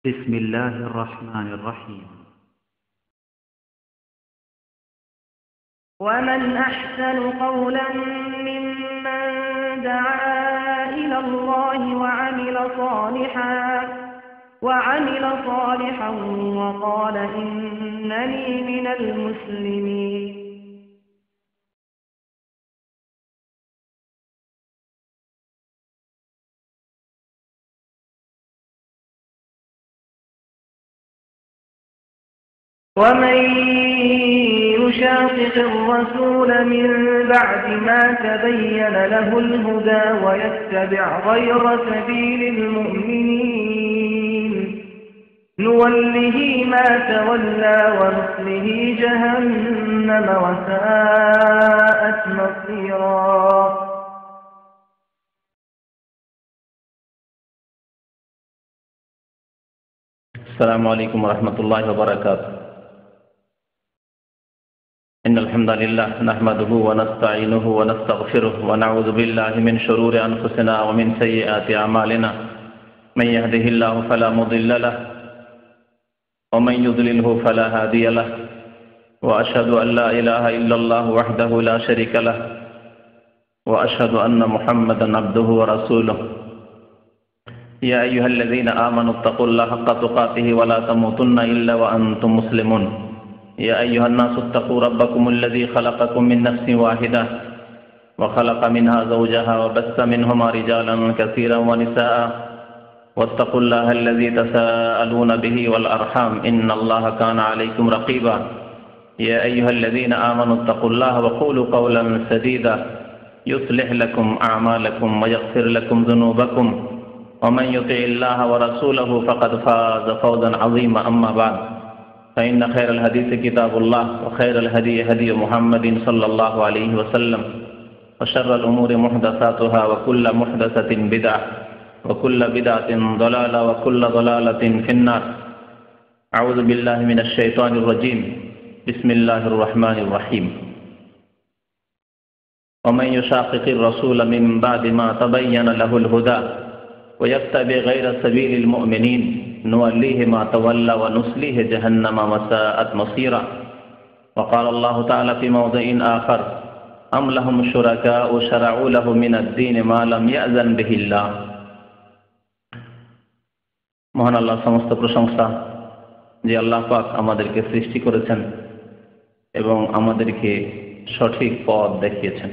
بسم الله الرحمن الرحيم. ومن أحسن قولا ممن دعا إلى الله وعمل صالحا وقال إنني من المسلمين. ومن يشاقق الرسول من بعد ما تبين له الهدى ويتبع غير سبيل المؤمنين نوله ما تولى ونصله جهنم وساءت مصيرا. السلام عليكم ورحمة الله وبركاته. إن الحمد لله نحمده ونستعينه ونستغفره ونعوذ بالله من شرور أنفسنا ومن سيئات أعمالنا. من يهده الله فلا مضل له ومن يضلله فلا هادي له وأشهد أن لا إله إلا الله وحده لا شريك له وأشهد أن محمدا عبده ورسوله. يا أيها الذين آمنوا اتقوا الله حق تقاته ولا تموتن إلا وأنتم مسلمون. يا أيها الناس اتقوا ربكم الذي خلقكم من نفس واحدة وخلق منها زوجها وبث منهما رجالا كثيرا ونساء واتقوا الله الذي تساءلون به والأرحام إن الله كان عليكم رقيبا. يا أيها الذين آمنوا اتقوا الله وقولوا قولا سديدا يصلح لكم أعمالكم ويغفر لكم ذنوبكم ومن يطع الله ورسوله فقد فاز فوزا عظيما. أما بعد فإن خير الحديث كتاب الله وخير الهدي هدي محمد صلى الله عليه وسلم وشر الأمور محدثاتها وكل محدثة بدعة وكل بدعة ضلالة وكل ضلالة في النار. أعوذ بالله من الشيطان الرجيم. بسم الله الرحمن الرحيم. ومن يشاقق الرسول من بعد ما تبين له الهدى ويتبع غير سبيل المؤمنين نوليه ما تولى ونصليه جهنم وساءت مصيرا. وقال الله تعالى في موضع آخر أم لهم شركاء شرعوا له من الدين ما لم يأذن به الله. মহান আল্লাহ সমস্ত প্রশংসা যে আল্লাহ পাক আমাদেরকে সৃষ্টি করেছেন এবং আমাদেরকে সঠিক পথ দেখিয়েছেন।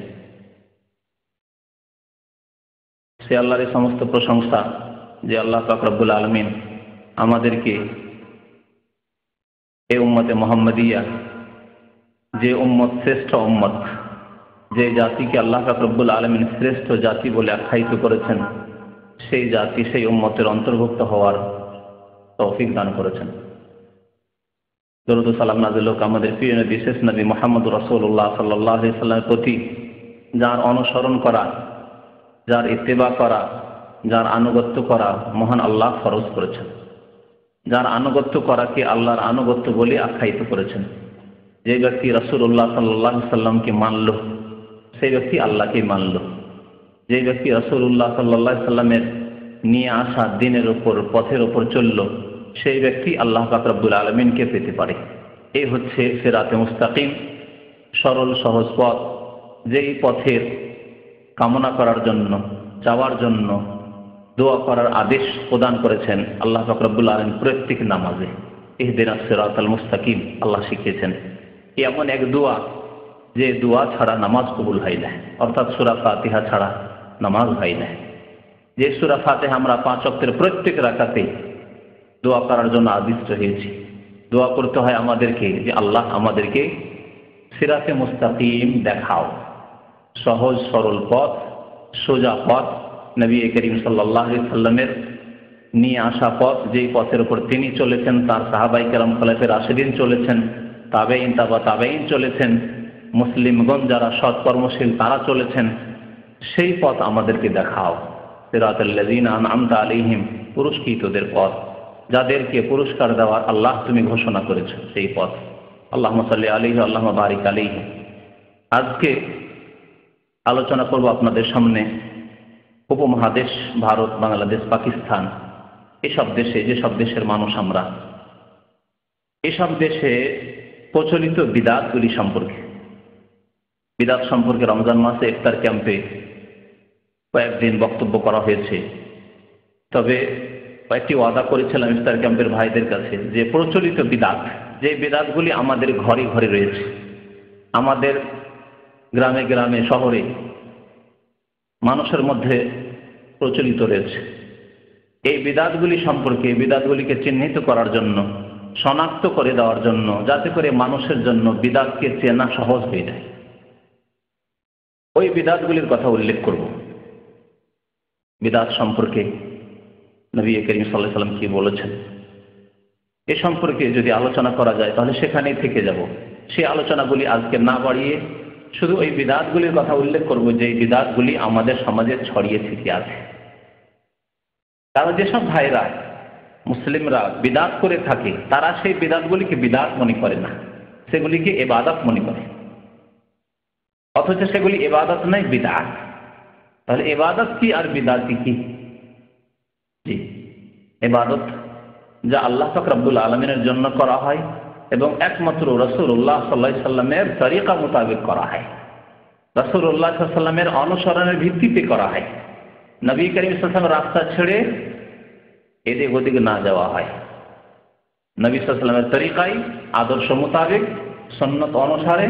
সে আল্লাহরই সমস্ত প্রশংসা যে আল্লাহ পাক রব্বুল আলামিন আমাদেরকে এই উম্মতে মুহাম্মাদিয়া, যে উম্মত শ্রেষ্ঠ উম্মত, যে জাতিকে আল্লাহ পাক রব্বুল আলামিন শ্রেষ্ঠ জাতি বলে আখ্যায়িত করেছেন, সেই জাতি সেই উম্মতের অন্তর্ভুক্ত হওয়ার তৌফিক দান করেছেন। দরুদ ও সালাম নাযিল হোক আমাদের প্রিয় নবী শেষ নবী মুহাম্মদুর রাসূলুল্লাহ সাল্লাল্লাহু আলাইহি ওয়াসাল্লামের প্রতি, যার অনুসরণ করা, যার ইত্তেবা করা, যার আনুগত্য করা মহান আল্লাহ ফরজ করেছেন। যার আনুগত্য করাকে আল্লাহর আনুগত্য বলে আখ্যায়িত করেছেন। যে ব্যক্তি রাসূলুল্লাহ সাল্লাল্লাহু আলাইহি ওয়াসাল্লামকে মানল, সেই ব্যক্তি আল্লাহকে মানল। যে ব্যক্তি রাসূলুল্লাহ সাল্লাল্লাহু আলাইহি ওয়াসাল্লামের নিয়ে আসা দ্বীনের উপর, পথের উপর চলল, সেই ব্যক্তি আল্লাহ পাক রব্বুল আলামিনকে পেতে পারে। এই হচ্ছে সিরাতে মুস্তাকিম, সরল সহজ পথ। যেই পথের কামনা করার জন্য, চাওয়ার জন্য দোয়া করার আদেশ প্রদান করেছেন আল্লাহ পাক রব্বুল আলামিন প্রত্যেক নামাজে। ইহদিনাস সিরাতাল মুস্তাকিম আল্লাহ শিখিয়েছেন। এমন এক দোয়া যে দোয়া ছাড়া নামাজ কবুল হয় না, অর্থাৎ সূরা ফাতিহা ছাড়া নামাজ হয় না। যে সূরা ফাতিহা আমরা 5 ওয়াক্তের প্রত্যেক রাকাতে দোয়া করার জন্য আদিষ্ট হয়েছি। দোয়া করতে হয় আমাদেরকে যে আল্লাহ আমাদেরকে সিরাতে মুস্তাকিম দেখাও, সহজ সরল পথ, সোজা পথ, নবী করিম সাল্লাল্লাহু আলাইহি ওয়াসাল্লামের নিয়ে আসা পথ, যেই পথের উপর তিনি চলেছেন, তার সাহাবায়ে কেরাম খোলাফায়ে রাশিদিন চলেছেন, তাবেঈন তাবা তাবেঈন চলেছেন, মুসলিমগণ যারা সৎ কর্মশীল তারা চলেছেন, সেই পথ আমাদেরকে দেখাও। সিরাতাল লাযিনা আনআমতা আলাইহিম, পুরস্কৃতদের পথ, যাদেরকে পুরস্কার দেওয়ার আল্লাহ তুমি ঘোষণা করেছো, সেই পথ। আল্লাহুম্মা সাল্লি আলাইহি আল্লাহুম্মা বারিক আলাইহি। আজকে আলোচনা করব আপনাদের সামনে উপমহাদেশ ভারত, বাংলাদেশ, পাকিস্তান এসব দেশে, যেসব দেশের মানুষ আমরা, এসব দেশে প্রচলিত বিদাতগুলি সম্পর্কে, বিদাত সম্পর্কে রমজান মাসে ইফতার ক্যাম্পে কয়েকদিন বক্তব্য করা হয়েছে। তবে কয়েকটি ওয়াদা করেছিলাম ইফতার ক্যাম্পের ভাইদের কাছে যে প্রচলিত বিদাত, যে বিদাতগুলি আমাদের ঘরে ঘরে রয়েছে, আমাদের গ্রামে গ্রামে শহরে মানুষের মধ্যে প্রচলিত রয়েছে, এই বিদাতগুলি সম্পর্কে, বিদাতগুলিকে চিহ্নিত করার জন্য, শনাক্ত করে দেওয়ার জন্য, যাতে করে মানুষের জন্য বিদাতকে চেনা সহজ হয়ে যায়, ওই বিদাতগুলির কথা উল্লেখ করব। বিদাত সম্পর্কে নবী করিম সাল্লাল্লাহু আলাইহি ওয়াসাল্লাম কি বলেছেন এ সম্পর্কে যদি আলোচনা করা যায় তাহলে সেখানেই থেকে যাব। সেই আলোচনাগুলি আজকে না বাড়িয়ে শুধু ওই বিদাতগুলির কথা উল্লেখ করব, যে এই বিদাতগুলি আমাদের সমাজে ছড়িয়ে ছিটিয়ে আছে। কারণ যেসব ভাইরা, মুসলিমরা বিদাত করে থাকে, তারা সেই বিদাতগুলিকে বিদাত মনে করে না, সেগুলিকে ইবাদত মনে করে, অথচ সেগুলি ইবাদত নয়, বিদাত। তাহলে ইবাদত কি আর বিদাত কি? জি, ইবাদত যা আল্লাহ পাক রব্বুল আলামিনের জন্য করা হয় এবং একমাত্র রাসূলুল্লাহ সাল্লাল্লাহু আলাইহি সাল্লামের তরিকা মোতাবেক করা হয়, রাসূলুল্লাহ সাল্লাল্লাহু আলাইহি সাল্লামের অনুসরণের ভিত্তিতে করা হয়। নবী করিম সাল্লাল্লাহু আলাইহি সাল্লাম রাস্তা ছেড়ে এদিক ওদিক না যাওয়া হয়, নবী সাল্লাল্লাহু আলাইহি সাল্লামের তরিকায়, আদর্শ মোতাবেক, সুন্নাত অনুসারে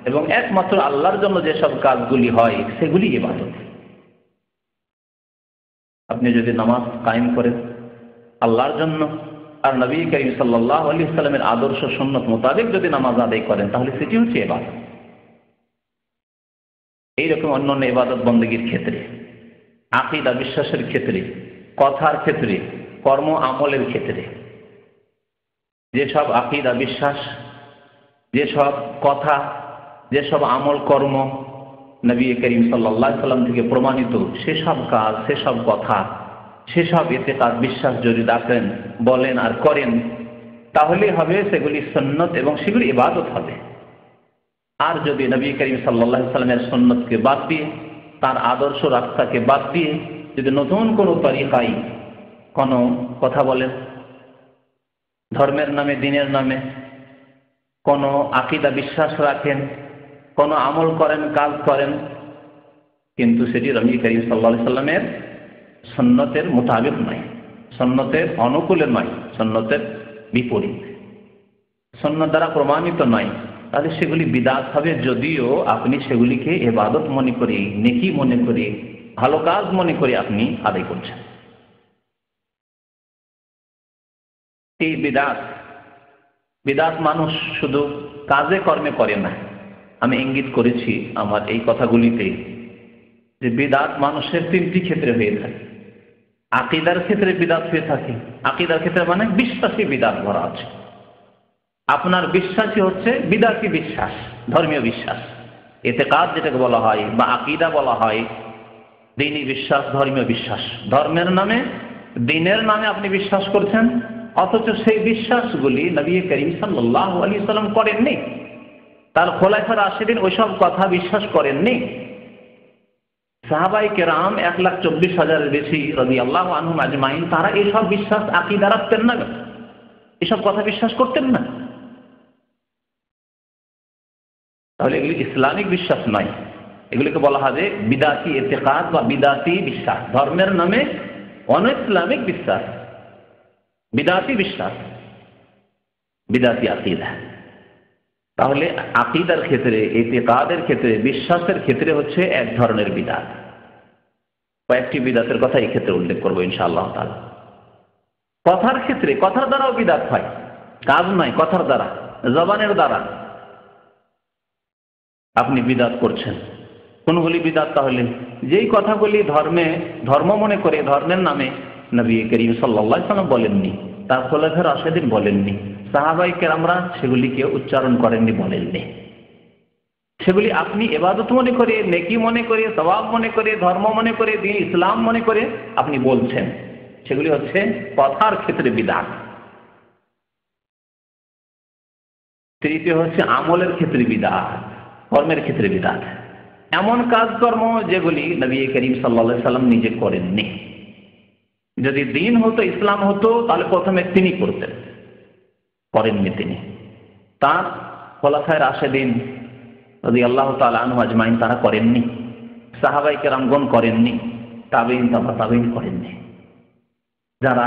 এবং একমাত্র আল্লাহর জন্য যেসব কাজগুলি হয় সেগুলি ইবাদত। আপনি যদি নামাজ কায়েম করেন আল্লাহর জন্য আর নবী করিম সাল্লাল্লাহু আলাইহি সাল্লামের আদর্শ সুন্নাত মোতাবেক যদি নামাজ আদায় করেন তাহলে সেটি হচ্ছে ইবাদত। এইরকম অন্যান্য ইবাদত বন্দেগীর ক্ষেত্রে, আকীদা বিশ্বাসের ক্ষেত্রে, কথার ক্ষেত্রে, কর্ম আমলের ক্ষেত্রে, যেসব আকীদা বিশ্বাস, যেসব কথা, যেসব আমল কর্ম নবী করিম সাল্লাল্লাহু আলাইহি সাল্লাম থেকে প্রমাণিত, সেসব কাজ, সেসব কথা, সেসব ইতিকাদ বিশ্বাস যদি রাখেন, বলেন আর করেন, তাহলে হবে সেগুলি সুন্নত এবং সেগুলি ইবাদত হবে। আর যদি নবী করিম সাল্লাল্লাহু আলাইহি সাল্লামের সুন্নতকে বাদ দিয়ে, তার আদর্শ রাস্তাকে বাদ দিয়ে যদি নতুন কোনো তরিকায় কোনো কথা বলেন, ধর্মের নামে, দ্বীনের নামে কোনো আকীদা বিশ্বাস রাখেন, কোনো আমল করেন, কাজ করেন, কিন্তু সেটি নবী করিম সাল্লাল্লাহু আলাইহি সাল্লামের সুন্নতের মোতাবেক নয়, সুন্নতের অনুকূলে নয়, সুন্নতের বিপরীত, সুন্নত দ্বারা প্রমাণিত নয়, তাহলে সেগুলি বিদআত হবে। যদিও আপনি সেগুলিকে ইবাদত মনে করে, নেকি মনে করে, ভালো কাজ মনে করে আপনি আদায় করছেন। এই বিদআত মানুষ শুধু কাজে কর্মে করে না। আমি ইঙ্গিত করেছি আমার এই কথাগুলিতে যে বিদআত মানুষের তিনটি ক্ষেত্রে হয়ে থাকে। আকীদার ক্ষেত্রে বিদআত হয়ে থাকে, আকীদার ক্ষেত্রে মানে বিশ্বাসী বিদআত ভরা আছে। আপনার বিশ্বাসই হচ্ছে বিদআতি বিশ্বাস, ধর্মীয় বিশ্বাস, ইতিকাদ যেটাকে বলা হয় বা আকীদা বলা হয়, দ্বীনি বিশ্বাস, ধর্মীয় বিশ্বাস। ধর্মের নামে, দ্বীনের নামে আপনি বিশ্বাস করছেন, অথচ সেই বিশ্বাসগুলি নবী করিম সাল্লাল্লাহু আলাইহি সাল্লাম করেননি, তার খোলাফা রাশিদিন ওইসব কথা বিশ্বাস করেননি। সাহাবায়ে কেরাম 1,24,000 বেশি রাদিয়াল্লাহু আনহুম আজমাইন, তারা এইসব বিশ্বাস আকীদা রাখতেন না, এসব কথা বিশ্বাস করতেন না। তাহলে এগুলি ইসলামিক বিশ্বাস নয়, এগুলিকে বলা হয় যে বিদআতি ইতিকাদ বা বিদআতি বিশ্বাস, ধর্মের নামে অনইসলামিক বিশ্বাস, বিদআতি বিশ্বাস, বিদআতি আকীদা। তাহলে আকীদার ক্ষেত্রে, ইতিকাদের ক্ষেত্রে, বিশ্বাসের ক্ষেত্রে হচ্ছে এক ধরনের বিদআত। কয়েকটি বিদআতের কথা এই ক্ষেত্রে উল্লেখ করব ইনশাআল্লাহ তাআলা। কথার ক্ষেত্রে, কথার দ্বারাও বিদআত হয়, কাজ নয়, কথার দ্বারা, জবানের দ্বারা আপনি বিদআত করছেন। কোনগুলি বিদআত? তাহলে যেই কথাগুলি ধর্ম মনে করে, ধর্মের নামে নবী করিম সাল্লাল্লাহু আলাইহি সাল্লাম বলেননি, তার খোলাফা রাশিদিন বলেননি, সাহাবায়ে কেরামরা সেগুলিকে উচ্চারণ করেননি, বলেননি, সেগুলি আপনি ইবাদত মনে করে, নেকি মনে করে, সওয়াব মনে করে, ধর্ম মনে করে, দ্বীন ইসলাম মনে করে আপনি বলছেন, সেগুলি হচ্ছে কথার ক্ষেত্রে বিদআত। তৃতীয় হচ্ছে আমলের ক্ষেত্রে বিদআত, কর্মের ক্ষেত্রে বিদআত, এমন কাজকর্ম যেগুলি নবী করিম সাল্লাল্লাহু আলাইহি সাল্লাম নিজে করেননি, যদি দিন হতো, ইসলাম হতো, তাহলে প্রথমে তিনি করতেন, করেননি তিনি। তার খোলাফায়ে রাশেদিন রাদিয়াল্লাহু তাআলা আনহুম আজমাইন তারা করেননি, সাহাবায়ে কেরামগণ করেননি, তাবেঈন তাবা তাবেঈন করেননি। যারা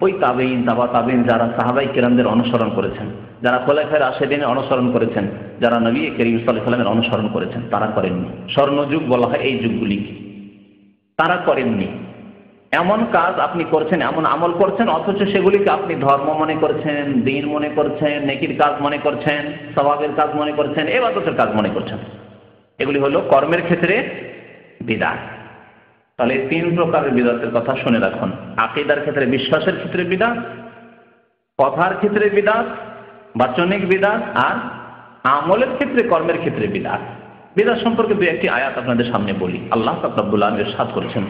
ওই তাবেঈন তাবা তাবেঈন যারা সাহাবায়ে কেরামদের অনুসরণ করেছেন, যারা খোলাফায়ে রাশেদিনের অনুসরণ করেছেন, যারা নবী করিম সাল্লাল্লাহু আলাইহি ওয়াসাল্লামের অনুসরণ করেছেন, তারা করেননি। স্বর্ণযুগ বলা হয় এই যুগগুলি, তারা করেননি। এমন কাজ আপনি করছেন, এমন আমল করছেন, অথচ সেগুলিকে আপনি ধর্ম মনে করছেন, দিন মনে করছেন, নেকির কাজ মনে করছেন, সওয়াবের কাজ মনে করছেন, ইবাদতের কাজ মনে করছেন। এগুলি হলো কর্মের ক্ষেত্রে বিদআত। তাহলে তিন প্রকারের বিদআতের কথা শুনে রাখুন। আকীদার ক্ষেত্রে, বিশ্বাসের ক্ষেত্রে বিদআত, কথার ক্ষেত্রে বিদআত, বাচনিক বিদআত, আর আমলের ক্ষেত্রে, কর্মের ক্ষেত্রে বিদআত। বিদআত সম্পর্কে দুই একটি আয়াত আপনাদের সামনে বলি। আল্লাহ পাক রব্বুল আলামিন ইরশাদ করেছেন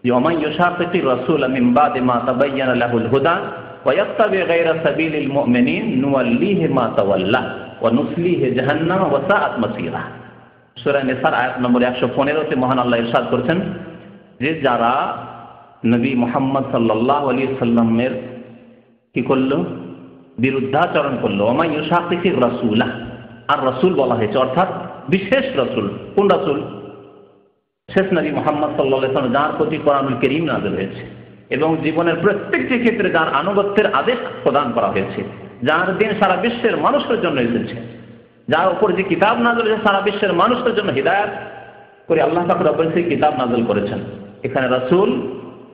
যে ওয়ামান ইউশাকিকির রাসূলা মিন বাদি মা তাবায়্যানা লাহুল হুদা ওয়া ইয়াত্তাবি গায়রা সাবিলিল মুমিনিন নুওয়াল্লিহি মা তাওয়াল্লা ওয়া নুসলিহি জাহান্নাম ওয়া সাআত মাসীরা। সূরা নিসার আয়াত নম্বর 115 তে মহান আল্লাহ ইরশাদ করেছেন যে যারা নবী মুহাম্মদ সাল্লাল্লাহু আলাইহি সাল্লামের কি করলো, বিরুদ্ধাচরণ করলো। ওয়ামান ইউশাকিকির রাসূলা, আর রাসূল বলা হয়েছে অর্থাৎ বিশেষ রাসূল। কোন রাসূল? শেষ নবী মুহাম্মদ সাল্লাল্লাহু আলাইহি ওয়াসাল্লাম, যার প্রতি কোরআনুল কারীম নাযিল হয়েছে এবং জীবনের প্রত্যেকটি ক্ষেত্রে যার আনুগত্যের আদেশ প্রদান করা হয়েছে, যার দিন সারা বিশ্বের মানুষের জন্য এসেছে, যার উপর যে কিতাব নাযিল হয়েছে সারা বিশ্বের মানুষের জন্য হিদায়াত করে আল্লাহ পাক রব্বুল সেই কিতাব নাযিল করেছেন। এখানে রাসূল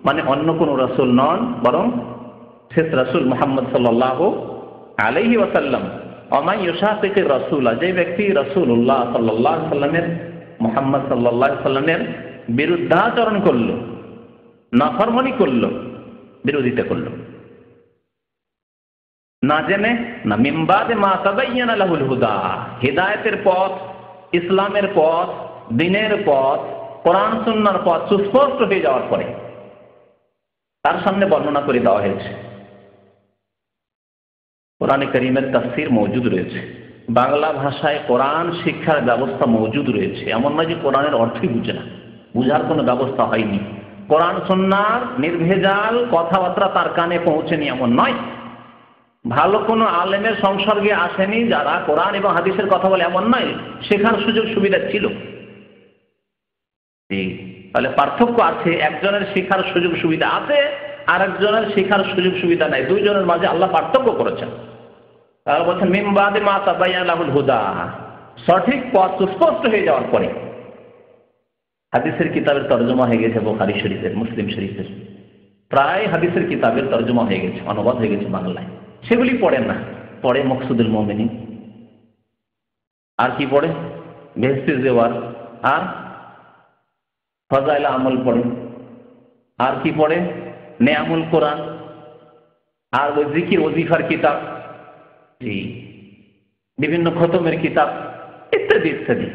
মানে অন্য কোনো রাসূল নন, বরং শেষ রাসূল মুহাম্মদ সাল্লাল্লাহু আলাইহি ওয়াসাল্লাম। ওয়ামান ইউশাকিকির রাসূলা, যে ব্যক্তি রাসূলুল্লাহ সাল্লাল্লাহু আলাইহি ওয়াসাল্লামের, মুহাম্মদ সাল্লাল্লাহু আলাইহি ওয়াসাল্লামের বিরুদ্ধাচরণ করলো, নাফরমানি করলো, বিরোধিতা করলো, না জেনে, না মিন বাদি মা তাবায়্যানা লাহুল হুদা, হিদায়াতের পথ, ইসলামের পথ, দ্বীনের পথ, কোরআন সুন্নাহর পথ সুস্পষ্ট হয়ে যাওয়ার পরে তার সামনে বর্ণনা করে দেওয়া হয়েছে। কোরআনে কারীমের তাফসীর মওজুদ রয়েছে, বাংলা ভাষায় কোরআন শিক্ষার ব্যবস্থা মওজুদ রয়েছে। এমন নয় যে কোরআনের অর্থই বুঝে না, বুঝার কোনো ব্যবস্থা হয়নি। কোরআন সুন্নাহর নির্ভেজাল কথাবার্তা তার কানে পৌঁছেনি এমন নয়। ভালো কোনো আলেমের সংসর্গে আসেনি যারা কোরআন এবং হাদিসের কথা বলে এমন নয়, শেখার সুযোগ সুবিধা ছিল। তাহলে পার্থক্য আছে, একজনের শেখার সুযোগ সুবিধা আছে আর একজনের শেখার সুযোগ সুবিধা নাই, দুইজনের মাঝে আল্লাহ পার্থক্য করেছেন। তারা বলছেন মিন বাদি মা তাবায়্যানা লাহুল হুদা, সঠিক পথ সুস্পষ্ট হয়ে যাওয়ার পরে। হাদিসের কিতাবের তরজমা হয়ে গেছে বুখারী শরীফের, মুসলিম শরীফের, প্রায় হাদিসের কিতাবের তরজমা হয়ে গেছে, অনুবাদ হয়ে গেছে বাংলায়। সেগুলি পড়েন না, পড়ে মকসুদুল মুমিনিন, আর কি পড়ে বেহেশতের জেওয়ার, আর ফাযাইল আমল পড়ে, আর কি পড়ে নেয়ামুল কোরআন, আর ওই জিকির ওজিফার কিতাব, জি বিভিন্ন খতমের কিতাব ইত্যাদি ইত্যাদি,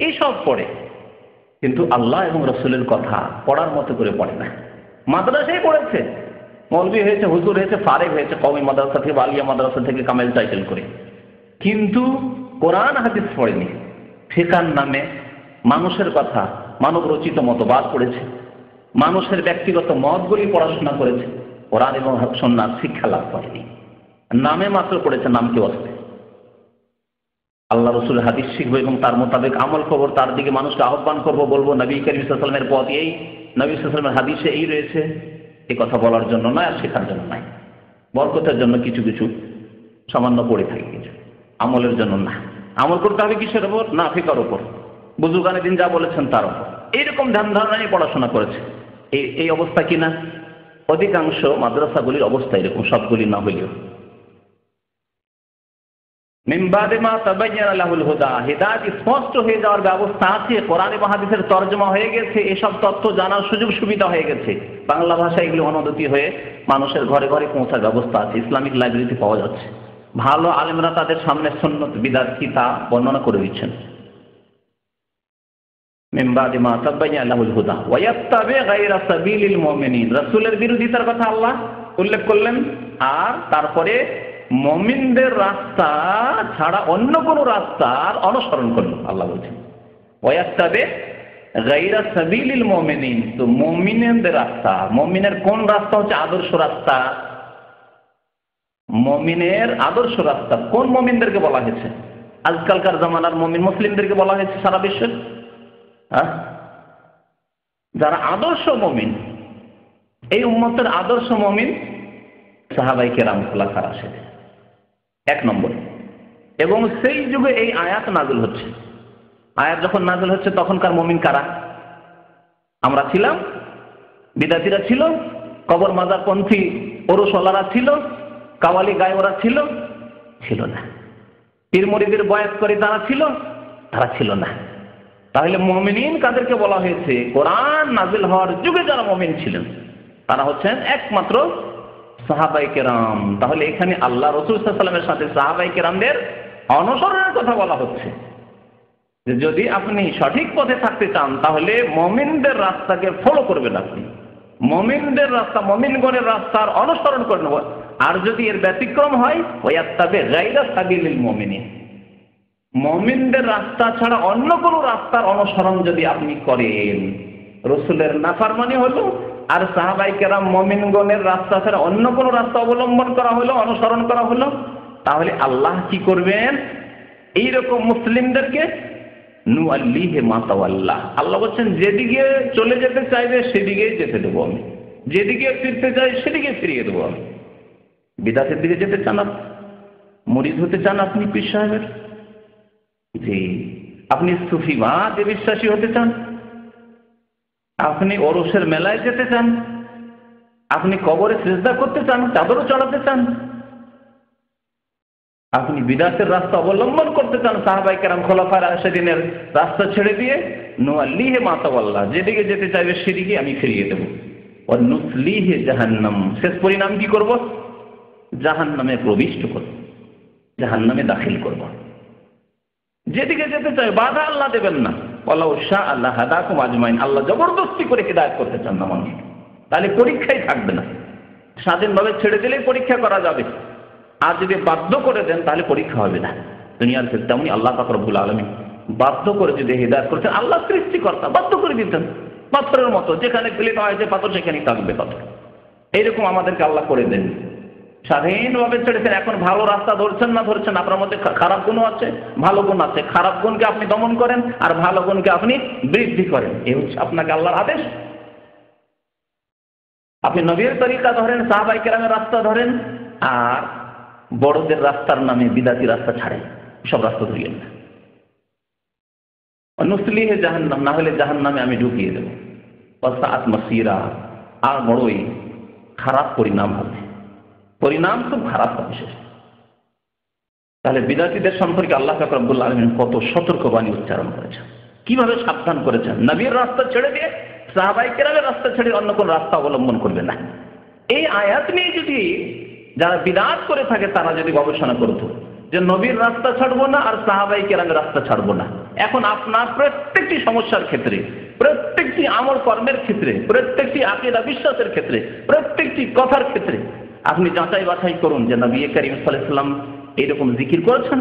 এইসব পড়ে। কিন্তু আল্লাহ এবং রাসূলের কথা পড়ার মতো করে পড়ে না। মাদ্রাসায় পড়েছে, মৌলভী হয়েছে, হুজুর হয়েছে, ফারেক হয়েছে, কওমি মাদ্রাসা থেকে, আলিয়া মাদ্রাসা থেকে কামেল টাইটেল করে, কিন্তু কোরআন হাদিস পড়েনি। ফিকার নামে মানুষের কথা, মানব রচিত মতবাদ পড়েছে, মানুষের ব্যক্তিগত মতগুলি পড়াশোনা করেছে, কোরআন এবং সুন্নাহর শিক্ষা লাভ করেনি। নামে মাত্র পড়েছে, নামকে অস্তে। আল্লাহ রসুল হাদিস শিখবো এবং তার মোতাবেক আমল করবো, তার দিকে মানুষকে আহ্বান করবো, বলবো নবী করিম সাল্লাল্লাহু আলাইহি ওয়াসাল্লামের পথ এই, নবী সাল্লাল্লাহু আলাইহি ওয়াসাল্লামের হাদিসে এই রয়েছে, এই কথা বলার জন্য নয়, আর শেখার জন্য নয়। বরকতের জন্য কিছু কিছু সামান্য পড়ে থাকে, কিছু আমলের জন্য না। আমল করতে হবে কিসের ওপর? না ফিকার ওপর, বুজুর্গানে দিন যা বলেছেন তার ওপর। এইরকম ধ্যান ধারণা নিয়ে পড়াশোনা করেছে। এই অবস্থা কিনা অধিকাংশ মাদ্রাসাগুলির অবস্থা এরকম, সবগুলি না হইলেও। মিন বাদি মা তাবায়্যানা লাহুল হুদা, হিদায়াত স্পষ্ট হয়ে যাওয়ার ব্যবস্থা আছে, কোরআন এবং হাদিসের তরজমা হয়ে গেছে, এসব তথ্য জানার সুযোগ সুবিধা হয়ে গেছে, বাংলা ভাষায় এগুলো অনুদিত হয়ে মানুষের ঘরে ঘরে পৌঁছার ব্যবস্থা আছে, ইসলামিক লাইব্রেরিতে পাওয়া যাচ্ছে। ভালো আলেমরা তাদের সামনে সুন্নাত বিদআত কি তা বর্ণনা করে দিচ্ছেন। মিন বাদি মা তাবায়্যানা লাহুল হুদা ওয়া ইয়াত্তাবি গায়রা সাবিলিল মুমিনিন, রাসূলের বিরোধিতার কথা আল্লাহ উল্লেখ করলেন, আর তারপরে মুমিনদের রাস্তা ছাড়া অন্য কোন রাস্তার অনুসরণ করলো। আল্লাহ বলছেন ওয়া ইয়াত্তাবি গায়রা সাবিলিল মুমিনিন, তো মুমিনদের রাস্তা, মুমিনের কোন রাস্তা হচ্ছে আদর্শ রাস্তা? মুমিনের আদর্শ রাস্তা কোন মুমিনদেরকে বলা হয়েছে? আজকালকার জামানার মুমিন মুসলিমদেরকে বলা হয়েছে সারা বিশ্বের? যারা আদর্শ মুমিন, এই উম্মতের আদর্শ মুমিন সাহাবায়ে কেরাম খোলাফায়ে রাশিদিন, এক নম্বর। এবং সেই যুগে এই আয়াত নাযিল হচ্ছে। আয়াত যখন নাযিল হচ্ছে তখনকার মুমিন কারা? আমরা ছিলাম, বিদাতিরা ছিল, কবর মাজারপন্থী ওরসওয়ালারা ছিল, কাওয়ালি গায়করা ছিল? ছিল না। পীর মুরিদের বয়াত করে তারা ছিল? তারা ছিল না। তাহলে মুমিনিন কাদেরকে বলা হয়েছে? কোরআন নাযিল হওয়ার যুগে যারা মুমিন ছিলেন তারা হচ্ছেন একমাত্র সাহাবায়ে কেরাম। তাহলে এখানে আল্লাহ রাসূল সাল্লাল্লাহু আলাইহি ওয়াসাল্লামের সাথে সাহাবায়ে কেরামদের অনুসরণের কথা বলা হচ্ছে, যে যদি আপনি সঠিক পথে থাকতে চান তাহলে মুমিনদের রাস্তাকে ফলো করবেন, আপনি মুমিনদের রাস্তা, মুমিনগণের রাস্তার অনুসরণ করে নেব। আর যদি এর ব্যতিক্রম হয়, ওয়াত্তাবি গায়রা সাবিলিল মুমিনিন, মুমিনদের রাস্তা ছাড়া অন্য কোনো রাস্তার অনুসরণ যদি আপনি করেন, রাসূলের নাফরমানি হলো, আর সাহাবায়ে কেরাম মুমিনগণের রাস্তা ছাড়া অন্য কোনো রাস্তা অবলম্বন করা হলো, অনুসরণ করা হলো, তাহলে আল্লাহ কি করবেন? এইরকম মুসলিমদেরকে নুআল্লিহি মা তাওয়াল্লা, আল্লাহ বলছেন যেদিকে চলে যেতে চাইবে সেদিকেই যেতে দেবো আমি, যেদিকে ফিরতে চাই সেদিকে ফিরিয়ে দেবো আমি। বিদাতের দিকে যেতে চান আপনি? মুরিদ হতে চান আপনি পীর সাহেবের? জি। আপনি সুফিবাদে বিশ্বাসী হতে চান? আপনি ওরসের মেলায় যেতে চান? আপনি কবরে সিজদা করতে চান, চাদরও চড়াতে চান? আপনি বিদাতের রাস্তা অবলম্বন করতে চান, সাহাবায়ে কেরাম খোলাফায়ে রাশিদিনের রাস্তা ছেড়ে দিয়ে? নুআল্লিহি মা তাওয়াল্লা, যেদিকে যেতে চাইবে সেদিকে আমি ফিরিয়ে দেবো। ওয়া নুসলিহি জাহান্নাম, শেষ পরিণাম কি করব? জাহান্নামে প্রবিষ্ট করব, জাহান্নামে দাখিল করব। যেদিকে যেতে চাই বাধা আল্লাহ দেবেন না। ওয়ালাউ শাআ আল্লাহ হাদাকুম আজমাইন, আল্লাহ জবরদস্তি করে হিদায়াত করতে চান না মানুষ, তাহলে পরীক্ষাই থাকবে না। স্বাধীনভাবে ছেড়ে দিলেই পরীক্ষা করা যাবে, আর যদি বাধ্য করে দেন তাহলে পরীক্ষা হবে না। দুনিয়ার ক্ষেত্রে তেমনি আল্লাহ পাক রব্বুল আলামিন বাধ্য করে যদি হিদায়াত করতেন, আল্লাহ সৃষ্টিকর্তা বাধ্য করে দিতেন, পাথরের মতো যেখানে ফেলে দেওয়া হয়েছে পাথর সেখানেই থাকবে পাথর। এইরকম আমাদেরকে আল্লাহ করে দেন, স্বাধীনভাবে ছেড়েছেন। এখন ভালো রাস্তা ধরছেন না ধরছেন, আপনার মধ্যে খারাপ গুণও আছে, ভালো গুণ আছে। খারাপ গুণকে আপনি দমন করেন আর ভালো গুণকে আপনি বৃদ্ধি করেন, এই হচ্ছে আপনাকে আল্লাহর আদেশ। আপনি নবীর তরিকা ধরেন, সাহাবায়ে কেরামের রাস্তা ধরেন, আর বড়দের রাস্তার নামে বিদাতি রাস্তা ছাড়েন, সব রাস্তা ধরিয়েন না। নুসলিহি জাহান্নাম, না হলে জাহান্নামে আমি ঢুকিয়ে দেবো। ওয়াসাআত মাসীরা, আর বড়ই খারাপ পরিণাম হবে, পরিণাম খুব খারাপ হবে শেষ। তাহলে বিদাতিদের সম্পর্কে আল্লাহ পাক রব্বুল আলামিন কত সতর্কবাণী উচ্চারণ করেছেন, কিভাবে সাবধান করেছেন। নবীর রাস্তা ছেড়ে দিয়ে সাহাবায়ে কেরামের রাস্তা ছেড়ে অন্য কোন রাস্তা অবলম্বন করবে না। এই আয়াত নিয়ে যদি যারা বিদআত করে থাকে তারা যদি গবেষণা করতো যে নবীর রাস্তা ছাড়বো না আর সাহাবায়ে কেরামের রাস্তা ছাড়বো না, এখন আপনার প্রত্যেকটি সমস্যার ক্ষেত্রে, প্রত্যেকটি আমল কর্মের ক্ষেত্রে, প্রত্যেকটি আকীদা বিশ্বাসের ক্ষেত্রে, প্রত্যেকটি কথার ক্ষেত্রে আপনি যাচাই বাছাই করুন যে নবী করিম সাল্লাল্লাহু আলাইহি ওয়াসাল্লাম এইরকম জিকির করেছেন,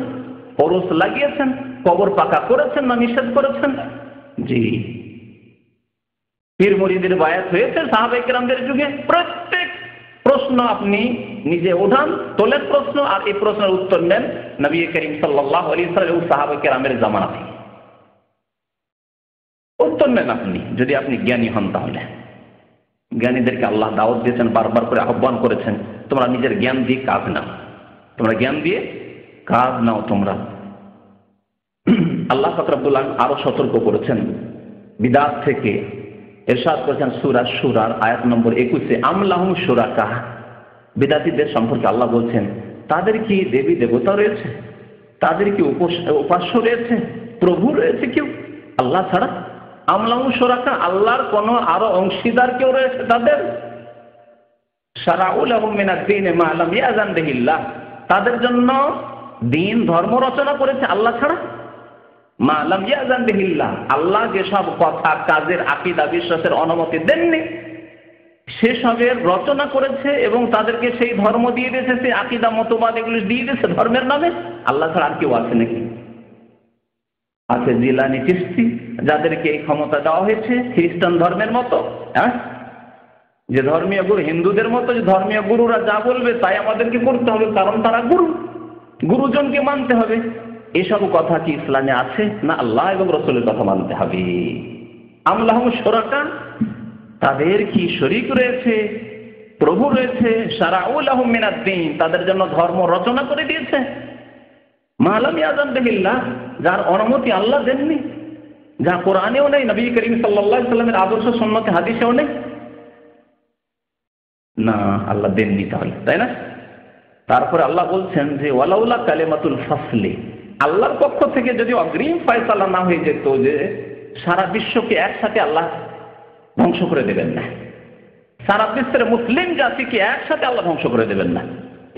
ওরস লাগিয়েছেন, কবর পাকা করেছেন না নিষেধ করেছেন? জি। পীর মুরিদের বায়াত হয়েছে সাহাবায়ে কেরামদের যুগে। প্রত্যেক প্রশ্ন আপনি নিজে উঠান, তোলেন প্রশ্ন, আর এই প্রশ্নের উত্তর নেন নবী করিম সাল্লাল্লাহু আলাইহি ওয়াসাল্লাম এবং সাহাবায়ে কেরামের জামানা থেকে উত্তর নেন আপনি, যদি আপনি জ্ঞানী হন। তাহলে জ্ঞানীদেরকে আল্লাহ দাওয়াত দিয়েছেন, বারবার করে আহ্বান করেছেন, তোমরা নিজের জ্ঞান দিয়ে কাজ নাও, তোমরা জ্ঞান দিয়ে কাজ নাও তোমরা। আল্লাহ পাক রব্বুল আলামিন আরো সতর্ক করেছেন বিদআত থেকে, ইরশাদ করেছেন সূরা শুরার আয়াত নম্বর 21-এ, আম লাহুম শুরাকা, বিদআতীদের সম্পর্কে আল্লাহ বলছেন তাদের কি দেবী দেবতা রয়েছে, তাদের কি উপাস্য রয়েছে, প্রভু রয়েছে কেউ আল্লাহ ছাড়া? আম লাহুম শুরাকা, আল্লাহর কোন আরো অংশীদার কেউ রয়েছে তাদের? শারাউ লাহুম মিনাদ-দীন মা লাম ইয়াযান বিহিল্লাহ, তাদের জন্য দিন ধর্ম রচনা করেছে আল্লাহ ছাড়া। মা লাম ইয়াযান বিহিল্লাহ, আল্লাহ যেসব কথা কাজের আকীদা বিশ্বাসের অনুমতি দেননি সেসবের রচনা করেছে এবং তাদেরকে সেই ধর্ম দিয়ে দিয়েছে, সেই আকীদা মতবাদ এগুলো দিয়ে দিয়েছে ধর্মের নামে। আল্লাহ ছাড়া আর কেউ আছে নাকি? আছে জিলানি, চিশতি, যাদেরকে এই ক্ষমতা দেওয়া হয়েছে খ্রিস্টান ধর্মের মতো, হ্যাঁ, যে ধর্মীয় গুরু, হিন্দুদের মতো যে ধর্মীয় গুরুরা যা বলবে তাই আমাদেরকে করতে হবে, কারণ তারা গুরু, গুরুজনকে মানতে হবে। এসব কথা কি ইসলামে আছে? না, আল্লাহ এবং রাসূলের কথা মানতে হবে। আমলাহুম শুরাকা, তাদের কি শরীক রয়েছে, প্রভু রয়েছে, শারাউ লাহুম মিনাদ-দ্বীন, তাদের জন্য ধর্ম রচনা করে দিয়েছে, মা লাম ইয়াযান বিহিল্লাহ, যার অনুমতি আল্লাহ দেননি, যা কোরআনেও নেই, নবী করিম সাল্লাল্লাহু আলাইহি সাল্লামের আদর্শ সুন্নতে হাদিসেও নেই। না, আল্লাহ দেননি তাহলে, তাই না? তারপরে আল্লাহ বলছেন যে ওয়ালাউলা কালিমাতুল ফাসলি, আল্লাহর পক্ষ থেকে যদি অগ্রিম ফয়সালা না হয়ে যেত যে সারা বিশ্বকে একসাথে আল্লাহ ধ্বংস করে দেবেন না, সারা বিশ্বের মুসলিম জাতিকে একসাথে আল্লাহ ধ্বংস করে দেবেন না,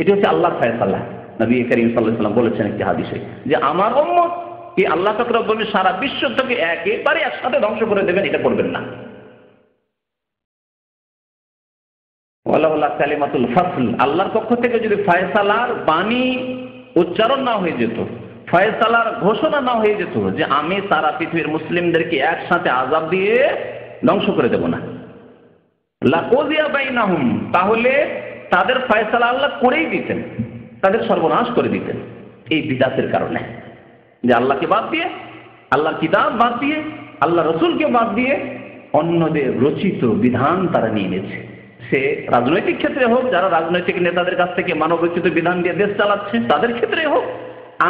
এটা হচ্ছে আল্লাহর ফয়সালা। নবী করিম সাল্লাল্লাহু আলাইহি ওয়াসাল্লাম বলেছেন একটি হাদিসে যে আমার উম্মত কি আল্লাহ পাক রব্বুল আলামিন সারা বিশ্বকে একেবারে একসাথে ধ্বংস করে দেবেন, এটা করবেন না। ওয়ালাউলা কালিমাতুল ফাসল, আল্লাহর পক্ষ থেকে যদি ফয়সালার বাণী উচ্চারণ না হয়ে যেত, ফয়সালার ঘোষণা না হয়ে যেত যে আমি সারা পৃথিবীর মুসলিমদেরকে একসাথে আযাব দিয়ে ধ্বংস করে দেব না, লাকুযিয়া বাইনাহুম, তাহলে তাদের ফয়সালা আল্লাহ করেই দিতেন, তাদের সর্বনাশ করে দিতেন। এই বিদআতের কারণে যে আল্লাহকে বাদ দিয়ে, আল্লাহর কিতাব বাদ দিয়ে, আল্লাহ রসুলকে বাদ দিয়ে অন্যদের রচিত বিধান তারা নিয়ে নিয়েছে। সে রাজনৈতিক ক্ষেত্রে হোক, যারা রাজনৈতিক নেতাদের কাছ থেকে মানব রচিত বিধান দিয়ে দেশ চালাচ্ছে তাদের ক্ষেত্রে হোক,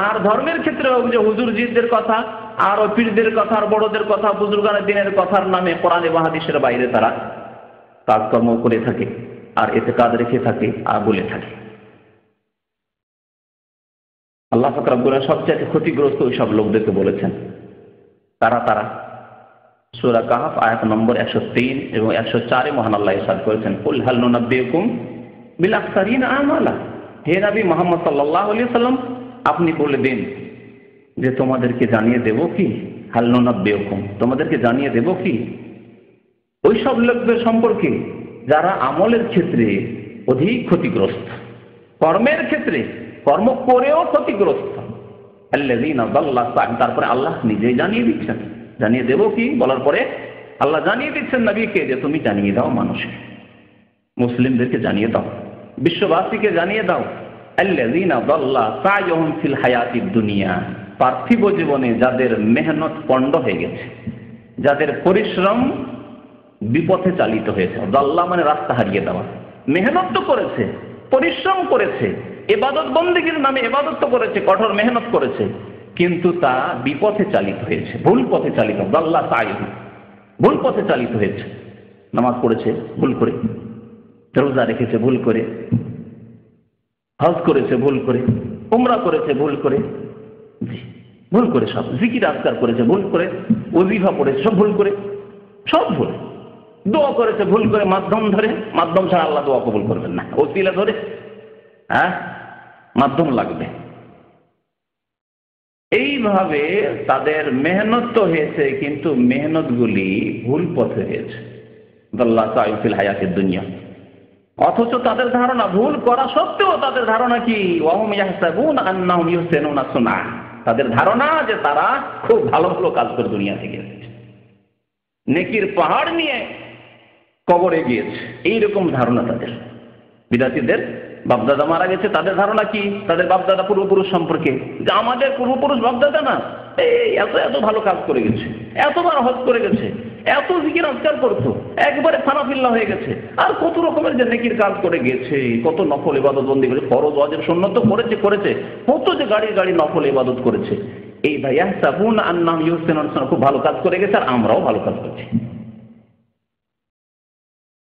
আর ধর্মের ক্ষেত্রে হোক, যে হুজুরজিদের কথা আর পীরদের কথা আর বড়দের কথা, বুজুর্গানে দিনের কথার নামে কোরআন এবং হাদিসের বাইরে তারা কাজকর্ম করে থাকে আর এতে কাজ রেখে থাকে আর বলে থাকে। আল্লাহ পাক রব্বুল আলামিন সবচেয়ে ক্ষতিগ্রস্ত ওই সব লোকদেরকে বলেছেন। তারা সূরা কাহফ আয়াত নম্বর 103 এবং 104 মহান আল্লাহ ইরশাদ করেছেন, কুল হাল নুনাব্বিউকুম বিল আকসারিনা আমালা, হে নবী মুহাম্মদ সাল্লাল্লাহু আলাইহি ওয়াসাল্লাম আপনি বলে দিন যে তোমাদেরকে জানিয়ে দেব কি, হাল নুনাব্বিউকুম, তোমাদেরকে জানিয়ে দেব কি ওই সব লোকদের সম্পর্কে যারা আমলের ক্ষেত্রে অধিক ক্ষতিগ্রস্ত, কর্মের ক্ষেত্রে কর্ম করেও ক্ষতিগ্রস্ত, আল্লাযীনা দাল্লা সা'আহুম, তারপরে আল্লাহ নিজেই জানিয়ে দিচ্ছেন। জানিয়ে দেব কি বলার পরে আল্লাহ জানিয়ে দিচ্ছেন নবীকে যে তুমি জানিয়ে দাও, মানুষকে, মুসলিমদেরকে জানিয়ে দাও, বিশ্ববাসীকে জানিয়ে দাও, আল্লাযীনা দাল্লা সা'য়ুহুম ফিল হায়াতিদ দুনিয়া, পার্থিব জীবনে যাদের মেহনত পণ্ড হয়ে গেছে, যাদের পরিশ্রম বিপথে চালিত হয়েছে। দাল্লা মানে রাস্তা হারিয়ে দেওয়া। মেহনত তো করেছে, পরিশ্রম করেছে, ইবাদত বন্দেগীর নামে ইবাদত তো করেছে, কঠোর মেহনত করেছে, কিন্তু তা বিপথে চালিত হয়েছে, ভুল পথে চালিত। দাল্লা সা'য়ুহুম, ভুল পথে চালিত হয়েছে। নামাজ পড়েছে ভুল করে, রোজা রেখেছে ভুল করে, হজ করেছে ভুল করে, উমরা করেছে ভুল করে, ভুল করে, সব জিকির আজকার করেছে ভুল করে, ওজিফা পড়েছে সব ভুল করে, সব ভুল। দোয়া করেছে ভুল করে, মাধ্যম ধরে, মাধ্যম ছাড়া আল্লাহ দোয়া কবুল করবেন না, ওসিলা ধরে, হ্যাঁ, মাধ্যম লাগবে। এইভাবে তাদের মেহনত তো হয়েছে, কিন্তু মেহনতগুলি ভুল পথে হয়েছে। দাল্লা সা'য়ুহুম ফিল হায়াতিদ দুনিয়া, অথচ তাদের ধারণা, ভুল করা সত্ত্বেও তাদের ধারণা কি, ওয়াহুম ইয়াহসাবুনা আন্নাহুম ইহসিনুনা সুনআ, তাদের ধারণা যে তারা খুব ভালো ভালো কাজ করে দুনিয়া থেকে এসেছে, নেকির পাহাড় নিয়ে কবরে গিয়েছে, এইরকম ধারণা তাদের। বিদাতীদের বাপদাদা মারা গেছে, তাদের ধারণা কি, তাদের বাপদাদা পূর্বপুরুষ সম্পর্কে, যে আমাদের পূর্বপুরুষ বাপদাদা না এই এত এত ভালো কাজ করে গেছে, এতবার হজ করে গেছে, এত জিকির আজকার করতো, একবারে ফানাফিল্লাহ হয়ে গেছে, আর কত রকমের যে নেকির কাজ করে গেছে, কত নফল ইবাদত বন্দি করেছে, ফরজ ওয়াজিব সুন্নাত তো করেছে, কত যে গাড়ি নফল ইবাদত করেছে। এই ভাই ইয়াহসাবুনা আন্নাহুম ইহসিনুনা সুনআ, খুব ভালো কাজ করে গেছে আর আমরাও ভালো কাজ করছি।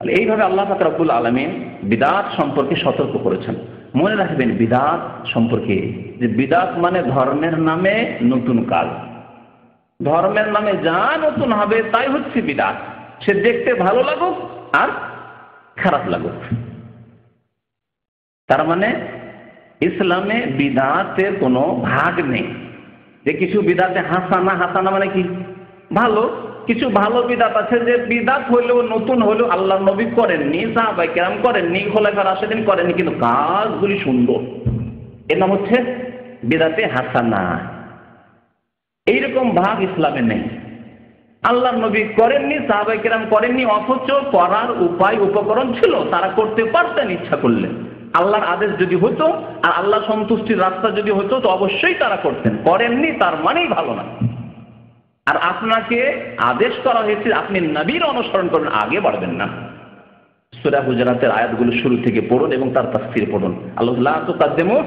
এইভাবে আল্লাহ পাক রব্বুল আলামিন বিদআত সম্পর্কে সতর্ক করেছেন। মনে রাখবেন বিদআত সম্পর্কে, যে বিদআত মানে ধর্মের নামে নতুন কাজ, ধর্মের নামে যা নতুন হবে তাই হচ্ছে বিদআত, সে দেখতে ভালো লাগুক আর খারাপ লাগুক। তার মানে ইসলামে বিদআতের কোনো ভাগ নেই, যে কিছু বিদআতে হাসানা মানে কি, ভালো, কিছু ভালো বিদআত আছে যে বিদআত হইলেও নতুন হলেও আল্লাহ নবী করেননি, সাহাবায়ে কেরাম করেননি, খোলাফায়ে রাশিদিন করেননি, কিন্তু কাজগুলি সুন্দর, এর নাম হচ্ছে বিদআতে হাসানা। এইরকম ভাগ ইসলামে নেই। আল্লাহর নবী করেননি, সাহাবায়ে কেরাম করেননি, অথচ করার উপায় উপকরণ ছিল, তারা করতে পারতেন ইচ্ছা করলে। আল্লাহর আদেশ যদি হতো আর আল্লাহ সন্তুষ্টির রাস্তা যদি হতো তো অবশ্যই তারা করতেন। করেননি তার মানেই ভালো না। আর আপনাকে আদেশ করা হয়েছে আপনি নবীর অনুসরণ করুন, আগে বাড়বেন না। সূরা হুজুরাতের আয়াতগুলো শুরু থেকে পড়ুন এবং তার তাফসীর পড়ুন। আল্লাহ লা তুকাদ্দিমু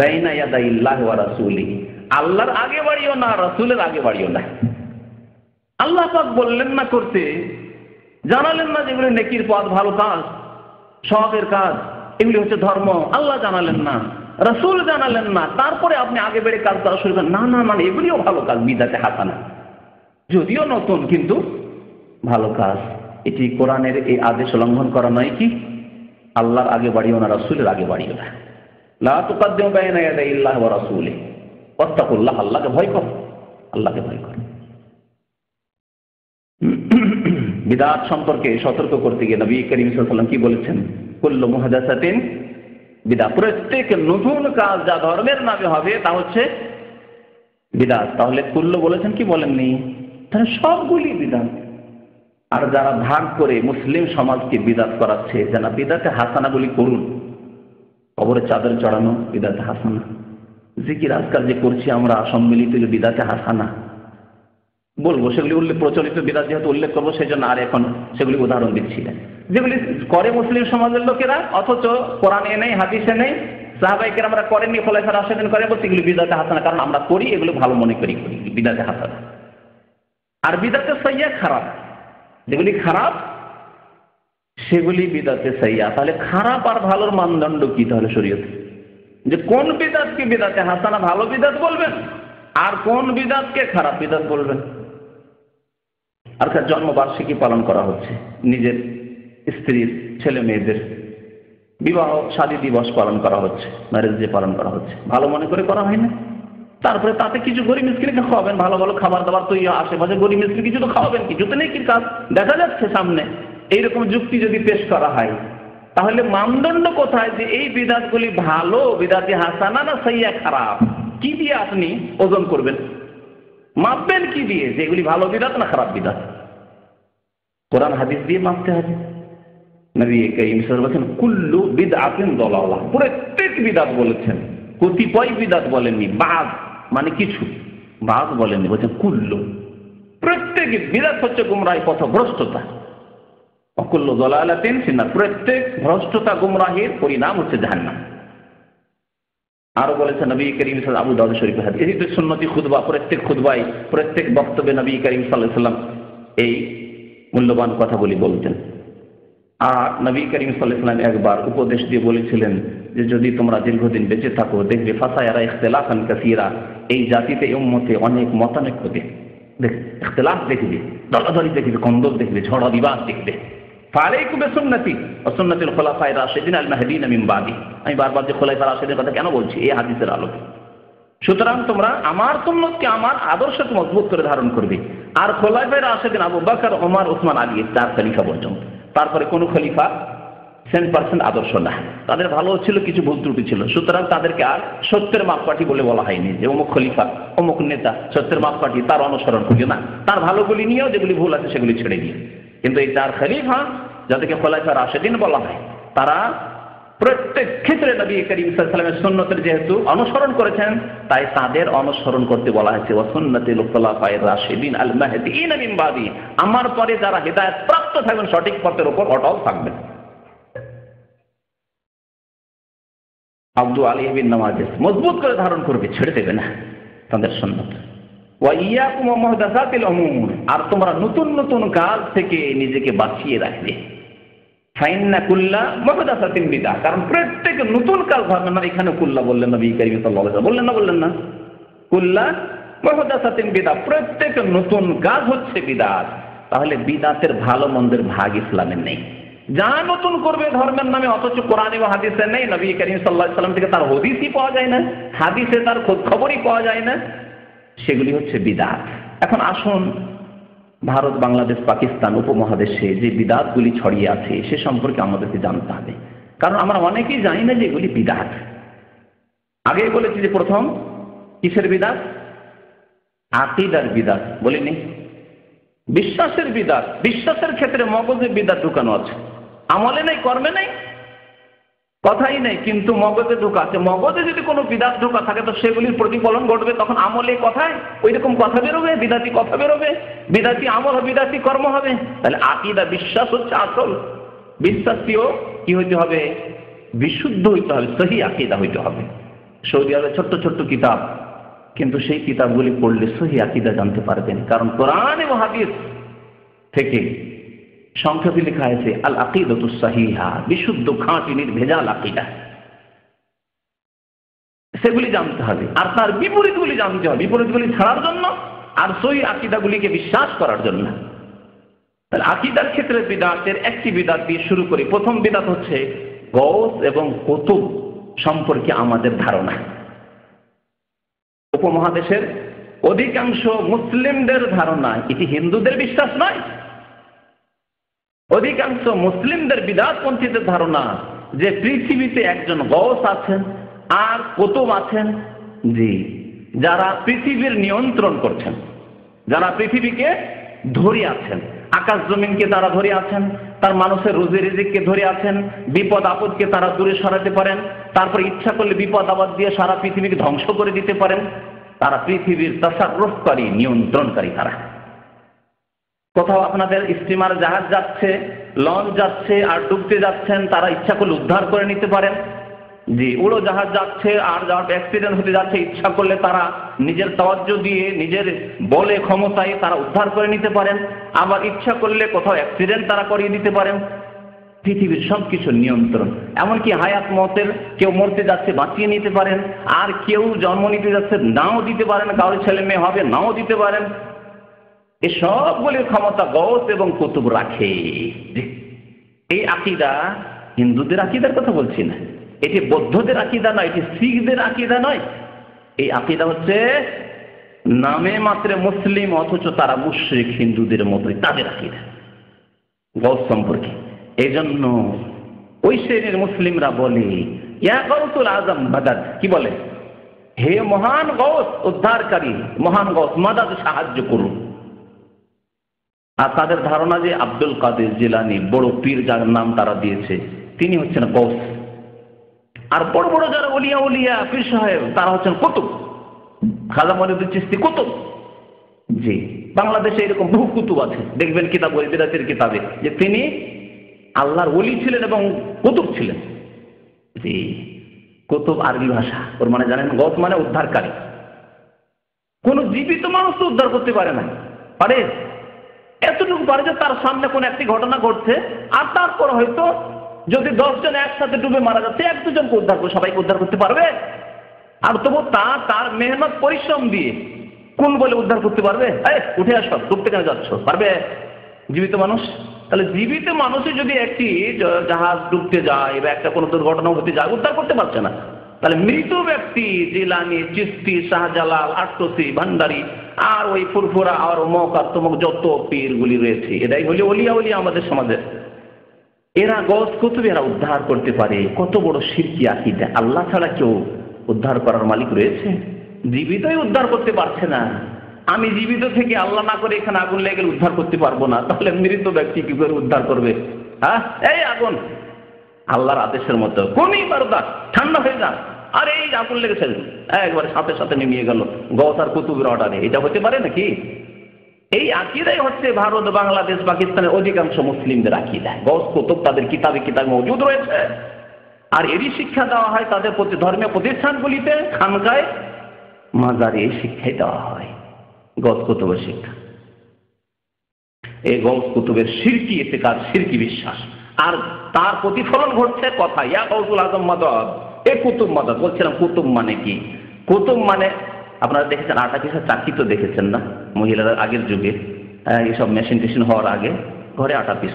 বাইনা ইয়াদাইল্লাহি ওয়া রাসূলিহি, আল্লাহর আগে বাড়িও না, রাসূলের আগে বাড়িও না। আল্লাহ পাক বললেন না করতে, জানালেন না যেগুলো নেকির পথ, ভালো কাজ, সওয়াবের কাজ, এগুলি হচ্ছে ধর্ম, আল্লাহ জানালেন না, রাসূল জানালেন না, তারপরে আপনি আগে বেড়ে কাজ করা শুরু করেন। না না, মানে এগুলিও ভালো কাজ, বিদআতে হাসানা, যদিও নতুন কিন্তু ভালো কাজ। এটি কোরআনের এই আদেশ লঙ্ঘন করা নয় কি? আল্লাহর আগে বাড়িও না, রাসূলের আগে বাড়িও না। লা তুকাদ্দিমু বাইনা ইয়াদাইল্লাহি ওয়া রাসূলিহি ওয়াত্তাকুল্লাহ, আল্লাহকে ভয় করো, আল্লাহকে ভয় করো। বিদআত সম্পর্কে সতর্ক করতে গিয়ে নবী করিম সাল্লাল্লাহু আলাইহি ওয়াসাল্লাম কি বলেছেন? কুল্লু মুহদাসাতিন বিদআত, প্রত্যেক নতুন কাজ যা ধর্মের নামে হবে তা হচ্ছে বিদআত। তাহলে কুল্লু বলেছেন কি বলেননি? তাহলে সবগুলি বিদআত। আর যারা ভাগ করে মুসলিম সমাজকে বিদআত করাচ্ছে, যেন বিদআতে হাসানাগুলি করুন। কবরে চাদর চড়ানো বিদআতে হাসানা, জিকির আজকাল যে করছি আমরা সম্মিলিত বিদআতে হাসানা বলবো, সেগুলি উল্লেখ প্রচলিত বিদআত যেহেতু উল্লেখ করবো সেই জন্য আর এখন সেগুলি উদাহরণ দিচ্ছিলেন। যেগুলি করে মুসলিম সমাজের লোকেরা অথচ কোরআনে নেই, হাদিসে নেই, সাহাবায়ে কেরামরা করেননি, খোলাফায়ে রাশিদিন করেন, বলতে এগুলি বিদআতে হাসানা, কারণ আমরা করি, এগুলো ভালো মনে করি, বিদআতে হাসানা। আর বিদআতে সাইয়্যা খারাপ, যেগুলি খারাপ সেগুলি বিদআতে সাইয়্যা। তাহলে খারাপ আর ভালোর মানদণ্ড কি তাহলে শরীয়তে? যে কোন বিদআতকে বিদআতে হাসানা ভালো বিদআত বলবেন আর কোন বিদআতকে খারাপ বিদআত বলবেন? আর তার জন্মবার্ষিকী পালন করা হচ্ছে, নিজের স্ত্রীর ছেলে মেয়েদের বিবাহ শাদী দিবস পালন করা হচ্ছে, ম্যারেজ ডে পালন করা হচ্ছে, ভালো মনে করে করা হয় না? তারপরে তাতে কিছু গরিব মিসকিনকে খাওয়াবেন, ভালো ভালো খাবার দাবার তো আশেপাশে গরিব মিসকিন কিছু তো খাওয়াবেন, কিছু তো নেই কি কাজ দেখা যাচ্ছে সামনে। এইরকম যুক্তি যদি পেশ করা হয় তাহলে মানদণ্ড কোথায় যে এই বিদআতগুলি ভালো বিদআতে হাসানা না সাইয়্যা খারাপ? কি দিয়ে আপনি ওজন করবেন, মাপবেন কি দিয়ে যে এগুলি ভালো বিদআত না খারাপ বিদআত? কোরআন হাদিস দিয়ে মাপতে হবে। নবী করিম সাল্লাল্লাহু আলাইহি ওয়াসাল্লাম বলেছেন কুল্লু বিদআতিন দালালাহ, প্রত্যেক বিদআত বলেছেন, কতিপয় বিদআত বলেননি, বাদ মানে কিছু, বাদ বলেননি, বলেছেন কুল্লু, প্রত্যেক বিদআত হচ্ছে গুমরাহি পথভ্রষ্টতা। অকুল্লু দালালাতিন ফিন্নার, প্রত্যেক ভ্রষ্টতা গুমরাহির পরিণাম হচ্ছে জাহান্নাম। আরো বলেছেন নবী করিম সাল্লাল্লাহু আলাইহি ওয়াসাল্লাম, আবু দাউদ শরীফের হাদিস, এই তো সুন্নতি খুতবা, প্রত্যেক খুতবায় প্রত্যেক বক্তব্যে নবী করিম সাল্লাল্লাহু আলাইহি ওয়াসাল্লাম এই মূল্যবান কথাগুলি বলতেন। আর নবী করিম সাল্লাল্লাহু আলাইহি ওয়াসাল্লাম একবার উপদেশ দিয়ে বলেছিলেন যে যদি তোমরা দীর্ঘদিন বেঁচে থাকো দেখবে ফাসায়ারা ইখতিলাফান কাসীরা, এই জাতিতে এই উম্মতে অনেক মতানৈক্য দেখবে, ইখতিলাফ দেখবে, দলাদলি দেখবে, কন্দল দেখবে, ঝড় বিবাদ দেখবে। ফালাইকুম বিসুন্নতি ওয়া সুন্নাতিল খুলাফায়ে রাশিদিন আল মাহদিন মিন বাদি, আমি বারবার যে খুলাফায়ে রাশিদের কথা কেন বলছি এই হাদিসের আলোকে। সুতরাং তোমরা আমার সুন্নতকে, আমার আদর্শকে মজবুত করে ধারণ করবে। আর খুলাফায়ে রাশিদিন আবু বকর, ওমর, ওসমান, আলী, চার খলিফা পর্যন্ত, তারপরে কোন খলিফা 100% আদর্শ না, তাদের ভালো ছিল, কিছু ভুল ত্রুটি ছিল। সুতরাং তাদেরকে আর সত্যের মাপকাঠি বলে বলা হয়নি যে অমুক খলিফা অমুক নেতা সত্যের মাপকাঠি, তার অনুসরণ করিও না, তার ভালোগুলি নিয়েও যেগুলি ভুল আছে সেগুলি ছেড়ে দিয়ে। কিন্তু এই চার খলিফা যাদেরকে খোলাফায়ে রাশিদিন বলা হয়, তারা প্রত্যেক ক্ষেত্রে নবী করিম সাল্লাল্লাহু আলাইহি ওয়াসাল্লামের সুন্নতের যেহেতু অনুসরণ করেছেন, তাই তাদের অনুসরণ করতে বলা হয়েছে ওয়া সুন্নাতিল খুলাফায়ে রাশিদিন আল মাহদিন মিন বাদি, আমার পরে যারা হেদায়েত প্রাপ্ত থাকবেন, সঠিক পথের উপর অটল থাকবেন। আব্দু আলী বিন নওয়াজিস মজবুত করে ধারণ করবে, ছেড়ে দেবে না তাদের সুন্নাত। ওয়া ইয়াকুম ওয়া মুহদাসাতিল উমুর, আর তোমরা নতুন নতুন কাজ থেকে নিজেকে বাঁচিয়ে রাখবে। ফাইন্না কুল্লা মুহদাসাতিন বিদআহ, কারণ প্রত্যেক নতুন কাজ ধর্মের নামে, এখানে কুল্লা বললেন নবী করিম সাল্লাল্লাহু আলাইহি ওয়াসাল্লাম, বললেন না কুল্লা মুহদাসাতিন বিদআহ, প্রত্যেক নতুন কাজ হচ্ছে বিদআত। তাহলে বিদআতের ভালো মন্দের ভাগ ইসলামে নেই। যা নতুন করবে ধর্মের নামে অথচ কোরআনে ও হাদিসে নেই, নবী করিম সাল্লাল্লাহু আলাইহি ওয়াসাল্লাম থেকে তার হাদিসই পাওয়া যায় না, হাদিসে তার খবরই পাওয়া যায় না, সেগুলি হচ্ছে বিদআত। এখন আসুন ভারত, বাংলাদেশ, পাকিস্তান উপমহাদেশে যে বিদআতগুলি ছড়িয়ে আছে সে সম্পর্কে আমাদেরকে জানতে হবে, কারণ আমরা অনেকেই জানি না যে এগুলি বিদআত। আগেই বলেছি যে প্রথম কিসের বিদআত? আকীদার বিদআত বলিনি, বিশ্বাসের বিদআত। বিশ্বাসের ক্ষেত্রে মগজে বিদআত ঢুকানো আছে, আমলে নেই, কর্মে নেই, কথাই নেই, কিন্তু মগজে ঢোকা আছে। মগজে যদি কোনো বিদআত ঢোকা থাকে তো সেগুলির প্রতিফলন ঘটবে, তখন আমলে কথায় ওই রকম কথা বেরোবে, বিদআতি কথা বেরোবে, বিদআতি আমল হবে, বিদআতি কর্ম হবে। তাহলে আকীদা বিশ্বাস হচ্ছে আসল। বিশ্বাসীও কি হইতে হবে? বিশুদ্ধ হইতে হবে, সহি আকীদা হইতে হবে। সৌদি আরবে ছোট্ট ছোট্ট কিতাব, কিন্তু সেই কিতাবগুলি পড়লে সহি আকীদা জানতে পারবেন, কারণ কোরআন এবং হাদিস থেকে সংক্ষেপে লেখা আছে আল আকীদাতুস সাহিহা, বিশুদ্ধ খাঁটি নির্ভেজাল আকীদা। সেগুলি জানতে হবে, আর তার বিপরীতগুলি জানতে হবে, বিপরীতগুলি ছাড়ার জন্য আর সহি আকীদাগুলিকে বিশ্বাস করার জন্য। তাহলে আকীদার ক্ষেত্রে বিদআতের একটি বিদআত দিয়ে শুরু করি। প্রথম বিদআত হচ্ছে গৌস এবং কুতুব সম্পর্কে আমাদের ধারণা। উপমহাদেশের অধিকাংশ মুসলিমদের ধারণা, এটি হিন্দুদের বিশ্বাস নয়, অধিকাংশ মুসলিমদের বিদআতপন্থীদের ধারণা যে পৃথিবীতে একজন গৌস আছেন আর কুতুব আছেন, জি, যারা পৃথিবীর নিয়ন্ত্রণ করছেন, যারা পৃথিবীকে ধরে আছেন, আকাশ জমিনকে তারা ধরে আছেন, তার মানুষের রুজি রিজিককে ধরে আছেন, বিপদ আপদকে তারা দূরে সরাতে পারেন, তারপর ইচ্ছা করলে বিপদ আপদ দিয়ে সারা পৃথিবীকে ধ্বংস করে দিতে পারেন। তারা পৃথিবীর তাসাররুফকারী, নিয়ন্ত্রণকারী। তারা কোথাও আপনাদের স্টিমার জাহাজ যাচ্ছে, লঞ্চ যাচ্ছে আর ডুবতে যাচ্ছেন, তারা ইচ্ছা করলে উদ্ধার করে নিতে পারেন। জি, উড়ো জাহাজ যাচ্ছে আর যাওয়ার অ্যাক্সিডেন্ট হতে যাচ্ছে, ইচ্ছা করলে তারা নিজের তাওয়াজ্জুহ দিয়ে, নিজের বলে ক্ষমতায় তারা উদ্ধার করে নিতে পারেন। আবার ইচ্ছা করলে কোথাও অ্যাক্সিডেন্ট তারা করিয়ে দিতে পারেন। পৃথিবীর সবকিছু নিয়ন্ত্রণ, এমনকি হায়াত মতের, কেউ মরতে যাচ্ছে বাঁচিয়ে নিতে পারেন, আর কেউ জন্ম নিতে যাচ্ছে নাও দিতে পারেন, কারোর ছেলে মেয়ে হবে নাও দিতে পারেন। এই সবগুলির ক্ষমতা গৌস এবং কুতুব রাখে। এই আকীদা হিন্দুদের আকীদার কথা বলছি না, এটি বৌদ্ধদের আকীদা নয়, এটি শিখদের আকীদা নয়। এই আকীদা হচ্ছে নামে মাত্রে মুসলিম, অথচ তারা মুশরিক, হিন্দুদের মতোই তাদের আকীদা গৌস সম্পর্কে। এই জন্য ওই শ্রেণীর মুসলিমরা বলে ইয়া গৌসুল আজম মাদাদ, কি বলে? হে মহান গৌস, উদ্ধারকারী মহান গৌস, মাদাদ, সাহায্য করুন। আর তাদের ধারণা যে আব্দুল কাদের জিলানী, বড় পীর যার নাম তারা দিয়েছে, তিনি হচ্ছেন গৌস। আর বড় বড় যারা ওলিয়া উলিয়া পীর সাহেব, তারা হচ্ছেন কুতুব। খাজা মঈনুদ্দিন চিশতি কুতুব। জি, বাংলাদেশে এরকম বহু কুতুব আছে, দেখবেন কিতাব, বিদআতের কিতাবে, যে তিনি আল্লাহর ওলি ছিলেন এবং কুতুব ছিলেন। জি, কুতুব আরবি ভাষা, ওর মানে জানেন গৌস মানে উদ্ধারকারী। কোন জীবিত মানুষ তো উদ্ধার করতে পারে না, পারে? এতটুকু পারে যে তার সামনে কোন একটি ঘটনা ঘটছে, আর তারপর হয়তো যদি 10 জন একসাথে ডুবে মারা যাচ্ছে, 1-2 জনকে উদ্ধার করে সবাইকে উদ্ধার করতে পারবে? আর তবু তার মেহনত পরিশ্রম দিয়ে কোন বলে উদ্ধার করতে পারবে? উঠে আসো, ডুবতে কেন যাচ্ছ? পারবে জীবিত মানুষ? তাহলে জীবিত মানুষে যদি একটি জাহাজ ডুবতে যায় বা একটা কোনো দুর্ঘটনা হতে যায়, উদ্ধার করতে পারছে না, তাহলে মৃত ব্যক্তি জিলানী, চিশতি, শাহজালাল, আট্টসি, ভান্ডারী আর ওই ফুরফুরা আর অমুক আর তমুক যত পীরগুলি রয়েছে, এটাই হলো ওলিয়া উলিয়া আমাদের সমাজের। এরা গৌস কুতুব, এরা উদ্ধার করতে পারে। কত বড় শিরকি আকীদা! আল্লাহ ছাড়া কেউ উদ্ধার করার মালিক রয়েছে? জীবিতই উদ্ধার করতে পারছে না। আমি জীবিত থেকে আল্লাহ না করে এখানে আগুন লেগে গেলে উদ্ধার করতে পারবো না, তাহলে মৃত ব্যক্তি কি করে উদ্ধার করবে? হ্যাঁ, এই আগুন আল্লাহর আদেশের মতো, কোনই বারদার ঠান্ডা হয়ে যান, আর এই আগুন লেগেছে একবারে সাথে সাথে নেমিয়ে গেল গৌস আর কুতুবের অর্ডারে। এটা হতে পারে নাকি? এই আকীদাই হচ্ছে ভারত, বাংলাদেশ, পাকিস্তানের অধিকাংশ মুসলিমদের আকীদা। গৌস কুতুব তাদের কিতাবে মওজুদ রয়েছে, আর এরই শিক্ষা দেওয়া হয় তাদের প্রতি ধর্মীয় প্রতিষ্ঠানগুলিতে, খানকায়, মাজারে এই শিক্ষাই দেওয়া হয়, গৌস কুতুবের শিক্ষা। এই গৌস কুতুবের শিরকি ইতিকাদ, শিরকি বিশ্বাস, আর তার প্রতিফলন ঘটছে কথা ইয়া গৌসুল আজম মাদাদ, এ কুতুব মাদাদ। বলছিলাম কুতুব মানে কি? কুতুব মানে আপনারা দেখেছেন আটা পিসার চাকি তো দেখেছেন না? মহিলারা আগের যুগে এইসব মেশিন টেশিন হওয়ার আগে ঘরে আটা পিস,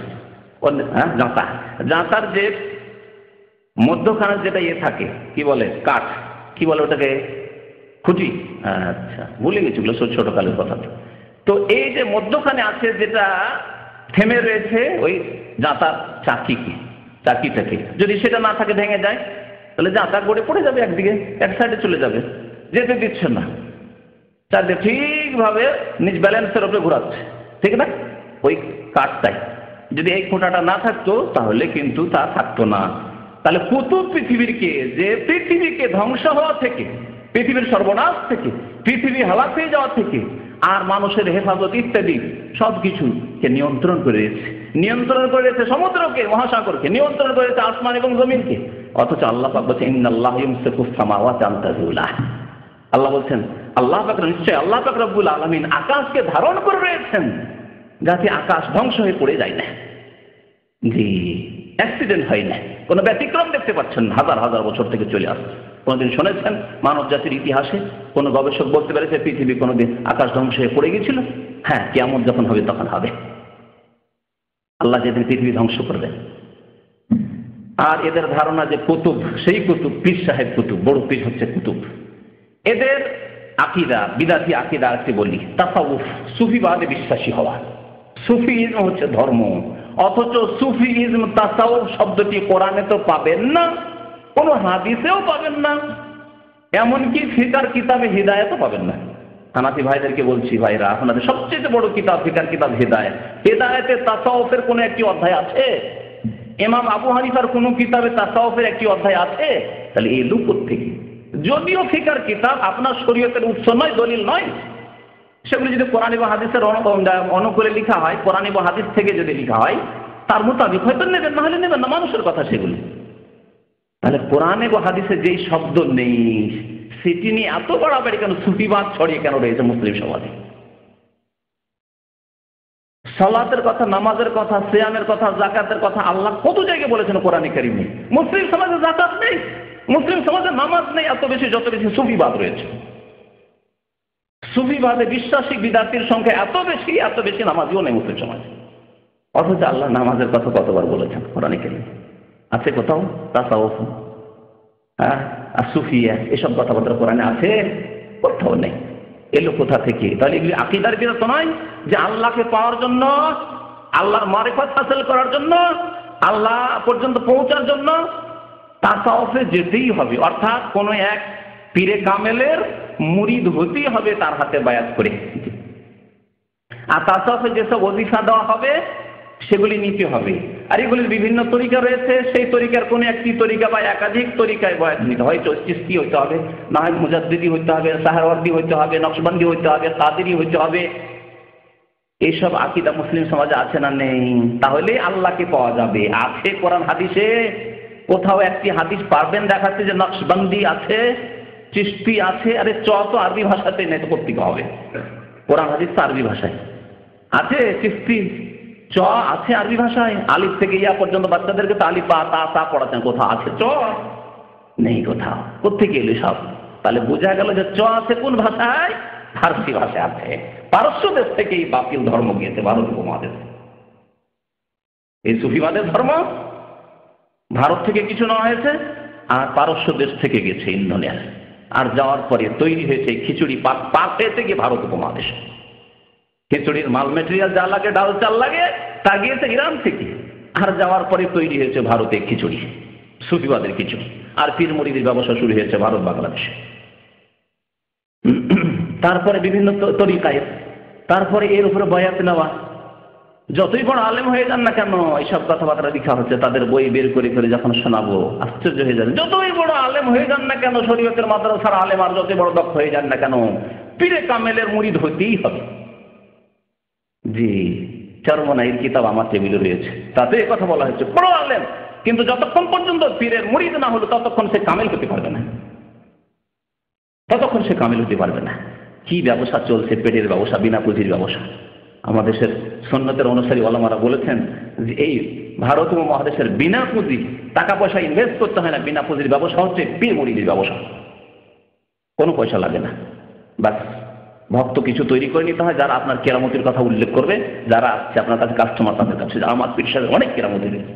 জাঁতা, জাঁতার যে মধ্যখানের যেটা ইয়ে থাকে, কি বলে, কাঠ, কি বলে ওটাকে, খুঁটি। আচ্ছা, ভুলে গেছি ওগুলো ছোটকালের কথা। তো এই যে মধ্যখানে আছে যেটা থেমে রয়েছে, ওই জাঁতার চাকিটাকে যদি সেটা না থাকে, ভেঙে যায়, তাহলে জাঁতা গড়ে পড়ে যাবে একদিকে, এক সাইডে চলে যাবে, যেতে দিচ্ছে না। চারদিকে ঠিক সঠিকভাবে নিজ ব্যালেন্সের উপরে ঘোরাচ্ছে, ঠিক না? ওই কাঠটাই যদি এই খোঁটাটা না থাকতো তাহলে কিন্তু তা থাকতো না। তাহলে কুতুব পৃথিবীর কে, যে পৃথিবীকে ধ্বংস হওয়া থেকে, পৃথিবীর সর্বনাশ থেকে, পৃথিবী হালাক হয়ে যাওয়া থেকে আর মানুষের হেফাজত ইত্যাদি সবকিছুকে নিয়ন্ত্রণ করে রেখেছে, নিয়ন্ত্রণ করে রেখেছে সমুদ্রকে, মহাসাগরকে, নিয়ন্ত্রণ করে রেখেছে আসমান এবং জমিনকে। অথচ আল্লাহ পাক বলছেন ইন্নাল্লাহা ইউমসিকুস সামাওয়াতি আন তাযুলা। আল্লাহ বলছেন, আল্লাহ পাক নিশ্চয় আল্লাহ পাক রব্বুল আলামিন আকাশকে ধারণ করে রয়েছেন যাতে আকাশ ধ্বংস হয়ে পড়ে যায় না। জি, অ্যাক্সিডেন্ট হয় না, কোনো ব্যতিক্রম দেখতে পাচ্ছেন হাজার হাজার বছর থেকে চলে আসছে। কোনোদিন শুনেছেন মানব জাতির ইতিহাসে কোনো গবেষক বলতে পেরেছে পৃথিবী কোনোদিন আকাশ ধ্বংস হয়ে পড়ে গেছিল? হ্যাঁ, কিয়ামত যখন হবে তখন হবে, আল্লাহ যেদিন পৃথিবী ধ্বংস করবে। আর এদের ধারণা যে কুতুব, সেই কুতুব পীর সাহেব কুতুব, বড় পীর হচ্ছে কুতুব। এদের আকীদা, বিদাতি আকীদা আছে বলি, তাসাউফ, সুফিবাদে বিশ্বাসী হওয়া। সুফিইজম হচ্ছে ধর্ম, অথচ সুফিইজম তাসাউফ শব্দটি কোরআনে তো পাবেন না, কোনো হাদিসেও পাবেন না, এমনকি ফিকার কিতাবে হিদায়াতও পাবেন না। হানাফি ভাইদেরকে বলছি, ভাইরা আপনাদের সবচেয়ে বড় কিতাব ফিকার কিতাব হিদায়াত, হিদায়াতে তাসাউফের কোনো একটি অধ্যায় আছে? ইমাম আবু হানিফার কোনো কিতাবে তাসাউফের একটি অধ্যায় আছে? তাহলে এই লুক থেকে, যদিও ফিকার কিতাব আপনার শরীয়তের উৎস নয়, দলিল নয়, সেগুলি যদি কোরআন এবং হাদিসের অনুকূলে লেখা হয়, কোরআন এবং হাদিস থেকে যদি লেখা হয়, তার মোতাবেক হয়তো নেবেন, না হলে নেবেন না, মানুষের কথা সেগুলি। তাহলে কোরআন এবং হাদিসে যেই শব্দ নেই সেটি নিয়ে এত বাড়াবাড়ি কেন, সুফিবাদ ছড়িয়ে কেন রয়েছে মুসলিম সমাজে? সালাতের কথা, নামাজের কথা, সিয়ামের কথা, যাকাতের কথা আল্লাহ কত জায়গায় বলেছেন কোরআনে কারিমে। মুসলিম সমাজে যাকাত নেই, মুসলিম সমাজে নামাজ নেই, এত বেশি যত বেশি সুফিবাদ রয়েছে। সুফিবাদে বিশ্বাসী বিদ্যার্থীর সংখ্যা এত বেশি নামাজিও নেই মুসলিম সমাজে। অথচ আল্লাহ নামাজের কথা কতবার বলেছেন কোরআনে কারিমে? আছে কোথাও? তাসাউফ, হ্যাঁ, আর সুফিয়া, এসব কথাবার্তা কোরআনে আছে? কোথাও নেই। এলো কোথা থেকে? তাহলে এগুলি আকীদার বিরত নয় যে আল্লাহকে পাওয়ার জন্য, আল্লাহর মারিফত হাসিল করার জন্য, আল্লাহ পর্যন্ত পৌঁছার জন্য তাসাউফে যেতেই হবে, অর্থাৎ কোনো এক পীরে কামেলের মুরিদ হতেই হবে তার হাতে বায়াত করে। আর তাসাউফে যেসব ওজিফা দেওয়া হবে সেগুলি নিতে হবে। আর এগুলির বিভিন্ন তরিকা রয়েছে, সেই তরিকার কোনো একটি তরিকা বা একাধিক তরিকায় বয়াত নিতে হয়। চিশতি হইতে হবে, না হয় মুজাদ্দিদি হইতে হবে, সাহারওয়ার্দী হইতে হবে, নকশবন্দি হইতে হবে, কাদেরি হইতে হবে। এইসব আকীদা মুসলিম সমাজে আছে না নেই? তাহলে আল্লাহকে পাওয়া যাবে। আছে কোরআন হাদিসে? কোথাও একটি হাদিস পারবেন দেখাচ্ছে যে নকশবন্দি আছে, চিশতি আছে? আরে চ তো আরবি ভাষাতে নেই, তো করতে হবে। কোরআন হাদিস তো আরবি ভাষায় আছে, চিশতি চ আছে আরবি ভাষায়, আলিফ থেকে ইয়া পর্যন্ত বাচ্চাদেরকে তো আলিফ বা তা তা পড়াচ্ছেন, কোথাও আছে চ? নেই কোথাও। কোথেকে এলো সব? তাহলে বোঝা গেল যে চ আছে কোন ভাষায়? ফার্সি ভাষায় আছে। পারস্য দেশ থেকে এই বাতিল ধর্ম গিয়েছে ভারত উপমহাদেশে। এই সুফিবাদের ধর্ম ভারত থেকে কিছু নেওয়া হয়েছে আর পারস্য দেশ থেকে গেছে ইন্দোনেশিয়া, আর যাওয়ার পরে তৈরি হয়েছে খিচুড়ি পাক হয়েছে গিয়ে ভারত উপমহাদেশে। খিচুড়ির মাল মেটেরিয়াল যা লাগে, ডাল চাল লাগে, তা গিয়েছে ইরান থেকে, আর যাওয়ার পরে তৈরি হয়েছে ভারতে খিচুড়ি, সুফিবাদের খিচুড়ি। আর পীর মুরিদের ব্যবসা শুরু হয়েছে ভারত বাংলাদেশে। তারপরে বিভিন্ন তরিকায়, তারপরে এর উপরে বয়াত নেওয়া। যতই বড় আলেম হয়ে যান না কেন, এইসব কথাবার্তা লেখা হচ্ছে, তাদের বই বের করে করে যখন শোনাবো আশ্চর্য হয়ে যাবে। যতই বড় আলেম হয়ে যান না কেন, শরীয়তের মাদ্রাসার আলেম, আর যতই বড় দক্ষ হয়ে যান না কেন, পীরে কামেলের মুরিদ হইতেই হবে। জি, চরমনাইয়ের কিতাব আমার টেবিলে রয়েছে, তাতে কথা বলা হয়েছে বড় আলেম, কিন্তু যতক্ষণ পর্যন্ত পীরের মুরিদ না হলো ততক্ষণ সে কামেল হতে পারবে না, ততক্ষণ সে কামেল হতে পারবে না। কি ব্যবসা চলছে, পেটের ব্যবসা, বিনা পুঁজির ব্যবসা। আমাদের দেশের সুন্নতের অনুসারী ওলামারা বলেছেন যে এই ভারত মহাদেশের বিনা পুঁজি, টাকা পয়সা ইনভেস্ট করতে হয় না, বিনা পুঁজির ব্যবসা হচ্ছে পীর মুরিদের ব্যবসা। কোনো পয়সা লাগে না, বাস ভক্ত কিছু তৈরি করে নিতে হয়, যারা আপনার কেরামতির কথা উল্লেখ করবে, যারা আসছে আপনার কাছে কাস্টমার, তাদের কাছে আমার পীর সাহেব অনেক কেরামতি রয়েছে।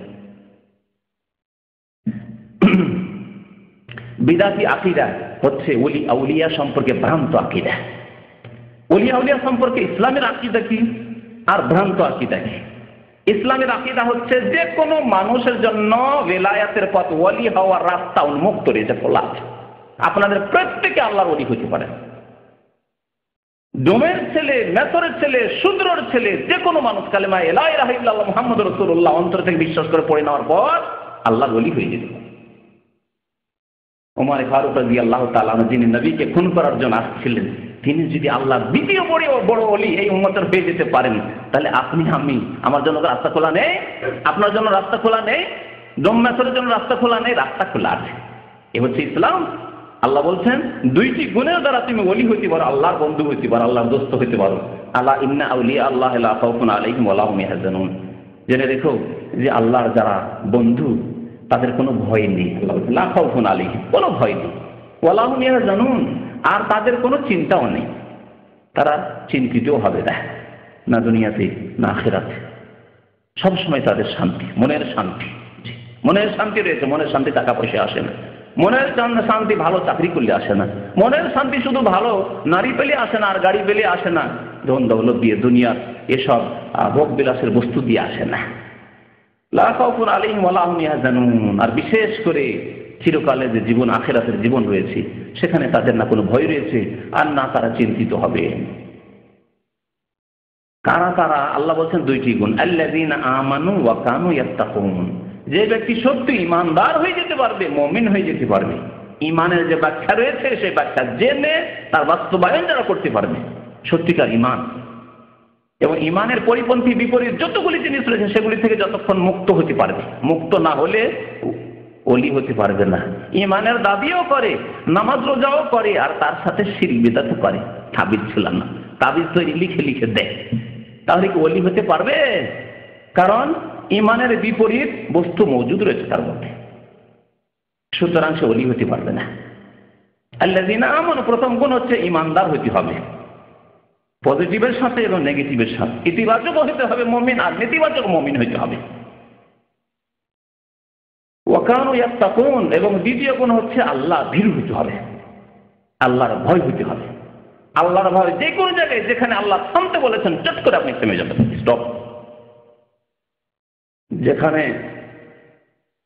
বিদাতি আকীদা হচ্ছে ওলি আউলিয়া সম্পর্কে ভ্রান্ত আকীদা। ওলি আউলিয়া সম্পর্কে ইসলামের আকীদা কি আর ভ্রান্ত আকীদা কি? ইসলামের আকীদা হচ্ছে যে কোনো মানুষের জন্য বেলায়াতের পথ, ওলি হওয়ার রাস্তা উন্মুক্ত রয়েছে, খোলা আছে। আপনাদের প্রত্যেকে আল্লাহর ওলি হতে পারে, ডোমের ছেলে, মেসরের ছেলে, শূদ্রর ছেলে, যে কোনো মানুষ কালেমা লা ইলাহা ইল্লাল্লাহ মুহাম্মাদুর রাসূলুল্লাহ অন্তর থেকে বিশ্বাস করে পড়ে নেওয়ার পর আল্লাহর ওলি হয়ে যেতে পারে। ওমর ফারুক রাদিয়াল্লাহু তাআলা যিনি নবীকে খুন করার জন্য আসছিলেন, তিনি যদি আল্লাহর দ্বিতীয় বড় ওলি এই উম্মতের হয়ে যেতে পারেন, তাহলে আপনি আমি আমার জন্য রাস্তা খোলা নেই? আপনার জন্য রাস্তা খোলা নেই? ডোম মেসরের জন্য রাস্তা খোলা নেই? রাস্তা খোলা আছে। এ হচ্ছে ইসলাম। আল্লাহ বলছেন দুইটি গুণের দ্বারা তুমি ওলি হইতে পারো, আল্লাহর বন্ধু হইতে পারো, আল্লাহর দোস্ত হইতে পারো। আলা ইন্না আউলিয়া আল্লাহ লা খাউফুন আলাইহিম ওয়া লা হুম ইয়াহজানুন। জেনে রেখো যে আল্লাহর যারা বন্ধু তাদের কোনো ভয় নেই। আল্লাহ বলছেন লা খাউফুন আলাইহিম, কোনো ভয় নেই, ওয়া লা হুম ইয়াহজানুন, আর তাদের কোনো চিন্তাও নেই। তারা চিন্তিতও হবে না, না দুনিয়াতে না আখিরাতে। সবসময় তাদের শান্তি, মনের শান্তি। মনের শান্তি রয়েছে। মনের শান্তি টাকা পয়সা আসে না। মনের শান্তি ভালো চাকরি করলে আসে না। মনের শান্তি শুধু ভালো নারী পেলে আসে না, আর গাড়ি পেলে আসে না, ধন দৌলত দিয়ে, দুনিয়ার এসব ভোগ বিলাসের বস্তু দিয়ে আসে না। লা খাউফুন আলাইহিম ওয়া লা হুম ইয়াহজানুন। আর বিশেষ করে চিরকালে যে জীবন, আখিরাতের জীবন রয়েছে, সেখানে তাদের না কোনো ভয় রয়েছে, আর না তারা চিন্তিত হবে। কারা তারা? আল্লাহ বলছেন দুইটি গুণ, আল্লাযীনা আমানু ওয়া কানু ইয়াত্তাকুন। যে ব্যক্তি সত্যি ইমানদার হয়ে যেতে পারবে, মুমিন হয়ে যেতে পারবে, ইমানের যে ব্যাখ্যা রয়েছে সেই ব্যাখ্যা জেনে তার বাস্তবায়ন যারা করতে পারবে, সত্যিকার ইমান এবং ইমানের পরিপন্থী বিপরীত যতগুলি জিনিস রয়েছে সেগুলি থেকে যতক্ষণ মুক্ত হতে পারবে, মুক্ত না হলে ওলি হতে পারবে না। ইমানের দাবিও করে, নামাজ রোজাও করে, আর তার সাথে শিরক বিদআতও করে। তাবিজ ছিল না, তাবিজ তৈরি লিখে লিখে দেয়, তাহলে কি ওলি হতে পারবে? কারণ ইমানের বিপরীত বস্তু মজুদ রয়েছে তার মধ্যে, সুতরাং সে ওলি হতে পারবে না। আল্লাযীনা আমানু, প্রথম গুণ হচ্ছে ইমানদার হতে হবে, পজিটিভের সাথে এবং নেগেটিভের সাথে। ইতিবাচক হতে হবে মুমিন, আর নেতিবাচক মুমিন হতে হবে। ওয়া কানু ইয়াত্তাকুন, এবং দ্বিতীয় গুণ হচ্ছে আল্লাহ ভীরু হতে হবে, আল্লাহর ভয় হতে হবে। আল্লাহর ভয় যে কোনো জায়গায় যেখানে আল্লাহ থামতে বলেছেন চট করে আপনি থেমে যাবেন, স্টপ। যেখানে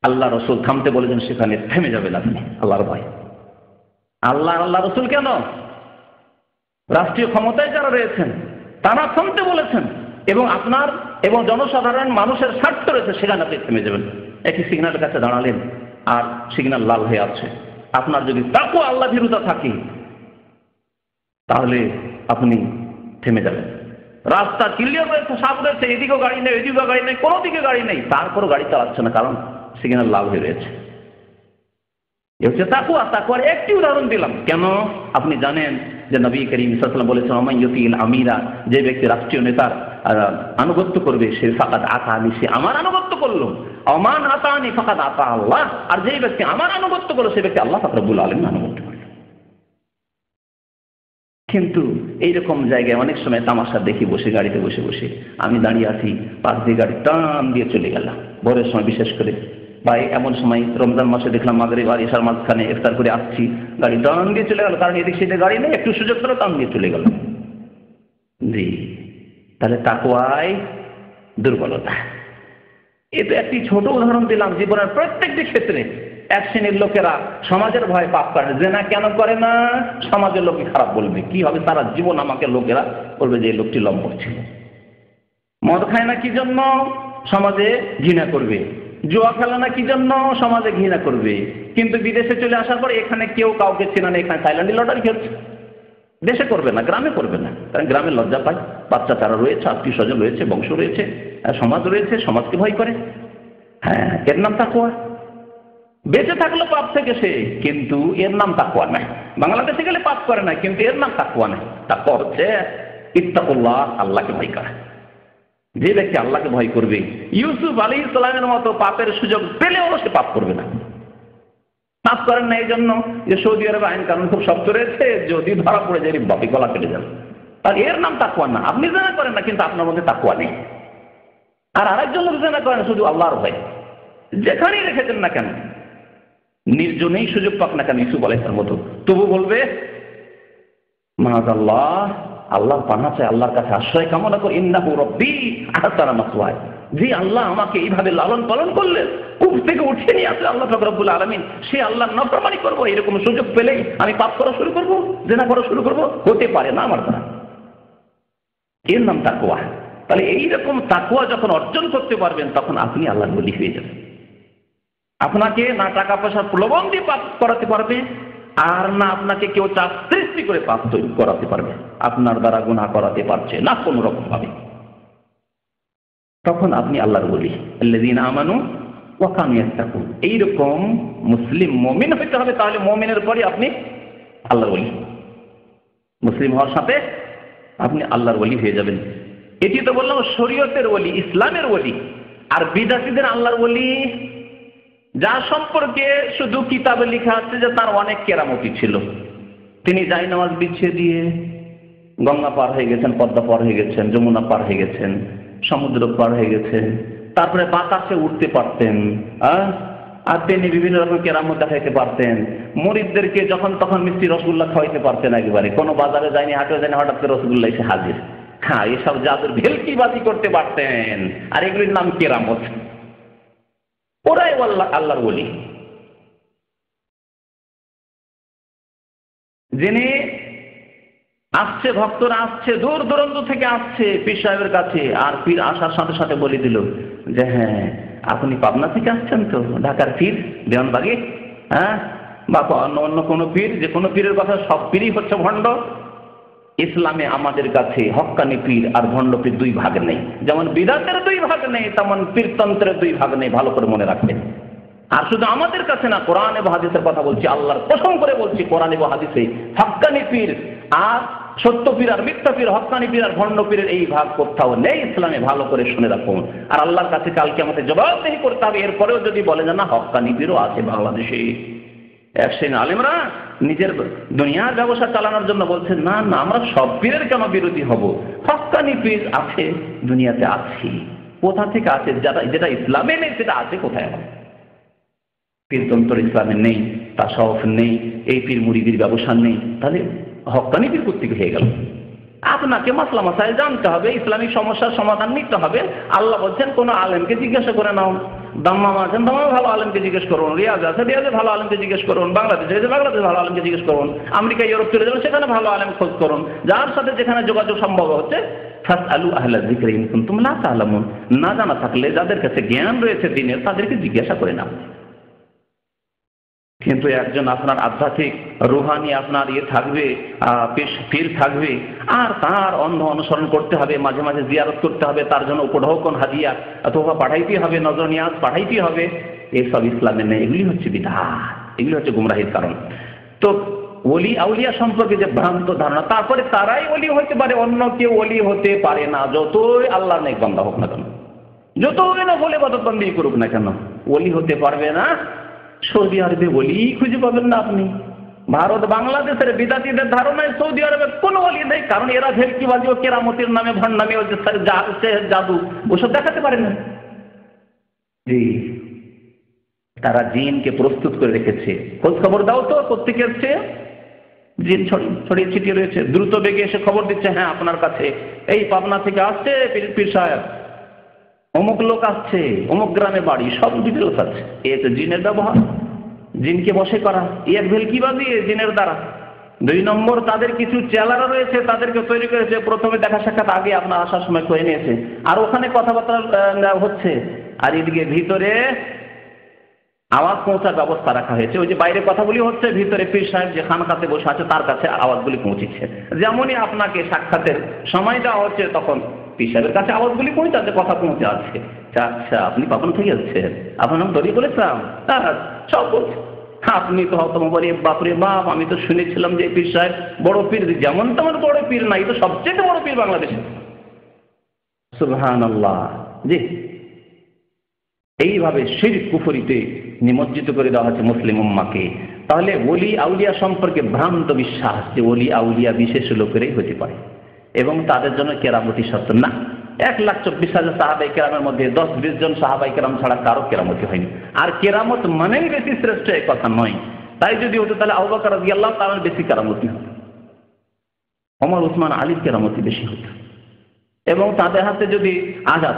আল্লাহ রসুল থামতে বলেছেন সেখানে থেমে যাবেন আপনি, আল্লাহর ভয়। আল্লাহ রসুল কেন? রাষ্ট্রীয় ক্ষমতায় যারা রয়েছেন তারা থামতে বলেছেন, এবং আপনার এবং জনসাধারণ মানুষের স্বার্থ রয়েছে, সেখানে আপনি থেমে যাবেন। একই সিগন্যালের কাছে দাঁড়ালেন আর সিগন্যাল লাল হয়ে আছে, আপনার যদি তাকওয়া আল্লাহ ভীরুতা থাকে তাহলে আপনি থেমে যাবেন। রাস্তা ক্লিয়ার রয়েছে, সাফ রয়েছে, এদিকেও গাড়ি নেই, এদিকেও গাড়ি নেই, কোনো দিকে গাড়ি নেই, তারপরও গাড়ি চালাচ্ছে না, কারণ সিগন্যাল লাল হয়ে রয়েছে। এ হচ্ছে তাকওয়া। তাকওয়ার একটি উদাহরণ দিলাম। কেন? আপনি জানেন যে নবী করিম সাল্লাল্লাহু আলাইহি ওয়াসাল্লাম বলেছেন, ওমান ইউতিল আমিরা, যে ব্যক্তি রাষ্ট্রীয় নেতার আনুগত্য করবে সে ফাকাদ আতানি, সে আমার আনুগত্য করলো। ওমান আতানি ফাকাদ আতা আল্লাহ, আর যে ব্যক্তি আমার আনুগত্য করলো সে ব্যক্তি আল্লাহ পাক রব্বুল আলামিন আনুগত্য করলো। কিন্তু এইরকম জায়গায় অনেক সময় তামাশা দেখি, বসে গাড়িতে বসে বসে, আমি দাঁড়িয়ে আছি, পাশ দিয়ে গাড়ি টান দিয়ে চলে গেলাম, ভোরের সময় বিশেষ করে, বা এমন সময় রমজান মাসে দেখলাম মাগরিব আর ইশার মাঝখানে ইফতার করে আসছি, গাড়ি টান দিয়ে চলে গেল, কারণ এদিক সেদিকে গাড়ি নেই, একটু সুযোগ করে টান দিয়ে চলে গেল। জি, তাহলে তাকওয়ায় দুর্বলতা। এ তো একটি ছোট উদাহরণ দিলাম, জীবনের প্রত্যেকটি ক্ষেত্রে। এক শ্রেণীর লোকেরা সমাজের ভয়ে পাপ করে, জেনা কেন করে না? সমাজের লোকে খারাপ বলবে, কি হবে সারা জীবন আমাকে লোকেরা বলবে যে এই লোকটি লম্পট ছিল। মদ খায় না কি জন্য? সমাজে ঘৃণা করবে। জুয়া খেলে না কি জন্য? সমাজে ঘৃণা করবে। কিন্তু বিদেশে চলে আসার পরে এখানে কেউ কাউকে চেনে না, এখানে থাইল্যান্ডে লটারি খেলছে। দেশে করবে না, গ্রামে করবে না, কারণ গ্রামে লজ্জা পায়, বাচ্চা তারা রয়েছে, আত্মীয় স্বজন রয়েছে, বংশ রয়েছে, সমাজ রয়েছে, সমাজকে ভয় করে। হ্যাঁ, এর নাম তাকওয়া। বেঁচে থাকলো পাপ থেকে সে, কিন্তু এর নাম তাকওয়া নাই। বাংলাদেশে গেলে পাপ করে না, কিন্তু এর নাম তাকওয়া নাই। তাকওয়া হচ্ছে ইত্তাকুল্লাহ, আল্লাহকে ভয় করা। যে ব্যক্তি আল্লাহকে ভয় করবে, ইউসুফ আলাইহিস সালামের মতো পাপের সুযোগ পেলেও সে পাপ করবে না। পাপ করেন না এই জন্য যে সৌদি আরবে আইন কানুন খুব শক্ত রয়েছে, যদি ধরা পড়ে যায় বাপি গলা কেটে যাবে, তার এর নাম তাকওয়া না। আপনি জানা করেন না, কিন্তু আপনার মধ্যে তাকওয়া নেই। আর আরেকজন লোক জানা করেন শুধু আল্লাহর ভয়, যেখানেই রেখেছেন না কেন, নির্জনেই সুযোগ পাক না কেন ইউসুফ আলাইহিস সালামের মতো, তবু বলবে মাআযাল্লাহ, আল্লাহ পানা চাই, আল্লাহর কাছে আশ্রয় কামনা করি, ইন্নাহু রাব্বি আহসানা মাসওয়ায়া, যে আল্লাহ আমাকে এইভাবে লালন পালন করলেন, কূপ থেকে উঠিয়ে নিয়ে আসলে আল্লাহ পাক রব্বুল আলামিন, সে আল্লাহর নাফরমানি করবো, এরকম সুযোগ পেলেই আমি পাপ করা শুরু করবো, জিনা করা শুরু করবো? হতে পারে না আমার দ্বারা। এর নাম তাকওয়া। তাহলে এইরকম তাকওয়া যখন অর্জন করতে পারবেন তখন আপনি আল্লাহর ওলি হয়ে যাবেন। আপনাকে না টাকা পয়সার প্রলোভন দিয়ে পাপ করাতে পারবে, আর না আপনাকে কেউ চাপ সৃষ্টি করে পাপ তৈরি করাতে পারবে, আপনার দ্বারা গুনাহ করাতে পারছে না কোনো রকম ভাবে। তখন আপনি আল্লাহর ওলি। আল্লাযীনা আমানু ওয়া কানু ইয়াত্তাকুন। এইরকম মুসলিম মুমিন হতে হবে, তাহলে মুমিনের পরে আপনি আল্লাহর ওলি। মুসলিম হওয়ার সাথে আপনি আল্লাহর ওলি হয়ে যাবেন। এটি তো বললাম শরীয়তের ওলি, ইসলামের ওলি। আর বিদাতীদের আল্লাহর ওলি যার সম্পর্কে শুধু কিতাবে লেখা আছে যে তার অনেক কেরামতি ছিল, তিনি জায়নামাজ বিছিয়ে দিয়ে গঙ্গা পার হয়ে গেছেন, পদ্মা পার হয়ে গেছেন, যমুনা পার হয়ে গেছেন, সমুদ্র পার হয়ে গেছেন, তারপরে বাতাসে উঠতে পারতেন, আর তিনি বিভিন্ন রকম কেরামত দেখাইতে পারতেন, মুরিদদেরকে যখন তখন মিষ্টি রসগোল্লা খাওয়াইতে পারতেন। একবারে কোনো বাজারে যায়নি, হাটে যায়নি, হঠাৎ করে রসগোল্লা এসে হাজির। হ্যাঁ, এসব জাদুর ভেলকিবাজি করতে পারতেন, আর এগুলির নাম কেরামত। ওরাই আল্লাহর ওলি। যিনি আসছে, ভক্তরা আসছে, দূর দূরান্ত থেকে আসছে পীর সাহেবের কাছে, আর পীর আসার সাথে সাথে বলে দিল যে হ্যাঁ আপনি পাবনা থেকে আসছেন তো, ঢাকার পীর দেওয়ানবাগি, হ্যাঁ, বা অন্য কোনো পীর, যে কোনো পীরের কথা, সব পীরই হচ্ছে ভণ্ড। ইসলামে আমাদের কাছে হক্কানি পীর আর ভণ্ড পীর দুই ভাগ নেই। যেমন বিদাতের দুই ভাগ নেই, তেমন পীরতন্ত্রের দুই ভাগ নেই, ভালো করে মনে রাখবেন। আর শুধু আমাদের কাছে না, কোরআন এবং হাদিসের কথা বলছি, আল্লাহর কসম করে বলছি, কোরআন এবং হাদিসে হক্কানি পীর আর সত্য পীর আর মিথ্যা পীর, হক্কানি পীর আর ভণ্ড পীরের এই ভাগ কোথাও নেই ইসলামে, ভালো করে শুনে রাখুন। আর আল্লাহর কাছে কালকে আমাদের জবাবদেহি করতে হবে। এরপরেও যদি বলে না হক্কানি পীরও আছে বাংলাদেশে, এক শ্রেণীর আলেমরা নিজের দুনিয়ার ব্যবসা চালানোর জন্য বলছেন না না, আমরা সব পীরের কেন বিরোধী হব, হক্কানি পীর আছে, দুনিয়াতে আছে। কোথা থেকে আছে? যেটা ইসলামে নেই সেটা আছে কোথায়? হবে পীরতন্ত্র ইসলামে নেই, তাসাউফ নেই, এই পীর মুরিদির ব্যবসা নেই, তাহলে হক্কানি পীর কোত্থেকে হয়ে গেল? আপনাকে মাসলা মাসাইল জানতে হবে, ইসলামিক সমস্যার সমাধান নিতে হবে। আল্লাহ বলছেন কোন আলেমকে জিজ্ঞাসা করে নাও। দাম্মাম আছেন, দাম্মামে ভালো আলেমকে জিজ্ঞেস করুন, রিয়াজ আছে, রিয়াজে ভালো আলেমকে জিজ্ঞেস করুন, বাংলাদেশে আছে, বাংলাদেশে ভালো আলেমকে জিজ্ঞেস করুন, আমেরিকা ইউরোপ চলে যাবেন, সেখানে ভালো আলেম খোঁজ করুন। যার সাথে যেখানে যোগাযোগ সম্ভব হচ্ছে, ফাসআলু আহলা যিকরি ইন কুনতুম লা তা'লামুন, না জানা থাকলে যাদের কাছে জ্ঞান রয়েছে দিনের, তাদেরকে জিজ্ঞাসা করে নাও। কিন্তু একজন আপনার আধ্যাত্মিক রুহানি আপনার থাকবে, পীর থাকবে, আর তার অন্ধ অনুসরণ করতে হবে, মাঝে মাঝে জিয়ারত করতে হবে, তার জন্য উপঢৌকন হাদিয়া অথবা পাঠাইতে হবে, নজর নিয়াজ পাঠাইতে হবে, এসব ইসলামে নেই। এগুলি হচ্ছে বিদআত, এগুলি হচ্ছে গুমরাহির কারণ। তো ওলি আউলিয়া সম্পর্কে যে ভ্রান্ত ধারণা, তারপরে তারাই ওলি হতে পারে, অন্য কেউ ওলি হতে পারে না, যতই আল্লাহর নেক বান্দা হোক না কেন, যতই না বলে ইবাদতবন্দেগি করুক না কেন, ওলি হতে পারবে না। সৌদি আরবে ওলি খুঁজে পাবেন না আপনি। ভারত বাংলাদেশের বিদাতীদের ধারণায় সৌদি আরবে কোনো ওলি নেই, কারণ এরা ভেলকিবাজি ও কেরামতির নামে, ভণ্ডামি ও জাদু ওসব দেখাতে পারে না। জি, তারা জিনকে প্রস্তুত করে রেখেছে। খোঁজ খবর দাও তো কোত্থেকে এসছে, জিন ছড়িয়ে ছিটিয়ে রয়েছে, দ্রুত বেগে এসে খবর দিচ্ছে হ্যাঁ আপনার কাছে এই পাবনা থেকে আসছে পীর সাহেব, অমুক লোক আসছে, অমুক গ্রামে বাড়ি, সব ডিটেলস আছে। এ তো জিনের ব্যবহার, জিনকে বশে করা, এক ভেলকিবাজি জিনের দ্বারা। দুই নম্বর, তাদের কিছু চেলারা রয়েছে, তাদেরকে তৈরি করেছে, প্রথমে দেখা সাক্ষাৎ আগে আপনার আসার সময় করে নিয়েছে, আর ওখানে কথাবার্তা হচ্ছে, আর এদিকে ভিতরে আওয়াজ পৌঁছার ব্যবস্থা রাখা হয়েছে। ওই যে বাইরে কথাগুলি হচ্ছে, ভিতরে পীর সাহেব যে খানকাতে বসে আছে তার কাছে আওয়াজগুলি পৌঁছেছে। যেমনই আপনাকে সাক্ষাতের সময় দেওয়া হচ্ছে, তখন পীর সাহেবের কাছে আওয়াজগুলি পৌঁছাচ্ছে, কথা পৌঁছে আছে। আচ্ছা, আপনি পাবনা থেকে যাচ্ছেন, আপনার নাম দড়ি বলেছিলাম, সব বলছে। আপনি তো হয়তো বলি বাপরে বাপ, আমি তো শুনেছিলাম যে পীর সাহেব বড় পীর, যেমন তেমন বড় পীর নাই, তো সবচেয়ে বড় পীর বাংলাদেশে। সুবহানাল্লাহ। জি, এইভাবে শিরক কুফরিতে নিমজ্জিত করে দেওয়া হচ্ছে মুসলিম উম্মাকে। তাহলে ওলি আউলিয়া সম্পর্কে ভ্রান্ত বিশ্বাস যে ওলি আউলিয়া বিশেষ লোকেরই হতে পারে এবং তাদের জন্য কেরামতি শর্ত না। 1,24,000 সাহাবাই কেরামের মধ্যে 10-20 জন সাহাবাই কেরাম ছাড়া কারো কেরামতি হয়নি। আর কেরামত মানেই বেশি শ্রেষ্ঠ এই কথা নয়। তাই যদি হতো তাহলে আবু বকর রাদিয়াল্লাহু তাআলার বেশি কেরামতি হতো, ওমর, উসমান, আলীর কেরামতি বেশি হতো। এবং তাদের হাতে যদি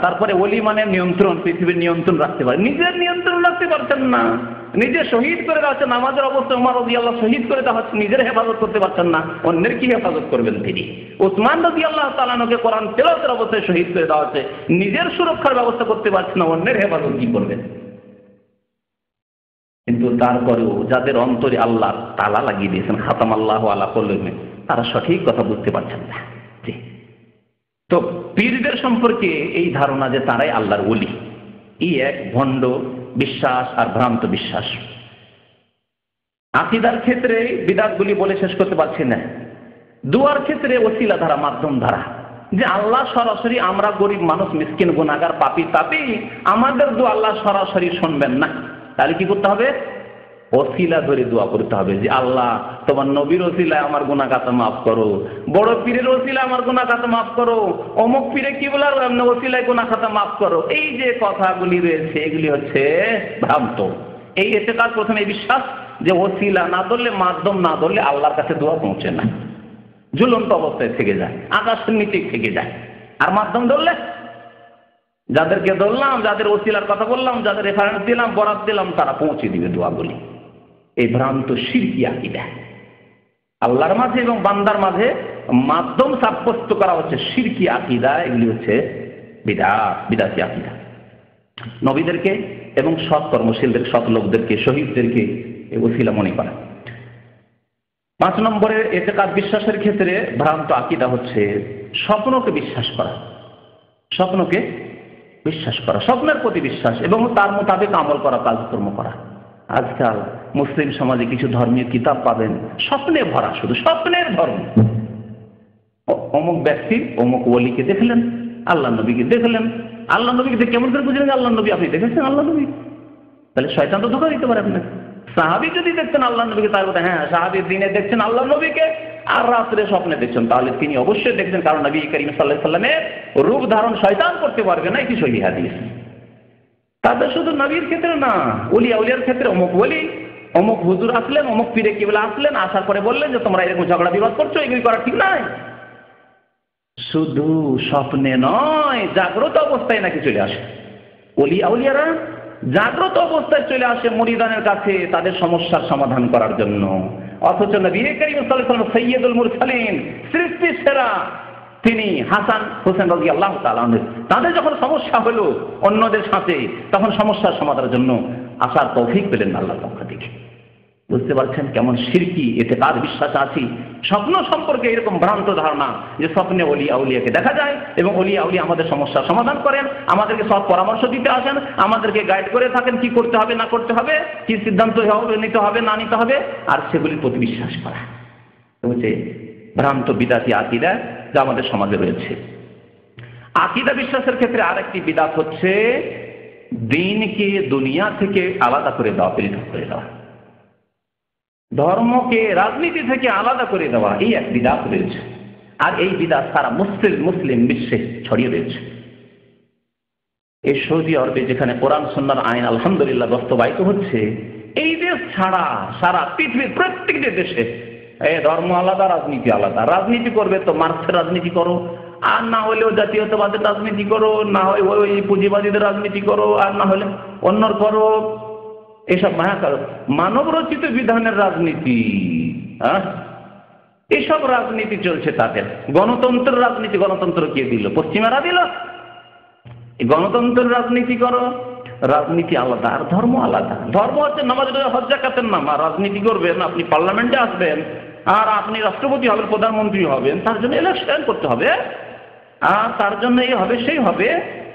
তারপরে ওলি মানে নিয়ন্ত্রণ, পৃথিবীর নিয়ন্ত্রণ রাখতে পারে, নিজের নিয়ন্ত্রণ রাখতে পারছেন না, নিজে শহীদ করে দেওয়া হচ্ছে, নামাজের অবস্থা ওমর রাদিয়াল্লাহু শহীদ করে দেওয়া হচ্ছে, নিজের হেফাজত করতে পারছেন না, অন্যের কি হেফাজত করবেন তিনি? উসমান রাদিয়াল্লাহু তাআলা আনহুকে কোরআন তেলাওয়াতের অবস্থায় শহীদ করে দেওয়া হচ্ছে, নিজের সুরক্ষার ব্যবস্থা করতে পারছেন না, অন্যের হেফাজত কি করবেন? কিন্তু তারপরেও যাদের অন্তরে আল্লাহ তালা লাগিয়ে দিয়েছেন, খাতাম আল্লাহু আলা কুলুবিহিম, তারা সঠিক কথা বুঝতে পারছেন না। তো পীরদের সম্পর্কে এই ধারণা যে তারাই আল্লাহর ওলি, এই এক ভণ্ড বিশ্বাস আর ভ্রান্ত বিশ্বাস। আকীদার ক্ষেত্রে বিদআতগুলি বলে শেষ করতে পারছি না। দুয়ার ক্ষেত্রে ওসিলা ধারা, মাধ্যম ধারা, যে আল্লাহ সরাসরি, আমরা গরিব মানুষ, মিসকিন, গুনাহগার, পাপী তাপী, আমাদের দোয়া আল্লাহ সরাসরি শুনবেন না। তাহলে কি করতে হবে? ওসিলা ধরে দোয়া করতে হবে, যে আল্লাহ তোমার নবীর ওসিলায় আমার গুনাহ খাতা মাফ করো, বড় পীরের ওসিলায় আমার গুনাহ খাতা মাফ করো, অমুক পীরে কিবলার ওসিলায় গুনাহ খাতা মাফ করো। এই যে কথাগুলি রয়েছে এগুলি হচ্ছে ভ্রান্ত। এই এতেকাদ, প্রথমে বিশ্বাস যে ওসিলা না ধরলে, মাধ্যম না ধরলে আল্লাহর কাছে দোয়া পৌঁছে না, ঝুলন্ত অবস্থায় থেকে যায়, আকাশের নিচে থেকে যায়। আর মাধ্যম ধরলে, যাদেরকে ধরলাম, যাদের ওসিলার কথা বললাম, যাদের রেফারেন্স দিলাম, বরাত দিলাম, তারা পৌঁছে দিবে দোয়াগুলি। এই ভ্রান্ত শিরকি আকীদা, আল্লাহর মাঝে এবং বান্দার মাঝে মাধ্যম সাব্যস্ত করা হচ্ছে শিরকি আকীদা। এগুলি হচ্ছে বিদআতি আকীদা। নবীদেরকে এবং সৎ কর্মশীলদের, সৎ লোকদেরকে, শহীদদেরকে এই ওসিলা মনে করা। 5 নম্বরের এতেকাদ বিশ্বাসের ক্ষেত্রে ভ্রান্ত আকীদা হচ্ছে স্বপ্নকে বিশ্বাস করা। স্বপ্নকে বিশ্বাস করা, স্বপ্নের প্রতি বিশ্বাস এবং তার মোতাবেক আমল করা, কাজকর্ম করা। আজকাল মুসলিম সমাজে কিছু ধর্মীয় কিতাব পাবেন স্বপ্নে ভরা, শুধু স্বপ্নের ধর্ম। অমুক ব্যক্তি অমুক ওলিকে দেখলেন, আল্লাহ নবীকে দেখলেন, আল্লাহ নবীকে কেমন করে বুঝলেন আল্লাহ নবী? আপনি দেখেছেন আল্লাহ নবী? তাহলে শয়তান তো ধোঁকা দিতে পারে আপনাকে। সাহাবী যদি দেখতেন আল্লাহ নবীকে, তার কথা হ্যাঁ, সাহাবী দিনে দেখছেন আল্লাহ নবীকে আর রাত্রে স্বপ্নে দেখছেন, তাহলে তিনি অবশ্যই দেখছেন, কারণ নবী করিম সাল্লাল্লাহু আলাইহি ওয়াসাল্লামের রূপ ধারণ শয়তান করতে পারবে না, এটি সহিহ হাদিস। তাদের শুধু নবীর ক্ষেত্রে না, ওলিয়া উলিয়ার ক্ষেত্রে অমুক ওলি, অমুক হুজুর আসলেন, অমুক পীরে কিবলা আসলেন, আসার পরে বললেন যে তোমরা এরকম ঝগড়া বিবাদ করছো, এগুলি করা ঠিক নয়। শুধু স্বপ্নে নয়, জাগ্রত অবস্থায় নাকি চলে আসে ওলিয়া উলিয়ারা, জাগ্রত অবস্থায় চলে আসে মুরিদানের কাছে তাদের সমস্যার সমাধান করার জন্য। অথচ নবী করিম সাল্লাল্লাহু আলাইহি ওয়াসাল্লাম সাইয়্যিদুল মুরসালিন, সৃষ্টির সেরা, তিনি হাসান হোসেন রাদিয়াল্লাহু তাআলা আনহু, তাদের যখন সমস্যা হলো অন্যদের সাথে, তখন সমস্যার সমাধানের জন্য আসার তৌফিক পেলেন আল্লাহর পক্ষ থেকে। বুঝতে পারছেন কেমন শিরকি এতেকাদ বিশ্বাস আছে? স্বপ্ন সম্পর্কে এরকম ভ্রান্ত ধারণা যে স্বপ্নে ওলিয়া উলিয়াকে দেখা যায় এবং ওলিয়া উলিয়া আমাদের সমস্যার সমাধান করেন, আমাদেরকে সব পরামর্শ দিতে আসেন, আমাদেরকে গাইড করে থাকেন কি করতে হবে না করতে হবে, কি সিদ্ধান্ত নিতে হবে না নিতে হবে, আর সেগুলির প্রতি বিশ্বাস করা হচ্ছে ভ্রান্ত বিদআতি আকীদা যা আমাদের সমাজে রয়েছে। আকীদা বিশ্বাসের ক্ষেত্রে আরেকটি বিদআত হচ্ছে দ্বীনকে দুনিয়া থেকে আলাদা করে দেওয়া, পৃথক করে দেওয়া, ধর্মকে রাজনীতি থেকে আলাদা করে দেওয়া, এই এক বিদআত রয়েছে। আর এই বিদআত সারা মুসলিম বিশ্বে ছড়িয়ে রয়েছে। এই সৌদি আরবে যেখানে কোরআন সুন্নাহর আইন আলহামদুলিল্লাহ বাস্তবায়িত হচ্ছে, এই দেশ ছাড়া সারা পৃথিবীর প্রত্যেকটি দেশে ধর্ম আলাদা, রাজনীতি আলাদা। রাজনীতি করবে তো মার্ক্সের রাজনীতি করো, আর না হলেও জাতীয়তাবাদের রাজনীতি করো, না হয় ওই পুঁজিবাদীদের রাজনীতি করো, আর না হলে অন্যর করো। এসব মানব রচিত বিধানের রাজনীতি, এসব রাজনীতি চলছে তাদের। গণতন্ত্রের রাজনীতি, গণতন্ত্র কে দিল? পশ্চিমারা দিল। গণতন্ত্রের রাজনীতি করো, রাজনীতি আলাদা আর ধর্ম আলাদা। ধর্ম হচ্ছে নামাজ হজ যাকাতের নাম, আর রাজনীতি করবেন, আপনি পার্লামেন্টে আসবেন আর আপনি রাষ্ট্রপতি হবেন, প্রধানমন্ত্রী হবেন, তার জন্য ইলেকশন করতে হবে, আর তার জন্য এই হবে সেই হবে,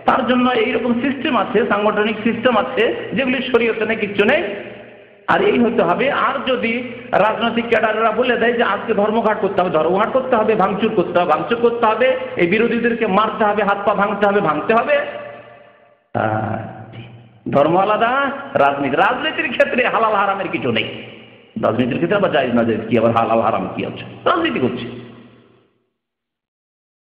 তার জন্য এইরকম সিস্টেম আছে, সাংগঠনিক সিস্টেম আছে যেগুলি শরীয়তে নেই, কিচ্ছু নেই, আর এই হতে হবে। আর যদি রাজনৈতিক ক্যাডাররা বলে দেয় যে আজকে ধর্মঘাট করতে হবে, ধর্মঘাট করতে হবে, ভাঙচুর করতে হবে, ভাঙচুর করতে হবে, এই বিরোধীদেরকে মারতে হবে, হাত পা ভাঙতে হবে, ভাঙতে হবে। ধর্ম আলাদা, রাজনীতি। রাজনীতির ক্ষেত্রে হালাল হারামের কিছু নেই। রাজনীতির ক্ষেত্রে আবার জায়েজ না জায়েজ কি, আবার হালাল হারাম কি আছে? রাজনীতি করছে।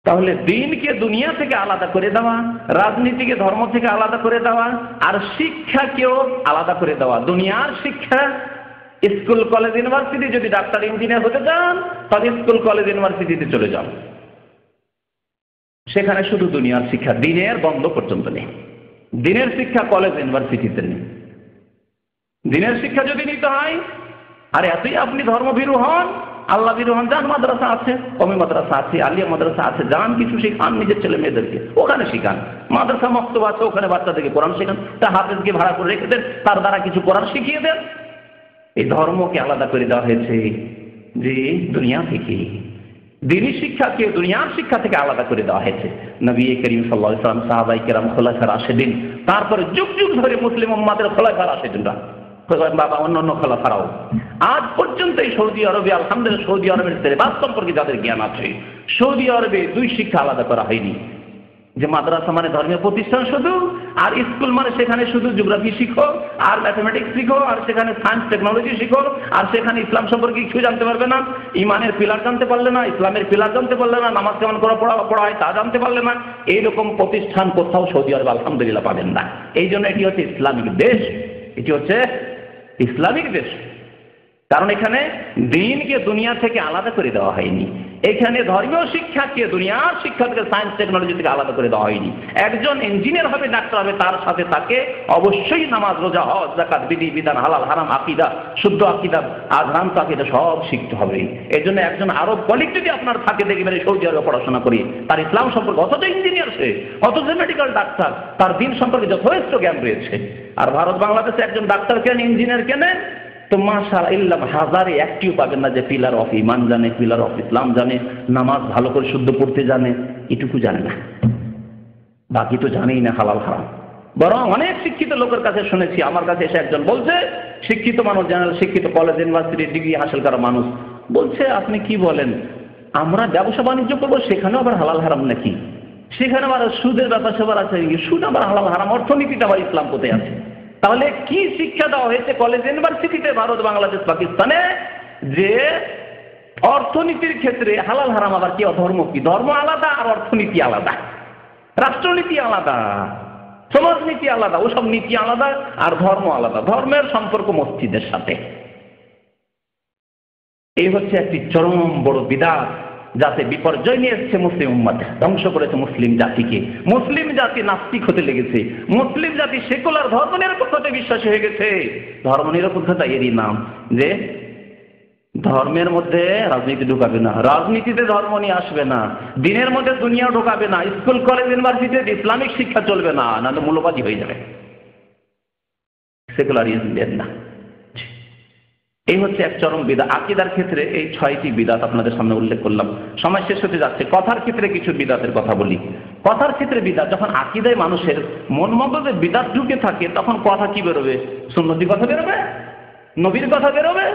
তাহলে দ্বীনকে দুনিয়া থেকে আলাদা করে দেওয়া, রাজনীতিকে ধর্ম থেকে আলাদা করে দেওয়া, আর শিক্ষাকেও আলাদা করে দেওয়া। দুনিয়ার শিক্ষা, স্কুল কলেজ ইউনিভার্সিটি, যদি ডাক্তার ইঞ্জিনিয়ার হতে চান তাহলে স্কুল কলেজ ইউনিভার্সিটিতে চলে যান। সেখানে শুধু দুনিয়ার শিক্ষা, দিনের বন্ধ পর্যন্ত নেই। দিনের শিক্ষা কলেজ ইউনিভার্সিটিতে নেই। দিনের শিক্ষা যদি নিতে হয়, আর এতই আপনি ধর্মভীরু হন, আল্লাহ ভীরু হন, যান মাদ্রাসা আছে, কমি মাদ্রাসা আছে, আলিয়া মাদ্রাসা আছে, যান কিছু শিখান নিজের ছেলে মেয়েদেরকে, ওখানে শিখান। মাদ্রাসা মক্তব আছে, ওখানে বাচ্চাদেরকে কোরআন শেখান, তা হাফেজকে ভাড়া করে রেখে দেন, তার দ্বারা কিছু কোরআন শিখিয়ে দেন। এই ধর্মকে আলাদা করে দেওয়া হয়েছে যে দুনিয়া থেকে, দিনী শিক্ষাকে দুনিয়ার শিক্ষা থেকে আলাদা করে দেওয়া হয়েছে। নবী করিম সাল্লাল্লাহু আলাইহি ওয়াসাল্লাম, সাহাবায়ে কেরাম, খোলাফায়ে রাশিদিন, তারপরে যুগ যুগ ধরে মুসলিম উম্মাতের খোলাফায়ে রাশিদিনরা, বাবা অন্যান্য খোলাফারাও আজ পর্যন্ত এই সৌদি আরবে, আলহামদুলিল্লাহ, সৌদি আরবের সিলেবাস সম্পর্কে যাদের জ্ঞান আছে, সৌদি আরবে দুই শিক্ষা আলাদা করা হয়নি। যে মাদ্রাসা মানে ধর্মীয় প্রতিষ্ঠান শুধু, আর স্কুল মানে সেখানে শুধু জিওগ্রাফি শিখো আর ম্যাথমেটিক্স শিখো, আর সেখানে সায়েন্স টেকনোলজি শিখো, আর সেখানে ইসলাম সম্পর্কে কিছু জানতে পারবে না, ইমানের পিলার জানতে পারলে না, ইসলামের পিলার জানতে পারলে না, নামাজ কেমন করে পড়া হয় তা জানতে পারলে না। এইরকম প্রতিষ্ঠান কোথাও সৌদি আরবে আলহামদুলিল্লাহ পাবেন না। এই জন্য এটি হচ্ছে ইসলামিক দেশ, এটি হচ্ছে ইসলামিক দেশ। কারণ এখানে দ্বীনকে দুনিয়া থেকে আলাদা করে দেওয়া হয়নি। এখানে ধর্মীয় শিক্ষাকে দুনিয়ার শিক্ষা থেকে, সায়েন্স টেকনোলজি থেকে আলাদা করে দেওয়া হয়নি। একজন ইঞ্জিনিয়ার হবে, ডাক্তার হবে, তার সাথে তাকে অবশ্যই নামাজ, রোজা, হজ, যাকাত, বিধি বিধান, হালাল হারাম, আকীদা, শুদ্ধ আকীদা, আযরান্ত আকীদা সব শিখতে হবে। এর জন্য একজন আরব কলিগ যদি আপনার থাকে, দেখবেন সৌদি আরবে পড়াশোনা করি, তার ইসলাম সম্পর্কে, অথচ ইঞ্জিনিয়ার সে, অথচ মেডিকেল ডাক্তার, তার দিন সম্পর্কে যথেষ্ট জ্ঞান রয়েছে। আর ভারত বাংলাদেশে একজন ডাক্তার কেন, ইঞ্জিনিয়ার কেন, তো মাশাআল্লাহ হাজারে একটিও পাবেন না যে পিলার অফ ইমান জানে, পিলার অফ ইসলাম জানে, নামাজ ভালো করে শুদ্ধ পড়তে জানে, এটুকু জানে না, বাকি তো জানেই না হালাল হারাম। বরং অনেক শিক্ষিত লোকের কাছে শুনেছি, আমার কাছে এসে একজন বলছে, শিক্ষিত মানুষ, জেনারেল শিক্ষিত, কলেজ ইউনিভার্সিটি ডিগ্রি হাসিল করা মানুষ, বলছে আপনি কি বলেন, আমরা ব্যবসা বাণিজ্য করবো, সেখানেও আবার হালাল হারাম নাকি? সেখানে আবার সুদের ব্যাপার স্যাপার আছে, সুদ আবার হালাল হারাম, অর্থনীতিটা আবার ইসলাম কোথায় আছে? তাহলে কি শিক্ষা দেওয়া হয়েছে কলেজ ইউনিভার্সিটিতে, ভারত, বাংলাদেশ, পাকিস্তানে, যে অর্থনীতির ক্ষেত্রে হালাল হারাম আবার কি, ধর্ম কি? ধর্ম আলাদা আর অর্থনীতি আলাদা, রাষ্ট্রনীতি আলাদা, সমাজনীতি আলাদা, ওসব নীতি আলাদা আর ধর্ম আলাদা। ধর্মের সম্পর্ক মসজিদের সাথে। এই হচ্ছে একটি চরম বড় বিদআত, যাতে বিপর্যয় নিয়ে এসেছে মুসলিম উম্মাত, ধ্বংস করেছে মুসলিম জাতিকে। মুসলিম জাতি নাস্তিক হতে লেগেছে, মুসলিম জাতি সেকুলার ধর্মনিরপেক্ষতায় বিশ্বাসী হয়ে গেছে। ধর্মনিরপেক্ষতা এরই নাম যে ধর্মের মধ্যে রাজনীতি ঢুকাবে না, রাজনীতিতে ধর্ম নিয়ে আসবে না, দিনের মধ্যে দুনিয়া ঢুকাবে না, স্কুল কলেজ ইউনিভার্সিটিতে ইসলামিক শিক্ষা চলবে না, নাহলে মূল্যবাদী হয়ে যাবে, সেকুলারিজম দেন না। এই হচ্ছে এক চরম বিদআত। আকীদার ক্ষেত্রে এই 6টি বিদআত আপনাদের সামনে উল্লেখ করলাম। সময় শেষ হতে যাচ্ছে, কথার ক্ষেত্রে কিছু বিদআতের কথা বলি। কথার ক্ষেত্রে বিদআত, যখন আকীদায় মানুষের মন মগজে বিদআত ঢুকে থাকে, তখন কথা কি বেরোবে? সুন্নতি কথা বেরোবে, নবীর কথা বেরোবে,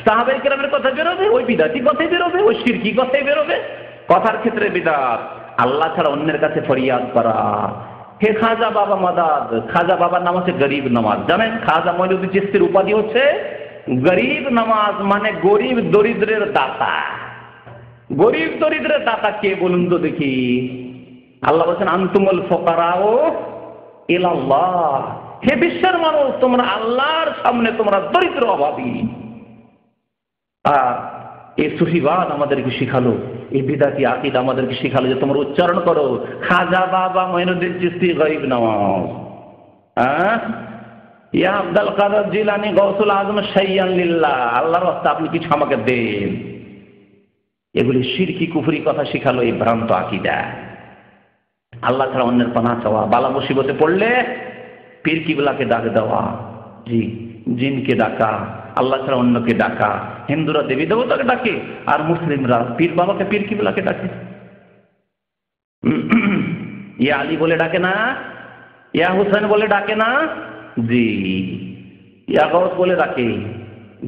সাহাবায়ে কেরামের কথা বেরোবে, ওই বিদআতি কথাই বেরোবে, ওই শিরকি কথাই বেরোবে। কথার ক্ষেত্রে বিদআত, আল্লাহ ছাড়া অন্যের কাছে ফরিয়াদ করা। হে খাজা বাবা মাদাদ, খাজা বাবার নাম হচ্ছে গরিব নামাজ, জানেন? খাজা মঈনুদ্দিন চিশতির উপাধি হচ্ছে গরিব নামাজ, মানে গরিব দরিদ্রের দাতা। গরিব দরিদ্রের দাতা কে বলুন তো দেখি? আল্লাহ বলছেন আনতুমুল ফুকারাউ ইলাল্লাহ, হে বিশ্বের মানুষ, তোমরা আল্লাহর সামনে তোমরা দরিদ্র, অভাবী। আর এই সুফিবাদ আমাদেরকে শিখালো, এই বিদআতি আকীদা আমাদেরকে শিখালো যে তোমরা উচ্চারণ করো খাজা বাবা মঈনুদ্দিন চিশতি গরিব নামাজ, ইয়া আব্দুল কাদের জিলানী গৌসুল আজম শাইয়ান লিল্লাহ, আল্লাহর রাস্তা আপনি কিছু আমাকে দেন। এগুলি শিরকি কুফরি কথা শিখালো এই ভ্রান্ত আকীদা। আল্লাহ ছাড়া অন্যের পানাহ চাওয়া, বালা মুসিবতে পড়লে পীর কিবলাকে ডাক দেওয়া, জি, জিনকে ডাকা, আল্লাহ ছাড়া অন্যকে ডাকা। হিন্দুরা দেবী দেবতাকে ডাকে, আর মুসলিমরা পীর বাবাকে, পীর কিবলাকে ডাকে। ইয়া আলী বলে ডাকে না, ইয়া হুসেন বলে ডাকে না, জি, ইয়া গৌস বলে ডাকে,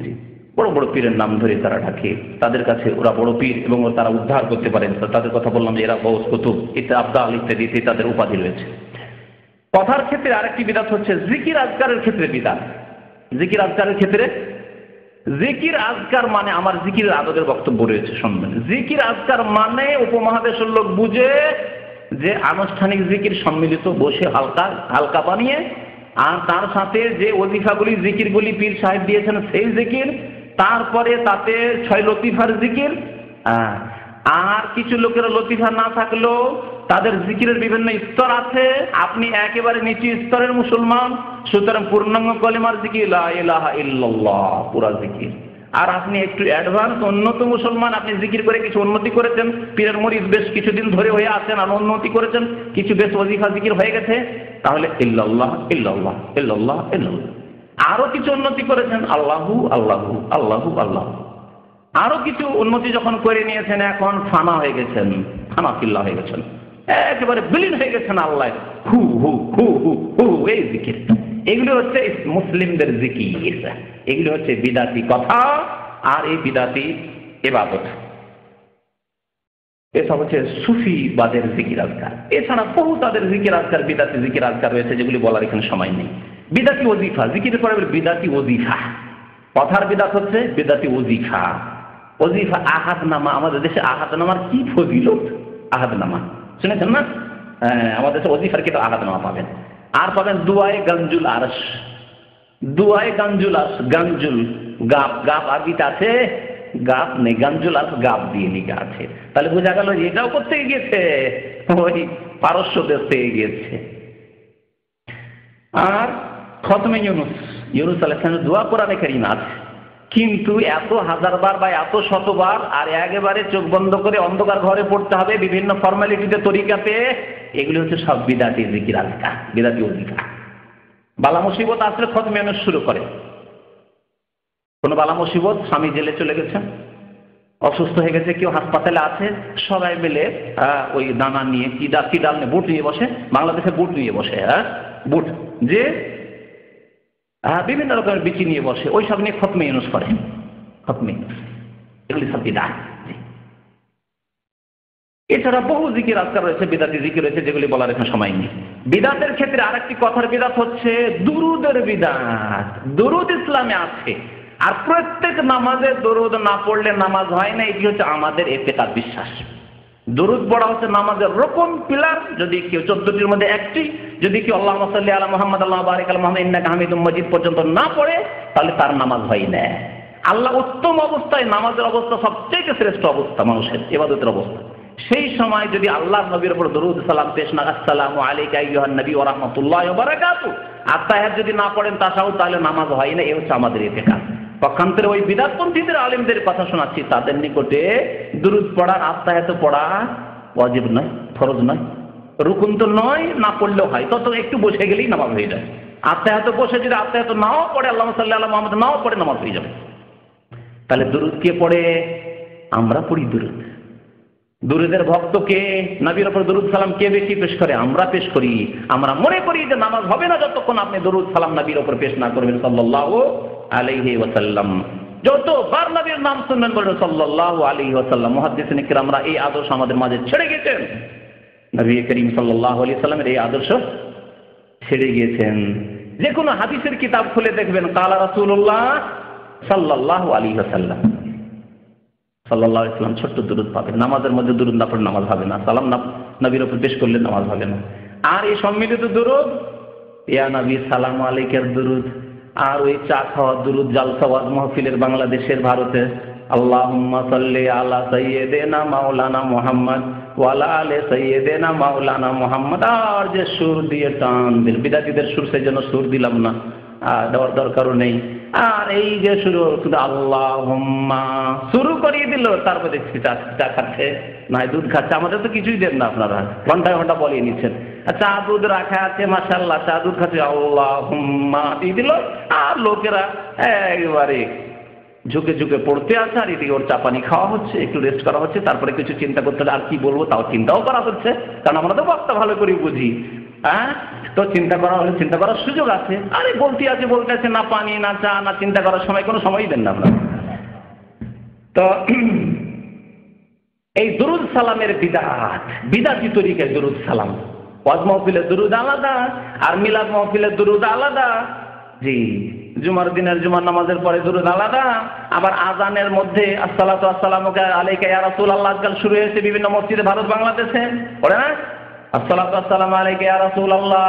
জি, বড় বড় পীরের নাম ধরে তারা ডাকে। তাদের কাছে ওরা বড় পীর এবং তারা উদ্ধার করতে পারেন। তাদের কথা বললাম যে এরা গৌস, কুতুব, ইত্যাদি, আবদাল ইত্যাদি তাদের উপাধি রয়েছে। কথার ক্ষেত্রে আরেকটি বিদআত হচ্ছে জিকির আজকারের ক্ষেত্রে বিদআত। জিকির আজকারের ক্ষেত্রে, জিকির আজকার মানে, আমার জিকিরের আদতের বক্তব্য রয়েছে, শুনবেন। জিকির আজকার মানে উপমহাদেশের লোক বুঝে যে আনুষ্ঠানিক জিকির সম্মিলিত, বসে হালকা হালকা বানিয়ে, আর তার সাথে যে ওজিফাগুলি জিকিরগুলি পীর সাহেব দিয়েছেন সেই জিকির, তারপরে তাতে 6 লতিফার জিকির, আর কিছু লোকের লতিফা না থাকলেও তাদের জিকিরের বিভিন্ন স্তর আছে। আপনি একেবারে নিচু স্তরের মুসলমান, সুতরাং পূর্ণাঙ্গ কলিমার জিকির লা ইলাহা ইল্লাল্লাহ পুরা জিকির। আর আপনি একটু অ্যাডভান্স উন্নত মুসলমান, আপনি জিকির করে কিছু উন্নতি করেছেন, পীরের মুরিদ বেশ কিছুদিন ধরে হয়ে আছেন আর উন্নতি করেছেন, কিছু বেশ ওয়াজিফা জিকির হয়ে গেছে, তাহলে ইল্লাল্লাহ ইল্লাল্লাহ ইল্লাল্লাহ ইল্লাল্লাহ। আরো কিছু উন্নতি করেছেন, আল্লাহু আল্লাহু আল্লাহু আল্লাহ। আরো কিছু উন্নতি যখন করে নিয়েছেন, এখন ফানা হয়ে গেছেন, ফানা ফিল্লা হয়ে গেছেন, একেবারে বিলীন হয়ে গেছেন আল্লাহ, হু হু হু হু হু, এই জিকির। এগুলো হচ্ছে মুসলিমদের জিকির, এগুলো হচ্ছে বিদাতি কথা আর এই বিদাতি ইবাদত। এসব হচ্ছে সুফিবাদের জিকির আজকার। এছাড়া বহু তাদের জিকির আজকার, বিদাতি জিকির আজকার রয়েছে, যেগুলি বলার এখানে সময় নেই। বিদাতি ওজিফা, জিকিরের পরে বিদাতি ওজিফা। কথার বিদাত হচ্ছে বিদাতি ওজিফা। ওজিফা আহাদনামা, আমাদের দেশে আহাদনামার কি ফজিলত, আহাদনামা শুনেছেন না? আমাদের দেশে ওজিফার কিন্তু আহাদনামা পাবেন। আর পাবেন দুয়ায়ে গঞ্জুল আরশ, দুয়ায়ে গঞ্জুল আরশ, গঞ্জুল গাব, গাব আরবিতে আছে, গাব নেই, গঞ্জুল আরশ গাব দিয়ে লিখা আছে। তাহলে বোঝা গেল এটাও করতে গিয়েছে, ওই পারস্য দেশ থেকে গিয়েছে। আর খতমে ইউনুস, ইউনুস আলাইহিস সালামের দোয়া কোরআনে কারীমে আছে, কিন্তু এত হাজারবার বা এত শতবার আর একেবারে চোখ বন্ধ করে অন্ধকার ঘরে পড়তে হবে বিভিন্ন ফর্মালিটিতে, তরিকাতে, এগুলি হচ্ছে সব বিদাতি জিকির আজকার, বিদাতি ওজিফা। বালা মুসিবত আসলে খতমে ইউনুস শুরু করে। কোনো বালা মুসিবত, স্বামী জেলে চলে গেছে, অসুস্থ হয়ে গেছে, কেউ হাসপাতালে আছে, সবাই মিলে ওই দানা নিয়ে, কি ডাল নিয়ে, বুট নিয়ে বসে, বাংলাদেশে বুট নিয়ে বসে, বুট যে বিভিন্ন রকমের বিচি নিয়ে বসে, ওই সব নিয়ে খতমে ইউনুস করে, খতমে ইউনুস। এগুলি সব বিদাত। এছাড়া বহু জিকির আজকার রয়েছে, বিদাতি জিকির রয়েছে, যেগুলি বলার এখন সময় নেই। বিদাতের ক্ষেত্রে আরেকটি কথার বিদাত হচ্ছে দুরুদের বিদাত। দুরুদ ইসলামে আছে, আর প্রত্যেক নামাজে দরুদ না পড়লে নামাজ হয় না, এটি হচ্ছে আমাদের এতেকাদ বিশ্বাস। দরুদ পড়া হচ্ছে নামাজের রকম পিলার। যদি কেউ 14টির মধ্যে একটি, যদি কেউ আল্লাহুম্মা সাল্লি আলা মুহাম্মাদ আল্লাহুম্মা বারিক আলা মুহাম্মাদ ইন্নাকা হামিদুম মাজিদ পর্যন্ত না পড়ে, তাহলে তার নামাজ হয় না। আল্লাহ উত্তম অবস্থায়, নামাজের অবস্থা সবচেয়ে শ্রেষ্ঠ অবস্থা মানুষের ইবাদতের অবস্থা, সেই সময় যদি আল্লাহর নবীর উপর দরুদ সালাম পেশ না, আসসালামু আলাইকা আইয়ুহান নবী ওয়া রাহমাতুল্লাহি ওয়া বারাকাতুহু, আত্তাহিয়াত যদি না পড়েন তাশাহুদ, তাহলে নামাজ হয় না। এই হচ্ছে আমাদের ইতিকাদ। পক্ষান্তরে ওই বিদাতপন্থীদের আলেমদের কথা শোনাচ্ছি, তাদের নিকটে দুরুদ পড়ার, আত্তাহিয়াত পড়া ওয়াজিব নয়, ফরজ নয়, রুকুন তো নয়, না পড়লেও হয়, তত একটু বসে গেলেই নামাজ হয়ে যায়। আত্তাহিয়াত বসে যদি আত্তাহিয়াত নাও পড়ে, আল্লাহুম্মা সাল্লি আলা মুহাম্মাদ নাও পড়ে, নামাজ হয়ে যাবে। তাহলে দুরুদ কে পড়ে? আমরা পড়ি দুরুদ। দুরুদের ভক্তকে, নবীর উপর দরুদ সালাম কে বেশি পেশ করে? আমরা পেশ করি। আমরা মনে করি যে নামাজ হবে না যতক্ষণ আপনি দরুদ সালাম নবীর উপর পেশ না করবেন সাল্লাল্লাহু আলাইহি ওয়াসাল্লাম। যতবার নবীর নাম শুনবেন বলবেন সাল্লাল্লাহু আলাইহি ওয়াসাল্লাম। মুহাদ্দিসিন কিরামরা এই আদর্শ আমাদের মাঝে ছেড়ে গেছেন, নবী করিম সাল্লাল্লাহু আলাইহি ওয়াসাল্লামের এই আদর্শ ছেড়ে গিয়েছেন। যে কোনো হাদিসের কিতাব খুলে দেখবেন, কালা রাসূলুল্লাহ সাল্লাল্লাহু আলাইহি ওয়াসাল্লাম, সাল্লাল্লাহু আলাইহি ওয়াসাল্লাম ছোট্ট দুরুদ পাবেন। নামাজের মধ্যে দুরুদ না পড়লে নামাজ হবে না, সালাম না নবীর উপর পেশ করলে নামাজ হবে না। আর এই সম্মিলিত দুরুদ, ইয়া নবী সালাম আলাইকার দুরুদ, আর ওই চা খাওয়ার দুরুদ, জালসা ওয়াজ মাহফিলের বাংলাদেশের, ভারতে, আল্লাহুম্মা সাল্লি আলা সাইয়্যিদিনা মাওলানা মুহাম্মদ ওয়া আলা আলি সাইয়্যিদিনা মাওলানা মুহাম্মদ। আর যে সুর দিয়ে টান দিল, বিদাতীদের সুর, সেই জন্য সুর দিলাম না, দেওয়ার দরকারও নেই। আর এই যে শুরু আল্লাহুম্মা শুরু করিয়ে দিল, তারপর দেখছি চা খাচ্ছে, না দুধ খাচ্ছে। আমাদের তো কিছুই দেন না, আপনারা ঘন্টায় ঘন্টা বলিয়ে নিচ্ছেন। চা দুধ রাখা আছে, মাশাআল্লাহ, চা দুধ খাচ্ছে, আল্লাহুম্মা দিয়ে দিল। আর লোকেরা একেবারে ঝুঁকে ঝুঁকে পড়তে আছে, আর এদিকে ওর চা পানি খাওয়া হচ্ছে, একটু রেস্ট করা হচ্ছে, তারপরে কিছু চিন্তা করতে হবে, আর কি বলবো তাও চিন্তাও করা হচ্ছে, কারণ আমরা তো বক্তা ভালো করে বুঝি। তো চিন্তা করা হলে চিন্তা করার সুযোগ আছে। আরে বলতে আছে, না পানি না চা না চিন্তা করার সময়, কোনো সময়ই দেন না আপনারা। তো এই দুরুদ সালামের বিদাত, বিদাতি তরিকায় দুরুদ সালাম। ওয়াজ মাহফিলের দুরুদ আলাদা, আর মিলাদ মাহফিলের দুরুদ আলাদা। জি, জুমার দিনের জুমার নামাজের পরে দুরুদ আলাদা। আবার আজানের মধ্যে আসসালাতু ওয়াসসালামু আলাইকা ইয়া রাসূলুল্লাহ আজকাল শুরু হয়েছে বিভিন্ন মসজিদে, ভারত বাংলাদেশে, পড়ে না? আসসালাতু ওয়াসসালামু আলাইকা ইয়া রাসূলুল্লাহ,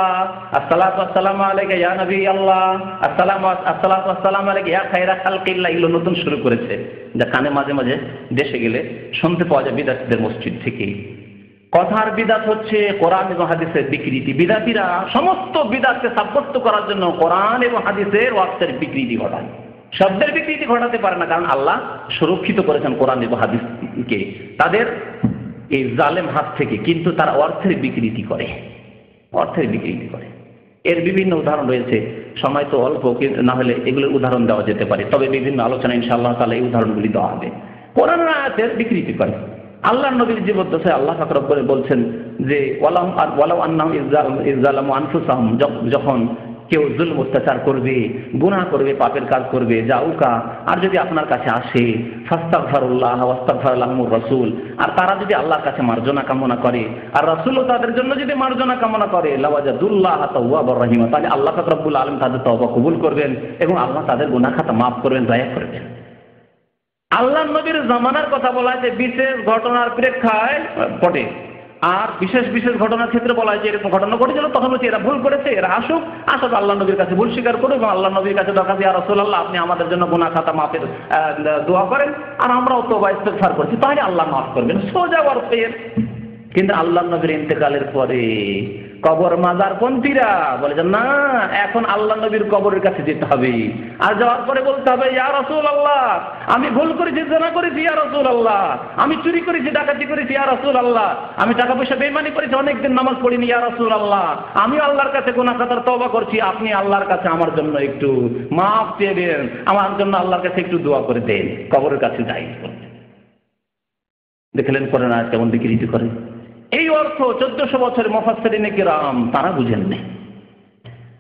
আসসালাতু ওয়াসসালামু আলাইকা ইয়া নবী আল্লাহ, আসসালাতু ওয়াসসালামু আলাইকা ইয়া খায়রা খালকিল্লাহ, এগুলো নতুন শুরু করেছে, যা কানে মাঝে মাঝে দেশে গেলে শুনতে পাওয়া যায় বিদাতীদের মসজিদ থেকে। কথার বিদাত হচ্ছে কোরআন এবং হাদিসের বিকৃতি। বিদাতীরা সমস্ত বিদাতকে সাব্যস্ত করার জন্য কোরআন এবং হাদিসের ওয়াক্তের বিকৃতি ঘটায়। শব্দের বিকৃতি ঘটাতে পারে না, কারণ আল্লাহ সুরক্ষিত করেছেন কোরআন এবং হাদিসকে তাদের এই জালেম হাত থেকে, কিন্তু তারা অর্থের বিকৃতি করে, অর্থের বিকৃতি করে। এর বিভিন্ন উদাহরণ রয়েছে, সময় তো অল্প, না হলে এগুলোর উদাহরণ দেওয়া যেতে পারে, তবে বিভিন্ন আলোচনা ইনশাআল্লাহ তাআলা এই উদাহরণগুলি দেওয়া হবে। কোরআন আয়াতের বিকৃতি করে। আল্লাহর নবীর জীবদ্দশায় আল্লাহ পাক রব্বুল বলছেন যে ওয়ালাউ আন্নাহুম ইযযালামু আনফুসাহুম, যখন কেউ জুলম অত্যাচার করবে, গুনাহ করবে, পাপের কাজ করবে, জাউকা, আর যদি আপনার কাছে আসে ফাস্তাগফিরুল্লাহ ওয়াস্তাগফির লাহুমুর রাসূল, আর তারা যদি আল্লাহর কাছে মার্জনা কামনা করে, আর রাসূলও তাদের জন্য যদি মার্জনা কামনা করে, লাওয়াজাদুল্লাহ তাওয়াবুর রহিম, তাহলে আল্লাহ পাক রব্বুল আলামিন তাদের তওবা কবুল করবেন এবং আল্লাহ তাদের গুনাহ খাতা মাফ করবেন, দয়া করবেন। আল্লাহর নবীর জামানার কথা বলা হয়েছে বিশেষ ঘটনার প্রেক্ষাপটে, আর বিশেষ বিশেষ ঘটনার ক্ষেত্রে বলা হয়েছে এরকম ঘটনা ঘটেছিল, তখন হচ্ছে এরা ভুল করেছে, এরা আসুক আল্লাহ নবীর কাছে ভুল স্বীকার করুক এবং আল্লাহ নবীর কাছে দরখাস্ত, ইয়া রাসূলুল্লাহ আপনি আমাদের জন্য গুনাহ খাতা মাফের দোয়া করেন, আর আমরাও তওবা ইস্তিগফার করছি, তাহলে আল্লাহ মাফ করবেন, সোজা অর্থ এর। কিন্তু আল্লাহ নবীর ইন্তেকালের পরে কবর মাজার পন্থীরা বলে যে না, এখন আল্লাহ নবীর কবরের কাছে যেতে হবে, আর যাওয়ার পরে বলতে হবে ইয়া রাসূলুল্লাহ আমি ভুল করেছি, জিনা করেছি, ইয়া রাসূলুল্লাহ আমি চুরি করেছি, ডাকাতি করেছি, ইয়া রাসূলুল্লাহ আমি টাকা পয়সা বেঈমানি করেছি, অনেকদিন নামাজ পড়িনি, ইয়া রাসূলুল্লাহ আমি আল্লাহর কাছে গুনাহ খাতার তওবা করছি, আপনি আল্লাহর কাছে আমার জন্য একটু মাফ চেয়ে দেন, আমার জন্য আল্লাহর কাছে একটু দোয়া করে দেন, কবরের কাছে যাই। দেখলেন কোরআন আয়াত কেমন বিকৃতি করে। এই অর্থ 1400 বছরের মুফাসসিরিনে কিরাম তারা বুঝেননি।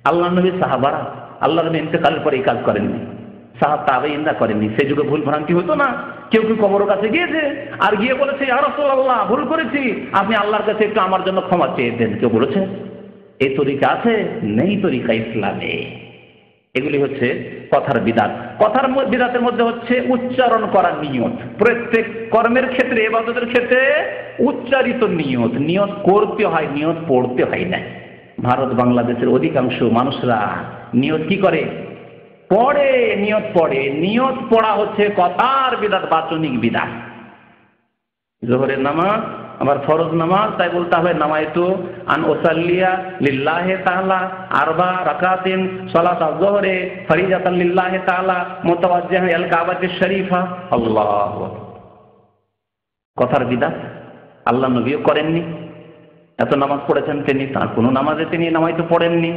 আল্লাহ নবী সাহাবারা আল্লাহ নবী ইন্তেকালের পরে এই কাজ করেননি, তাবেঈনরা করেননি। সেই যুগে ভুল ভ্রান্তি হতো না, কেউ কেউ কবরের কাছে গিয়েছে আর গিয়ে বলেছে ইয়া রাসূলুল্লাহ ভুল করেছি, আপনি আল্লাহর কাছে একটু আমার জন্য ক্ষমা চেয়ে দেন। কেউ বলেছে এই তরিকা আছে? নেই তরিকা ইসলামে। এগুলি হচ্ছে কথার বিদাত। কথার বিদাতের মধ্যে হচ্ছে উচ্চারণ করার নিয়ত। প্রত্যেক কর্মের ক্ষেত্রে, ইবাদতের ক্ষেত্রে উচ্চারিত নিয়ত, নিয়ত করতে হয়, নিয়ত পড়তে হয় না। ভারত বাংলাদেশের অধিকাংশ মানুষরা নিয়ত কি করে? পড়ে, নিয়ত পড়ে। নিয়ত পড়া হচ্ছে কথার বিদাত, বাচনিক বিদাত। জোহরের নামাজ আবার ফরজ নামাজ, তাই বলতে হবে নামাইতু আন উসাল্লিয়া লিল্লাহি তাআলা আরবা রাকাতিন সালাত আয-যুহরি ফরিজাতান লিল্লাহি তাআলা মুতাওয়াজ্জিহান ইলাল কাবাতিশ শরীফা। আল্লাহু আকবার। কথার বিদাত আল্লাহ নবীও করেননি। এত নামাজ পড়েছেন তিনি, তার কোনো নামাজে তিনি নামাইতু পড়েননি।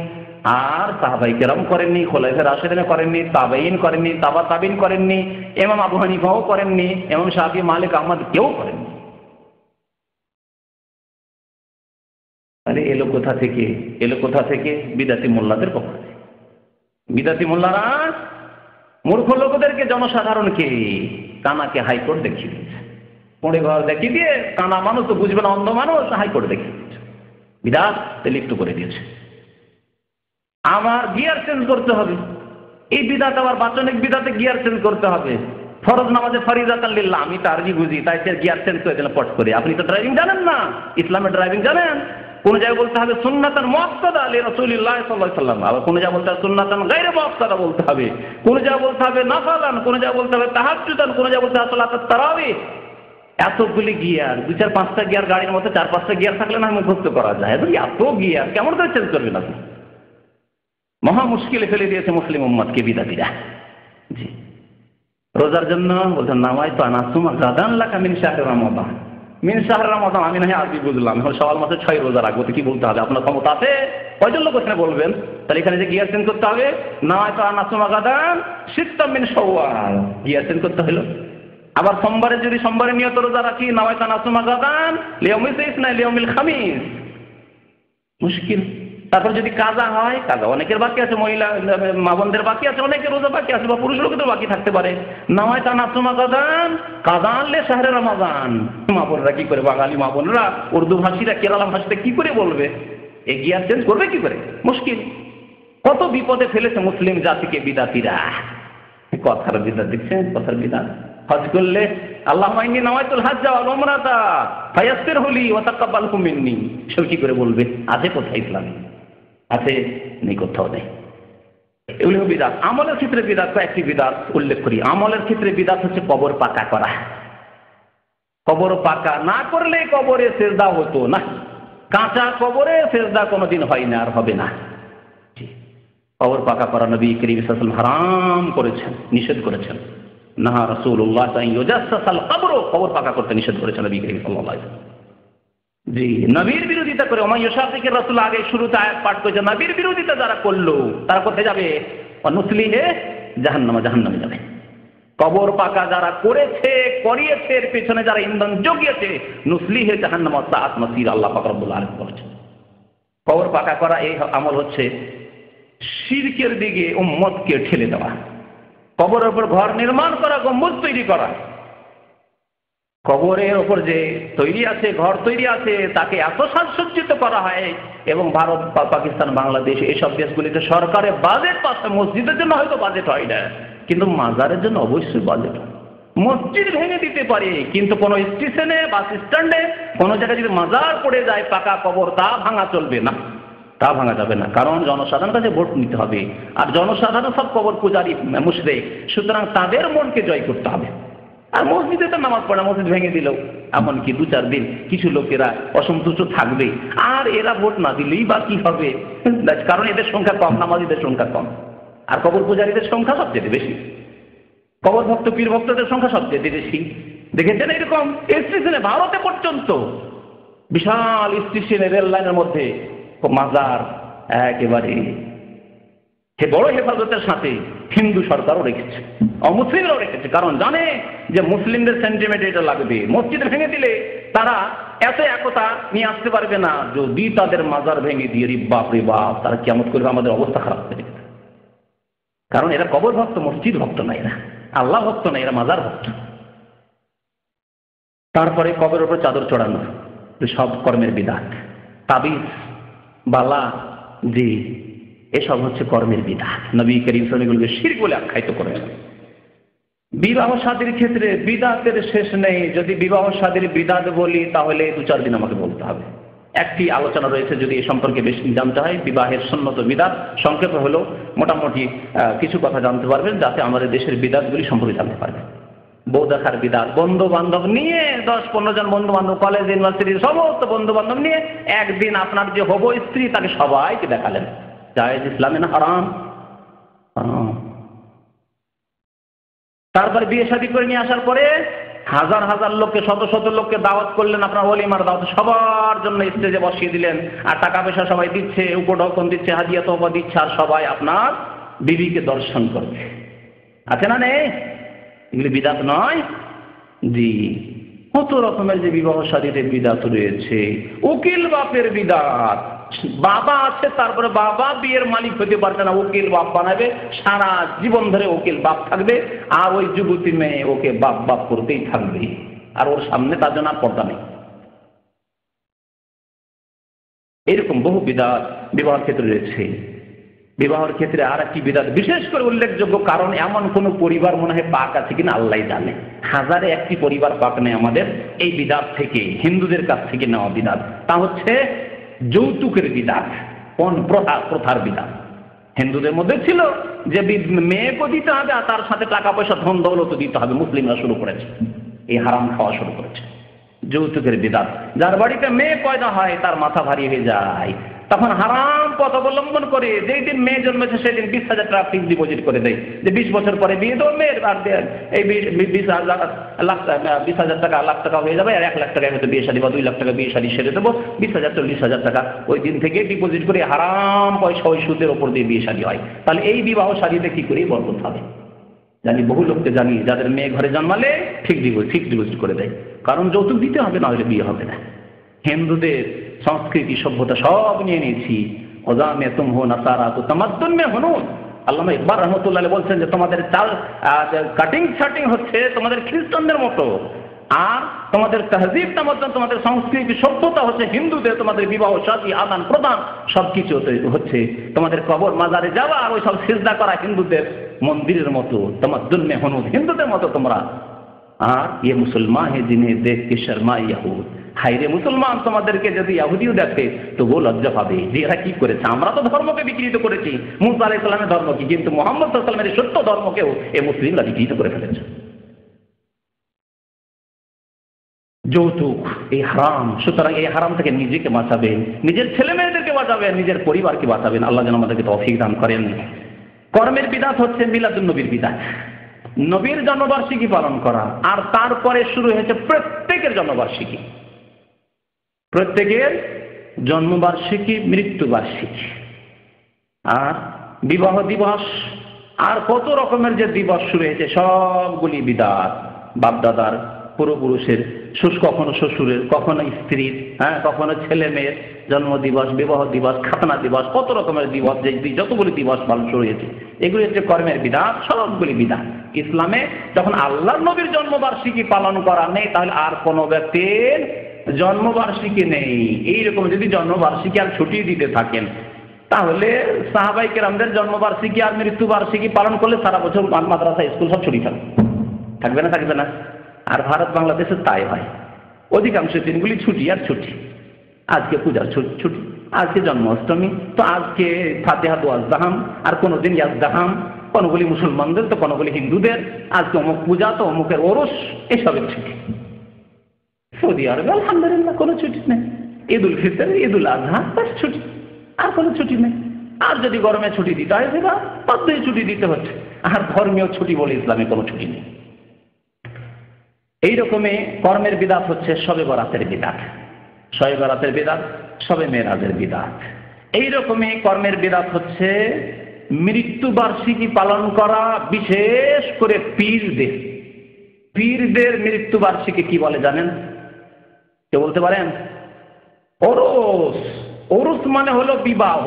আর সাহাবায়ে কেরাম করেননি, খোলাফায়ে রাশিদিন করেননি, তাবেঈন করেননি, তাবা তাবেঈন করেননি, ইমাম আবু হানিফাও করেননি, ইমাম শাফি, মালিক, আহমদ কেউ করেননি। এলো কোথা থেকে? এলো কোথা থেকে? বিদাতি মোল্লাদের পক্ষ থেকে। বিদাতি মোল্লারা মূর্খ লোকদেরকে, জনসাধারণকে কানাকে হাইকোর্ট দেখিয়ে দিয়েছে। পড়ে ঘর দেখিয়ে দিয়ে কানা মানুষ তো বুঝবে না, অন্ধ মানুষ, হাইকোর্ট দেখিয়ে দিয়েছে, বিদাতে লিপ্ত করে দিয়েছে। আমার গিয়ার চেঞ্জ করতে হবে। এই বিদাত আবার বাচনিক বিদাতে গিয়ার চেঞ্জ করতে হবে। ফরজ নামাজে ফরিজাতান লিল্লাহ, আমি তো আরবি বুঝি, তাই সে গিয়ার চেঞ্জ করে দিলাম পট করে। আপনি তো ড্রাইভিং জানেন না, ইসলামের ড্রাইভিং জানেন? কোন জায়গায় বলতে হবে সুন্নাতান মুআক্কাদা লি রাসূলিল্লাহ সাল্লাল্লাহু আলাইহি ওয়াসাল্লাম, আবার কোন জায়গায় বলতে হবে সুন্নাতান গায়রে মুআক্কাদা বলতে হবে, কোন জায়গায় বলতে হবে নাফালান, কোন জায়গায় বলতে হবে তাহাজ্জুদান, কোন জায়গায় বলতে হবে সালাতুত তারাবিহ। এতগুলি গিয়ার, 2-4-5টা গিয়ার গাড়ির মধ্যে 4-5টা গিয়ার থাকলে না মুখস্থ করা যায়। এত গিয়ার কেমন করে চেঞ্জ করবেন আপনি? মহা মুশকিলে ফেলে দিয়েছে মুসলিম উম্মতকে বিদাতীরা। জি, রোজার জন্য বলছেন নামাইতু আন আসুমা গাদান লাকা মিন শাহরি রমাদান। মিন শাহরি রমাদান আমি না আরবি বুঝলাম, এখন শাওয়াল মাসে 6 রোজা রাখবো, তো কি বলতে হবে? আপনার ক্ষমতা আছে? কয়জন লোক এখানে বলবেন? তাহলে এখানে যে গিয়ার চেঞ্জ করতে হবে, নামাইতু আন আসুমা গাদান সিত্তাম মিন শাওয়াল, গিয়ার চেঞ্জ করতে হলো। আবার সোমবারে যদি সোমবারে নিয়ত রোজা রাখি, নামাইতু আন আসুমা গাদান লিয়াউমিল ইসনা লিয়াউমিল খামিস, মুশকিল। তারপর যদি কাজা হয়, কাজা অনেকের বাকি আছে, মহিলা মা বোনদের বাকি আছে, অনেকের রোজা বাকি আছে, বা পুরুষ লোকদের বাকি থাকতে পারে। নামাইতু আন আসুমা গাদান কাযান লে শাহরে রমাদান। মা বোনরা কি করে, বাঙালি মা বোনরা, উর্দু ভাষীরা কেরালা ভাষাতে কি করে বলবে? এই গিয়ার চেঞ্জ করবে কি করে? মুশকিল। কত বিপদে ফেলেছে মুসলিম জাতিকে বিদাতীরা। কথার বিদাত দেখছেন, কথার বিদাত। হজ করলে আল্লাহুম্মা ইন্নী নাওয়াইতুল হাজ্জা ওয়াল উমরাতা ফায়াসসিরহু লি ওয়া তাকাব্বালহু মিন্নী। সে কি করে বলবে? আছে কোথায় ইসলামে? আছে? নেই, কোথাও নেই। এগুলো বিদআত। আমলের ক্ষেত্রে বিদআত, কয়েকটি বিদআত উল্লেখ করি। আমলের ক্ষেত্রে বিদআত হচ্ছে কবর পাকা করা। কবর পাকা না করলে কবরে সেজদা হতো না। কাঁচা কবরে সেজদা কোনোদিন হয় না, আর হবে না। কবর পাকা করা নবী করিম সাল্লাল্লাহু আলাইহি ওয়াসাল্লাম হারাম করেছেন, নিষেধ করেছেন। নাহা রাসূলুল্লাহ সাল্লাল্লাহু আলাইহি ওয়াসাল্লাম কবর, কবর পাকা করতে নিষেধ করেছেন নবী করিম সাল্লাল্লাহু আলাইহি ওয়াসাল্লাম। জি, নবীর বিরোধিতা করে ওয়া ইউশাকির রাসূল, আগে শুরুতে আয়াত পাঠ করেছে, নবীর বিরোধিতা যারা করলো তারা কোথায় যাবে? নুসলিহে জাহান্নামে, জাহান্নামে যাবে। কবর পাকা যারা করেছে, করিয়েছে, এর পেছনে যারা ইন্ধন জুগিয়েছে, নুসলিহে জাহান্নাম ওয়া সাআত মাসীর, আল্লাহ পাক রব্বুল আলামিন বলেছেন। কবর পাকা করা এই আমল হচ্ছে শিরকের দিকে উম্মতকে ঠেলে দেওয়া। কবরের উপর ঘর নির্মাণ করা, গম্বুজ তৈরি করা। কবরের ওপর যে তৈরি আছে, ঘর তৈরি আছে, তাকে এত সাজসজ্জিত করা হয়, এবং ভারত, পাকিস্তান, বাংলাদেশ এসব দেশগুলিতে সরকারের বাজেট পাচ্ছে। মসজিদের জন্য হয়তো বাজেট হয় না, কিন্তু মাজারের জন্য অবশ্যই বাজেট হয়। মসজিদ ভেঙে দিতে পারে, কিন্তু কোনো স্টেশনে, বাস স্ট্যান্ডে কোনো জায়গায় যদি মাজার পড়ে যায় পাকা কবর, তা ভাঙা চলবে না, তা ভাঙা যাবে না। কারণ জনসাধারণের কাছে ভোট নিতে হবে, আর জনসাধারণ সব কবর পূজারী, মুশরিক। সুতরাং তাদের মনকে জয় করতে হবে। আর মসজিদে তো নামাজ পড়ে, মসজিদ ভেঙে দিল, এমনকি 2-4 দিন কিছু লোকেরা অসন্তুষ্ট থাকবে, আর এরা ভোট না দিলেই বা কি হবে? কারণ এদের সংখ্যা কম, নামাজিদের সংখ্যা কম, আর কবর পূজারীদের সংখ্যা সবচেয়ে বেশি, কবর ভক্ত, পীর ভক্তদের সংখ্যা সবচেয়ে বেশি। দেখেছেন এরকম স্টেশনে, ভারতে পর্যন্ত বিশাল স্টেশনে, রেল লাইনের মধ্যে মাজার একেবারে বড় হেফাজতের সাথে হিন্দু সরকারও রেখেছে, অমুসলিমরাও রেখেছে। কারণ জানে যে মুসলিমদের সেন্টিমেন্ট এটা লাগবে। মসজিদ ভেঙে দিলে তারা এত একতা নিয়ে আসতে পারবে না। যদি তাদের মাজার ভেঙে দিয়ে, বাপ রে বাপ, তারা কিয়ামত করবে, আমাদের অবস্থা খারাপ হয়ে যাবে। কারণ এরা কবর ভক্ত, মসজিদ ভক্ত না, এরা আল্লাহ ভক্ত না, এরা মাজার ভক্ত। তারপরে কবরের উপর চাদর চড়ানো, সব কর্মের বিধান। তাবিজ, বালা, জি, এসব হচ্ছে কর্মের বিধান। নবী করিম সাল্লাল্লাহু আলাইহি ওয়াসাল্লাম শিরক বলে আখ্যায়িত করেন। বিবাহ শাদীর ক্ষেত্রে বিদাতের শেষ নেই। যদি বিবাহ শাদীর বিদাত বলি তাহলে 2-4 দিন আমাকে বলতে হবে। একটি আলোচনা রয়েছে, যদি এ সম্পর্কে বেশি জানতে হয়, বিবাহের সুন্নত বিদাত। সংক্ষেপ হলো মোটামুটি কিছু কথা জানতে পারবেন, যাতে আমাদের দেশের বিদাতগুলি সম্পর্কে জানতে পারবেন। বউ দেখার বিদাত, বন্ধু বান্ধব নিয়ে 10-15 জন বন্ধু বান্ধব, কলেজ, ইউনিভার্সিটির সমস্ত বন্ধু বান্ধব নিয়ে একদিন আপনার যে হবো স্ত্রী, তাকে সবাইকে দেখালেন। জায়েজ ইসলামে না হারাম? তারপরে বিয়ে শাদী করে নিয়ে আসার পরে হাজার হাজার লোককে, শত শত লোককে দাওয়াত করলেন, আপনার ওলিমার দাওয়াত, সবার জন্য স্টেজে বসিয়ে দিলেন, আর টাকা পয়সা সবাই দিচ্ছে, উপঢৌকন দিচ্ছে, হাদিয়া তোফা দিচ্ছে, আর সবাই আপনার বিবিকে দর্শন করবে। আছে না নেই? এগুলি বিদাত নয়? জি, কত রকমের যে বিবাহ শাদীতে বিদাত রয়েছে। উকিল বাপের বিদাত, বাবা আছে, তারপরে বাবা বিয়ের মালিক হতে পারছে না, উকিল বাপ বানাবে, সারা জীবন ধরে উকিল বাপ থাকবে, আর ওই যুবতী মেয়ে ওকে বাপ বাপ করতেই থাকবে, আর ওর সামনে তার জন্য আর পর্দা নেই। এরকম বহু বিদাত বিবাহের ক্ষেত্রে রয়েছে। বিবাহের ক্ষেত্রে আর একটি বিদাত বিশেষ করে উল্লেখযোগ্য, কারণ এমন কোন পরিবার মনে হয় পাক আছে কিনা আল্লাহ জানে। 1000-1টি পরিবার পাক নেই আমাদের এই বিদাত থেকে, হিন্দুদের কাছ থেকে নেওয়া বিদাত। তা হচ্ছে যৌতুকের বিদাত, কোন প্রথার বিদাত। হিন্দুদের মধ্যে ছিল যে মেয়েকে দিতে হবে, আর তার সাথে টাকা পয়সা, ধন দৌলত দিতে হবে। মুসলিমরা শুরু করেছে, এই হারাম খাওয়া শুরু করেছে, যৌতুকের বিদাত। যার বাড়িতে মেয়ে পয়দা হয় তার মাথা ভারী হয়ে যায়, তখন হারাম পথ অবলম্বন করে, যেই দিন মেয়ে জন্মেছে সেদিন 20,000 টাকা ফিক্সড ডিপোজিট করে দেয়, যে 20 বছর পরে বিয়ে দেবো মেয়ের, আর এই 20,000 টাকা, লাখ টাকা হয়ে যাবে, আর 1 লাখ টাকায় হয়তো বিয়ে শাদী, বা 2 লাখ টাকা বিয়ে শাদী সেরে দেবো। 20,000-40,000 টাকা ওই দিন থেকে ডিপোজিট করে হারাম পয়সা, ওই সুদের ওপর দিয়ে বিয়ে শাদী হয়। তাহলে এই বিবাহ শাদীতে কি করে বরকত হবে? জানি, বহু লোককে জানি যাদের মেয়ে ঘরে জন্মালে ফিক্সড ডিপোজিট করে দেয়, কারণ যৌতুক দিতে হবে, না হলে বিয়ে হবে না। হিন্দুদের সংস্কৃতি সভ্যতা সব নিয়ে নিয়েছি। ওজামে তুম হো নাসারা তো তামাদ্দুন মে হুনুন। আল্লামা ইকবাল রহমতুল্লাহ আলাইহি বলছেন যে তোমাদের চাল কাটিং ছাটিং হচ্ছে তোমাদের খ্রিস্টানদের মতো, আর তোমাদের তাহজিব তামাদ্দুন, তোমাদের সংস্কৃতি সভ্যতা হচ্ছে হিন্দুদের। তোমাদের বিবাহ শাদী, আদান প্রদান সবকিছু হচ্ছে তোমাদের কবর মাজারে যাওয়া, আর ওই সব সিজদা করা হিন্দুদের মন্দিরের মতো। তামাদ্দুন মে হুনুন, হিন্দুদের মতো তোমরা আর ইয়ে মুসলমান হে জিনে দেখ কে শর্মা ইয়াহুদ, হাইরে মুসলমান তোমাদেরকে যদি ইহুদিও দেখে তো ও লজ্জা পাবে যে এরা কি করেছে। আমরা তো ধর্মকে বিকৃত করেছি, মুসা আলাইহিস সালামের ধর্ম কি, কিন্তু মুহাম্মদ সাল্লাল্লাহু আলাইহি ওয়াসাল্লামের সত্য ধর্মকেও এই মুসলিমরা বিকৃত করে ফেলেছে। যৌতুক এই হারাম, সুতরাং এই হারাম থেকে নিজেকে বাঁচাবেন, নিজের ছেলে মেয়েদেরকে বাঁচাবেন, নিজের পরিবারকে বাঁচাবেন। আল্লাহ যেন আমাদেরকে তৌফিক দান করেন। কর্মের বিদাত হচ্ছে মিলাদুন নবীর বিদাত, নবীর জন্মবার্ষিকী পালন করা, আর তারপরে শুরু হয়েছে প্রত্যেকের জন্মবার্ষিকী, প্রত্যেকের জন্মবার্ষিকী, মৃত্যুবার্ষিকী, আর বিবাহ দিবস, আর কত রকমের যে দিবস শুরু হয়েছে সবগুলি বিদাত। বাপদাদার, পূর্বপুরুষের, কখনো শ্বশুরের, কখনো স্ত্রীর, কখনো ছেলে মেয়ের জন্ম দিবস, বিবাহ দিবস, খাতনা দিবস, কত রকমের দিবস, যে যতগুলি দিবস পালন শুরু হয়েছে এগুলি হচ্ছে কর্মের বিধান, সবগুলি বিধান। ইসলামে যখন আল্লাহর নবীর জন্মবার্ষিকী পালন করা নেই, তাহলে আর কোনো ব্যক্তির জন্মবার্ষিকী নেই। এইরকম যদি জন্মবার্ষিকী আর ছুটি দিতে থাকেন, তাহলে সাহাবায়ে কেরামদের জন্মবার্ষিকী আর মৃত্যুবার্ষিকী পালন করলে সারা বছর মাদ্রাসা স্কুল সব ছুটি থাকবে না, থাকবে না। আর ভারত বাংলাদেশে তাই হয়, অধিকাংশ দিনগুলি ছুটি আর ছুটি। আজকে পূজার ছুটি, আজকে জন্মাষ্টমী, তো আজকে ফাতিহা দোয়াজ দাহাম, আর কোনোদিন ইয়াজ দাহাম, কোনোগুলি মুসলমানদের তো কোনোগুলি হিন্দুদের, আজকে অমুক পূজা তো অমুকের ওরস, এসবের ছুটি। সৌদি আরবে আলহামদুলিল্লাহ কোনো ছুটি নেই, ঈদ উল ফিতর, ঈদ উল আজহা, বাস ছুটি, আর কোনো ছুটি নেই। আর যদি গরমে ছুটি দিতে হয় সেটা বাধ্যই ছুটি দিতে হচ্ছে। আর ধর্মীয় ছুটি বলে ইসলামে কোনো ছুটি নেই। এইরকমই কর্মের বিদাত হচ্ছে শবে বরাতের বিদাত, শবে বরাতের বিদাত, শবে মেরাজের বিদাত। এইরকমই কর্মের বিদাত হচ্ছে মৃত্যুবার্ষিকী পালন করা, বিশেষ করে পীরদের। পীরদের মৃত্যুবার্ষিকী কি বলে জানেন? কে বলতে পারেন? ওরস। ওরস মানে হলো বিবাহ,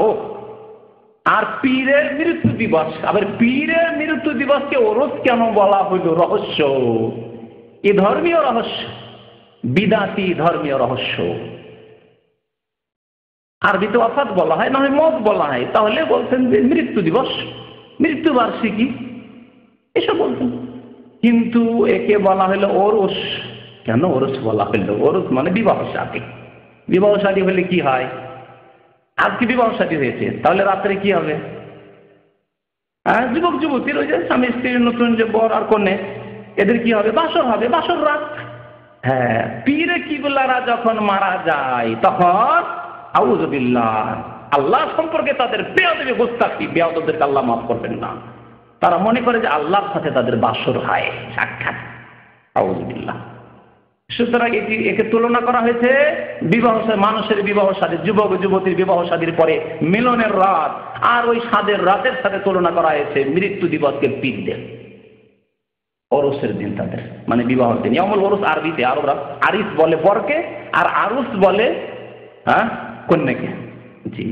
আর পীরের মৃত্যু দিবস। আবার পীরের মৃত্যু দিবসকে ওরস কেন বলা হইল? রহস্য, এ ধর্মীয় রহস্য, বিদাতি ধর্মীয় রহস্য। আরবিতে ওয়াফাত বলা হয়, না হয় মত বলা হয়, তাহলে বলছেন যে মৃত্যু দিবস, মৃত্যুবার্ষিকী, এসব বলছেন। কিন্তু একে বলা হলো ওরস। কেন ওরস বলা হলো? ওরস মানে বিবাহ শাদী। বিবাহ শাদী হলে কি হয়? আজকে বিবাহ শাদী হয়েছে, তাহলে রাত্রে কি হবে? যুবক যুবতীর, ওই যে স্বামী স্ত্রীর নতুন যে বর আর কনে, এদের কি হবে? বাসর হবে, বাসর রাত। হ্যাঁ, পীরে কিবলারা যখন মারা যায় তখন আউযু বিল্লাহ, আল্লাহ সম্পর্কে তাদের বেয়াদবি, গোস্তাখি, বেয়াদবদেরকে আল্লাহ মাফ করবেন না। তারা মনে করে যে আল্লাহর সাথে তাদের বাসর হয়, সাক্ষাৎ। আউযু বিল্লাহ। সুতরাং একে তুলনা করা হয়েছে বিবাহ, মানুষের বিবাহ শাদী, যুবক যুবতীর বিবাহ শাদীর পরে মিলনের রাত, আর ওই স্বাদের রাতের সাথে তুলনা করা হয়েছে মৃত্যু দিবসকে পীরদের। ওরসের দিন তাদের, মানে বিবাহের দিন। ইয়ামুল ওরস আরবিতে আরবরা আরিস বলে বরকে, আর আরুস বলে কন্যাকে। জি,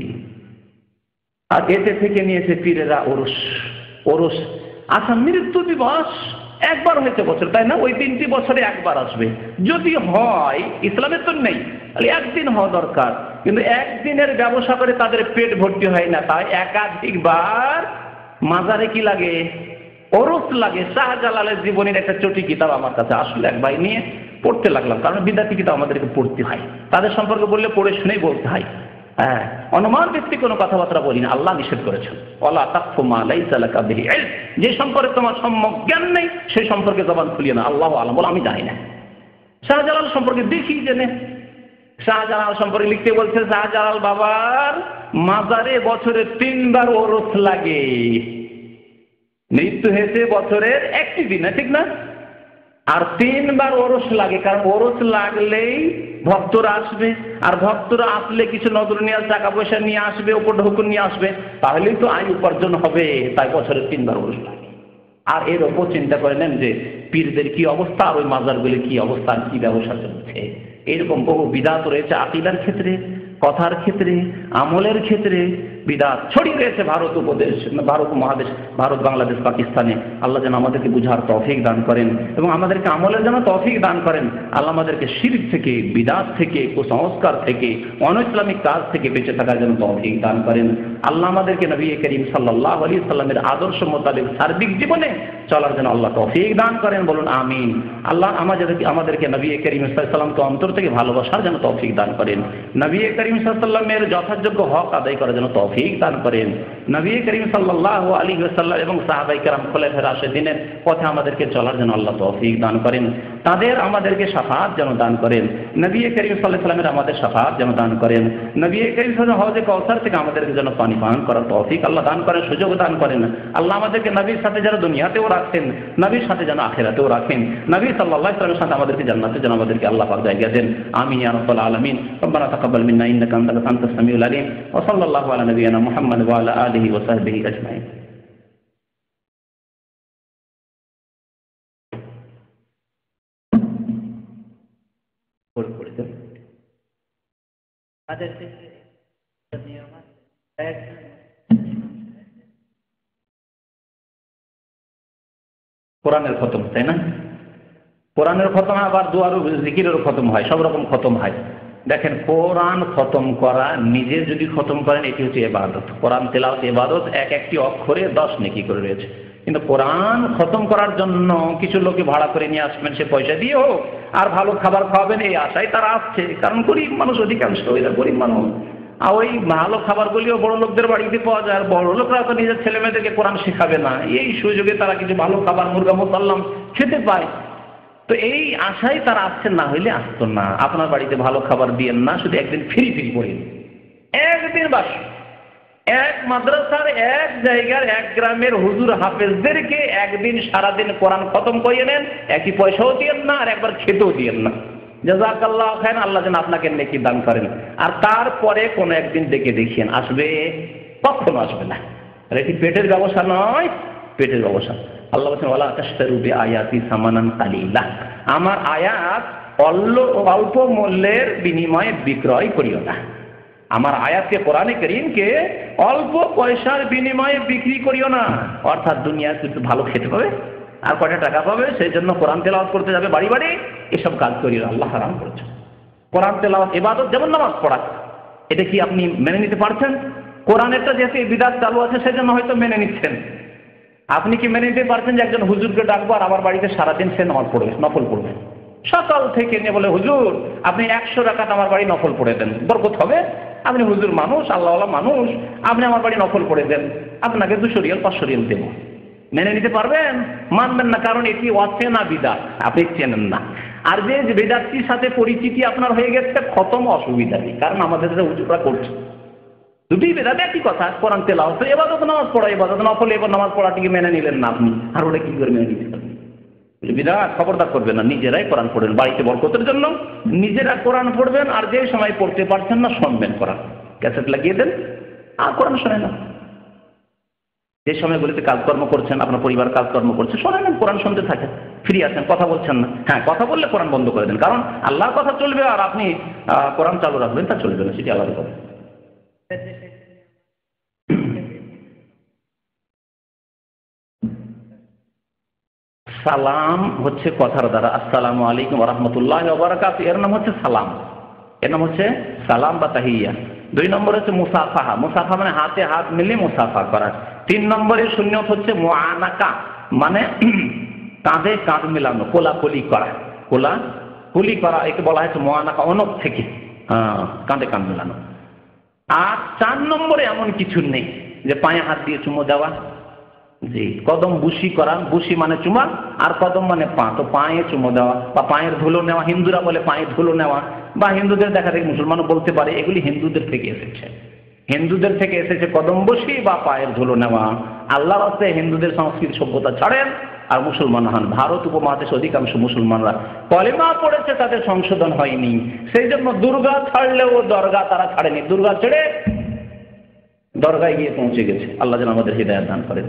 আর এতে থেকে নিয়েছে পীরেরা ওরস। ওরস, আচ্ছা, মৃত্যু দিবস একবার হয়েছে বছর, তাই না? ওই 3টি বছরে একবার আসবে। যদি হয়, ইসলামের তো নেই, তাহলে একদিন হওয়া দরকার। কিন্তু একদিনের ব্যবসা করে তাদের পেট ভর্তি হয় না, তাই একাধিকবার মাজারে কি লাগে? ওরস লাগে। শাহজালালের জীবনের একটা চটি কিতাব আমার কাছে আসলে এক ভাই নিয়ে পড়তে লাগলাম, কারণ বিদ্যার্থী কিতাব আমাদেরকে পড়তে হয়, তাদের সম্পর্কে বললে পড়ে শুনেই বলতে হয়। হ্যাঁ, অনুমান ভিত্তিক কোনো কথাবার্তা বলি না, আল্লাহ নিষেধ করেছেন, ওয়ালা তাকফু মা লাইসা লাকা বিহি ইলম, যে সম্পর্কে তোমার সম্যক জ্ঞান নেই সেই সম্পর্কে জবান খুলিয়ে না। আল্লাহু আ'লাম, বল আমি জানি না। শাহজালাল সম্পর্কে দেখি জেনে, শাহজালাল সম্পর্কে লিখতে বলছে, শাহজালাল বাবার মাজারে বছরে 3বার ওরস লাগে। মৃত্যু হয়েছে বছরের একটি দিনে, ঠিক না? আর 3বার ওরস লাগে, কারণ ওরস লাগলেই ভক্তরা আসবে, আর ভক্তরা আসলে কিছু নজর নিয়ে টাকা পয়সা নিয়ে আসবে, ওপর হুকুম নিয়ে আসবে, তাহলেই তো আয় উপার্জন হবে। তাই বছরে 3বার ওরস লাগে। আর এর ওপর চিন্তা করে নেন যে পীরদের কি অবস্থা, আর ওই মাজারগুলির কি অবস্থা, কি ব্যবসা চলছে। এরকম বহু বিদাত রয়েছে আকীদার ক্ষেত্রে, কথার ক্ষেত্রে, আমলের ক্ষেত্রে বিদাত ছড়িয়ে রয়েছে ভারত উপদেশ, ভারত মহাদেশ, ভারত, বাংলাদেশ, পাকিস্তানে। আল্লাহ যেন আমাদেরকে বুঝার তৌফিক দান করেন এবং আমাদেরকে আমলের যেন তৌফিক দান করেন। আল্লাহ আমাদেরকে শিরক থেকে, বিদাত থেকে, কুসংস্কার থেকে, অন ইসলামিক কাজ থেকে বেঁচে থাকার জন্য তৌফিক দান করেন। আল্লাহ আমাদেরকে নবী করিম সাল্লাল্লাহু আলাইহি সাল্লামের আদর্শ মোতাবেক সার্বিক জীবনে চলার জন্য আল্লাহ তৌফিক দান করেন, বলুন আমিন। আল্লাহ আমাদেরকে নবী করিম সাল্লাল্লাহু আলাইহি সাল্লামকে অন্তর থেকে ভালোবাসার জন্য তৌফিক দান করেন, নবী করিম সাল্লাল্লাহু আলাইহি সাল্লামের যথাযোগ্য হক আদায় করার জন্য তৌফিক দান করেন, নবী করিম সাল্লাল্লাহু আলাইহি ওয়াসাল্লাম এবং সাহাবায়ে কেরাম খোলাফায়ে রাশিদিনের পথে আমাদেরকে চলার জন্য আল্লাহ তৌফিক দান করেন, তাদের আমাদেরকে শাফাআত যেন দান করেন, নবী করিম সাল্লাল্লাহু আলাইহি সাল্লামের আমাদের শাফাআত যেন দান করেন, নবী করিম সাল্লাল্লাহু আলাইহি ওয়াসাল্লাম হযরত কাউসার থেকে আমাদেরকে যেন পানি পান করার তৌফিক আল্লাহ দান করেন, সুযোগ দান করেন। আল্লাহ আমাদেরকে নবীর সাথে যারা দুনিয়াতেও রাখেন, নবীর সাথে যেন আখিরাতেও রাখেন, নবী সাল্লাল্লাহু আলাইহি ওয়াসাল্লামের সাথে আমাদেরকে জান্নাতে যেন আমাদেরকে আল্লাহ পাক জায়গা দেন। আমিন ইয়া রাব্বাল আলামিন। রব্বানা তাকাব্বাল মিন্না ইন্নাকা আনতাস সামিউল আলিম ওয়া সাল্লাল্লাহু আলা নাবিয়িনা মুহাম্মাদ ওয়া আলা আলিহি ওয়া সাহবিহি আজমাইন। কোরআনের খতম, তাই না? কোরআনের খতম আবার দুয়ার জিকিরেরও খতম হয়, সব রকম খতম হয়। দেখেন, কোরআন খতম করা, নিজে যদি খতম করেন এটি হচ্ছে ইবাদত। কোরআন তেলাওয়াত ইবাদত, এক একটি অক্ষরে 10 নেকি করে রয়েছে। কিন্তু কোরআন খতম করার জন্য কিছু লোকে ভাড়া করে নিয়ে আসবেন, সে পয়সা দিয়ে হোক, আর ভালো খাবার খাওয়াবেন এই আশায় তারা আসছে। কারণ গরিব মানুষ, অধিকাংশ এরা গরিব মানুষ। আর ওই ভালো খাবারগুলিও বড় লোকদের বাড়িতে পাওয়া যায়, আর বড় লোকরা তো নিজের ছেলে মেয়েদেরকে কোরআন শেখাবে না, এই সুযোগে তারা কিছু ভালো খাবার মুরগা মুসাল্লাম খেতে পায়। তো এই আশায় তারা আসছেন, না হইলে আসতো না। আপনার বাড়িতে ভালো খাবার দিয়েন না, শুধু একদিন ফ্রি পড়েন, একদিন বাস। এক মাদ্রাসার এক জায়গার এক গ্রামের হুজুর হাফেজদেরকে একদিন সারাদিন কোরআন খতম করিয়ে নেন, একই পয়সাও দিয়েন না, আর একবার খেতেও দিয়েন না। জাযাকাল্লাহু খায়রান, আল্লাহ যেন আপনাকে নেকি দান করেন। আর তারপরে কোনো একদিন ডেকে দেখিয়েন, আসবে? কখনো আসবে না। আর এটি পেটের ব্যবসা নয়, পেটের ব্যবসা। আল্লাহ বলেছেন ওয়ালা তাশতারু বিআয়াতি সামানান কালিলা, আমার আয়াত অল্প মূল্যের বিনিময়ে বিক্রয় করিও না। আমার আয়াতকে, কোরআনে কারীমকে অল্প পয়সার বিনিময়ে বিক্রি করিও না। অর্থাৎ দুনিয়াতে একটু ভালো খেতে পাবে আর কয়টা টাকা পাবে, সেই জন্য কোরআন তেলাওয়াত করতে যাবে বাড়ি বাড়ি, এসব কাজ করিও না, আল্লাহ হারাম করেছে। কোরআন তেলাওয়াত ইবাদত, যেমন নামাজ পড়া, এটা কি আপনি মেনে নিতে পারছেন? কোরআনেরটা যেহেতু বিদআত চালু আছে সেজন্য হয়তো মেনে নিচ্ছেন। আপনি কি মেনে নিতে পারছেন যে একজন হুজুরকে ডাকবো আর আমার বাড়িতে সারাদিন সে নামাজ পড়বে, নফল পড়বে, সকাল থেকে নিয়ে বলে হুজুর আপনি 100 রাকাত আমার বাড়ি নফল পড়ে দেন, বরকত হবে? আপনি হুজুর মানুষ, আল্লাহওয়ালা মানুষ, আপনি আমার বাড়ি নফল পড়ে দেন, আপনাকে 200 রিয়াল 500 রিয়াল দেবো। মেনে নিতে পারবেন? মানবেন না, কারণ এটি অচেনা বিদআত, আপনি চেনেন না। আর যে বিদআতটির সাথে পরিচিতি আপনার হয়ে গেছে, খতম অসুবিধা নেই, কারণ আমাদের যে হুজুররা করছে দুটি বিদআত একই কথা। কোরআন তেলাওয়াত ইবাদত, নামাজ পড়া ইবাদত, নফল এবার নামাজ পড়াটিকে মেনে নিলেন না আপনি, আর ওটা কি করে মেনে নিতে পারবেন? বিদআত খবরদার করবেন না। নিজেরাই কোরআন পড়বেন, বাড়িতে বরকতের জন্য নিজেরা কোরআন পড়বেন, আর যে সময় পড়তে পারছেন না শুনবেন কোরআন, ক্যাসেট লাগিয়ে দেন আর কোরআন শোনেন না। যে সময়গুলিতে কাজকর্ম করছেন, আপনার পরিবার কাজকর্ম করছে, শোনেন, কোরআন শুনতে থাকেন, ফ্রি আছেন, কথা বলছেন না। হ্যাঁ, কথা বললে কোরআন বন্ধ করে দেন, কারণ আল্লাহর কথা চলবে আর আপনি কোরআন চালু রাখবেন, তা চলবে না, সেটি আলাদা কথা। সালাম হচ্ছে কথার দ্বারা, আসসালামু আলাইকুম ওয়া রাহমাতুল্লাহি ওয়া বারাকাতুহু, এর নাম হচ্ছে সালাম, এর নাম হচ্ছে সালাম বা তাহিয়া। 2 নম্বর হচ্ছে মুসাফাহা, মুসাফা মানে হাতে হাত মিলিয়ে মুসাফা করা। 3 নম্বরের সুন্নত হচ্ছে মুআনাকা, মানে কাঁধে কাঁধ মেলানো, কোলাকুলি করা, কোলাকুলি করা, একে বলা হয়েছে মুআনাকা, অনক থেকে কাঁধে কাঁধ মেলানো। আর 4 নম্বরে এমন কিছু নেই যে পায়ে হাত দিয়ে চুমো দেওয়া, জি, কদম বুশি করা, বুশি মানে চুমা আর কদম মানে পা, তো পায়ে চুমো দেওয়া বা পায়ের ধুলো নেওয়া, হিন্দুরা বলে পায়ে ধুলো নেওয়া, বা হিন্দুদের দেখা দেখি মুসলমানও বলতে পারে, এগুলি হিন্দুদের থেকে এসেছে। হিন্দুদের থেকে এসেছে কদম বসি বা পায়ের ধুলো নেওয়া। আল্লাহর রাস্তে হিন্দুদের সংস্কৃতি সভ্যতা ছাড়েন আর মুসলমান হন। ভারত উপমহাদেশে অধিকাংশ মুসলমানরা কলেমা পড়েছে, তাদের সংশোধন হয়নি, সেই জন্য দুর্গা ছাড়লেও দরগা তারা ছাড়েনি, দুর্গা ছেড়ে দরগায় গিয়ে পৌঁছে গেছে। আল্লাহ যেন আমাদের হিদায়াত দান করেন।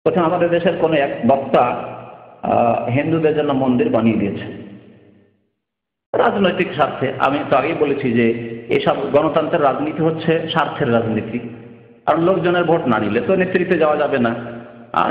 প্রথম আমাদের দেশের কোন এক বক্তা হিন্দুদের জন্য মন্দির বানিয়ে দিয়েছে রাজনৈতিক স্বার্থে। আমি তো আগেই বলেছি যে এসব গণতন্ত্রের রাজনীতি হচ্ছে স্বার্থের রাজনীতি, আর লোকজনের ভোট না নিলে তো নেতৃত্বে যাওয়া যাবে না।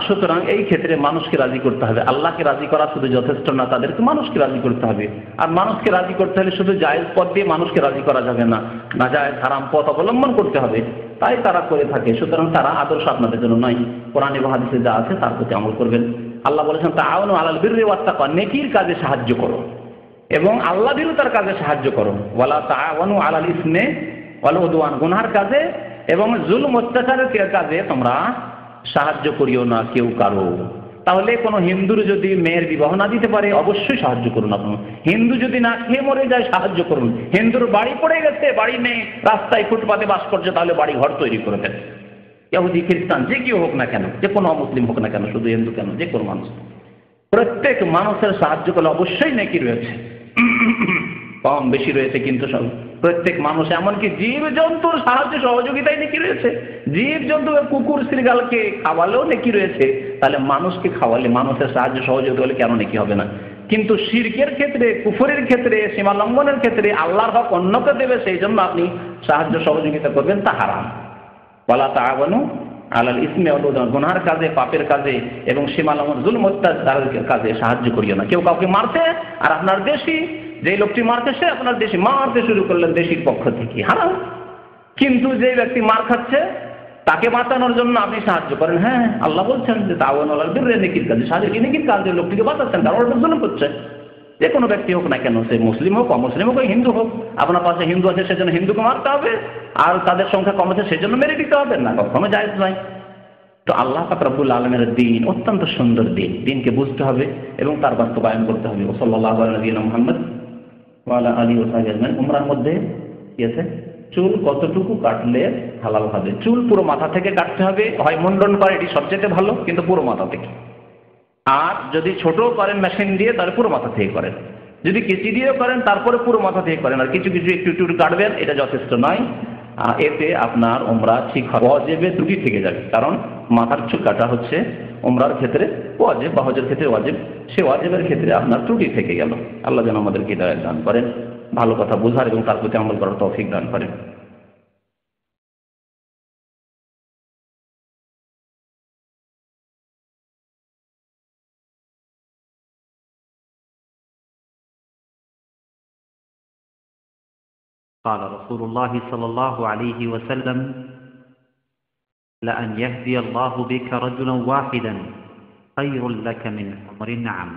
সুতরাং এই ক্ষেত্রে মানুষকে রাজি করতে হবে। আল্লাহকে রাজি করা শুধু যথেষ্ট না, তাদেরকে মানুষকে রাজি করতে হবে। আর মানুষকে রাজি করতে হলে শুধু জায়েজ পথ দিয়ে মানুষকে রাজি করা যাবে না, নাজায়েজ হারাম পথ অবলম্বন করতে হবে। তাই তারা করে থাকে। সুতরাং তারা আদর্শ আপনাদের জন্য নয়। কোরআনে বা হাদিসে যা আছে তার প্রতি আমল করবেন। আল্লাহ বলেছেন তাআওয়ানু আলাল বিররি ওয়াত তাকওয়া, নেকির কাজে সাহায্য করো এবং আল্লাহ ভীরুতার কাজে সাহায্য করো। ওয়ালা তাআওয়ানু আলাল ইসমি ওয়াল উদওয়ান, গুনাহের কাজে এবং জুলম অত্যাচারের কাজে তোমরা সাহায্য করিও না কেউ কারো। তাহলে কোনো হিন্দুর যদি মেয়ের বিবাহ না দিতে পারে অবশ্যই সাহায্য করুন। আপনার হিন্দু যদি না খেয়ে মরে যায় সাহায্য করুন। হিন্দুর বাড়ি পড়ে গেছে, বাড়ি নেই, রাস্তায় ফুটপাতে বাস করছে, তাহলে বাড়ি ঘর তৈরি করে দেন। ইহুদি খ্রিস্টান যে কেউ হোক না কেন, যে কোনো অমুসলিম হোক না কেন, শুধু হিন্দু কেন, যে কোনো মানুষ, প্রত্যেক মানুষের সাহায্য করলে অবশ্যই নেকি রয়েছে। কম বেশি রয়েছে কিন্তু সব প্রত্যেক মানুষ, এমনকি জীব জন্তুর সাহায্য সহযোগিতায় নেকি রয়েছে। জীব জন্তু কুকুর শ্রীগালকে খাওয়ালেও নেকি রয়েছে, তাহলে মানুষকে খাওয়ালে, মানুষের সাহায্য সহযোগিতা হলে কেন নেকি হবে না? কিন্তু শিরকের ক্ষেত্রে, কুফরের ক্ষেত্রে, সীমা লঙ্ঘনের ক্ষেত্রে আল্লাহর হক অন্যকে দেবে, সেই জন্য আপনি সাহায্য সহযোগিতা করবেন, তা হারাম। ওয়ালা তাআওয়ানু আলাল ইসমি ওয়াল উদওয়ান, গুনাহের কাজে, পাপের কাজে এবং সীমা লঙ্ঘন, জুলম অত্যাচারের কাজে সাহায্য করিও না। কেউ কাউকে মারছে আর আপনার দেশি, যে লোকটি মারছে সে আপনার দেশি, মারতে শুরু করলেন দেশির পক্ষ থেকে, হারাম। কিন্তু যে ব্যক্তি মার খাচ্ছে তাকে বাঁচানোর জন্য আপনি সাহায্য করেন, হ্যাঁ আল্লাহ বলছেন যে তাআওয়ানু আলাল বিররি, নেকির কাজে সাহায্য, নেকির কাজে লোকটিকে বাঁচাচ্ছেন, কারণ ওটা জুলুম করছে। যে কোনো ব্যক্তি হোক না কেন, সে মুসলিম হোক, অমুসলিম হোক, হিন্দু হোক, আপনার পাশে হিন্দু আছে সেজন্য হিন্দুকে মারতে হবে, আর তাদের সংখ্যা কম আছে সেজন্য মেরে দিতে হবে না, কখনো জায়েজ নয়। তো আল্লাহ পাক রব্বুল আলামিনের দ্বীন অত্যন্ত সুন্দর দ্বীন, দ্বীনকে বুঝতে হবে এবং তার বাস্তবায়ন করতে হবে। সাল্লাল্লাহু আলা নবিয়িনা মুহাম্মদ ওয়া আলা আলিহি ওয়া সাহবিহি আজমাইন। উমরার মধ্যে কি আছে? চুল কতটুকু কাটলে হালাল হবে? চুল পুরো মাথা থেকে কাটতে হবে, হয় মুন্ডন করে, এটি সবচেয়ে ভালো, কিন্তু পুরো মাথা থেকে। আর যদি ছোট করেন মেশিন দিয়ে, তাহলে পুরো মাথা থেকে করেন। যদি কেচি দিয়ে করেন তারপরে পুরো মাথা থেকে করেন, আর কিছু কিছু একটু একটু কাটবেন, এটা যথেষ্ট নয়। এতে আপনার উমরা ঠিক হবে, ওয়াজিবে ত্রুটি থেকে যাবে। কারণ মাথার চুল কাটা হচ্ছে উমরার ক্ষেত্রে ওয়াজিব বা হজের ক্ষেত্রে ওয়াজিব, সে ওয়াজিবের ক্ষেত্রে আপনার ত্রুটি থেকে গেল। আল্লাহ যেন আমাদেরকে হিদায়াত দান করেন, ভালো কথা বোঝার এবং তার প্রতি আমল করার তৌফিক দান করেন। قال رسول الله صلى الله عليه وسلم: لأن يهدي الله بك رجلا واحدا خير لك من حمر النعم.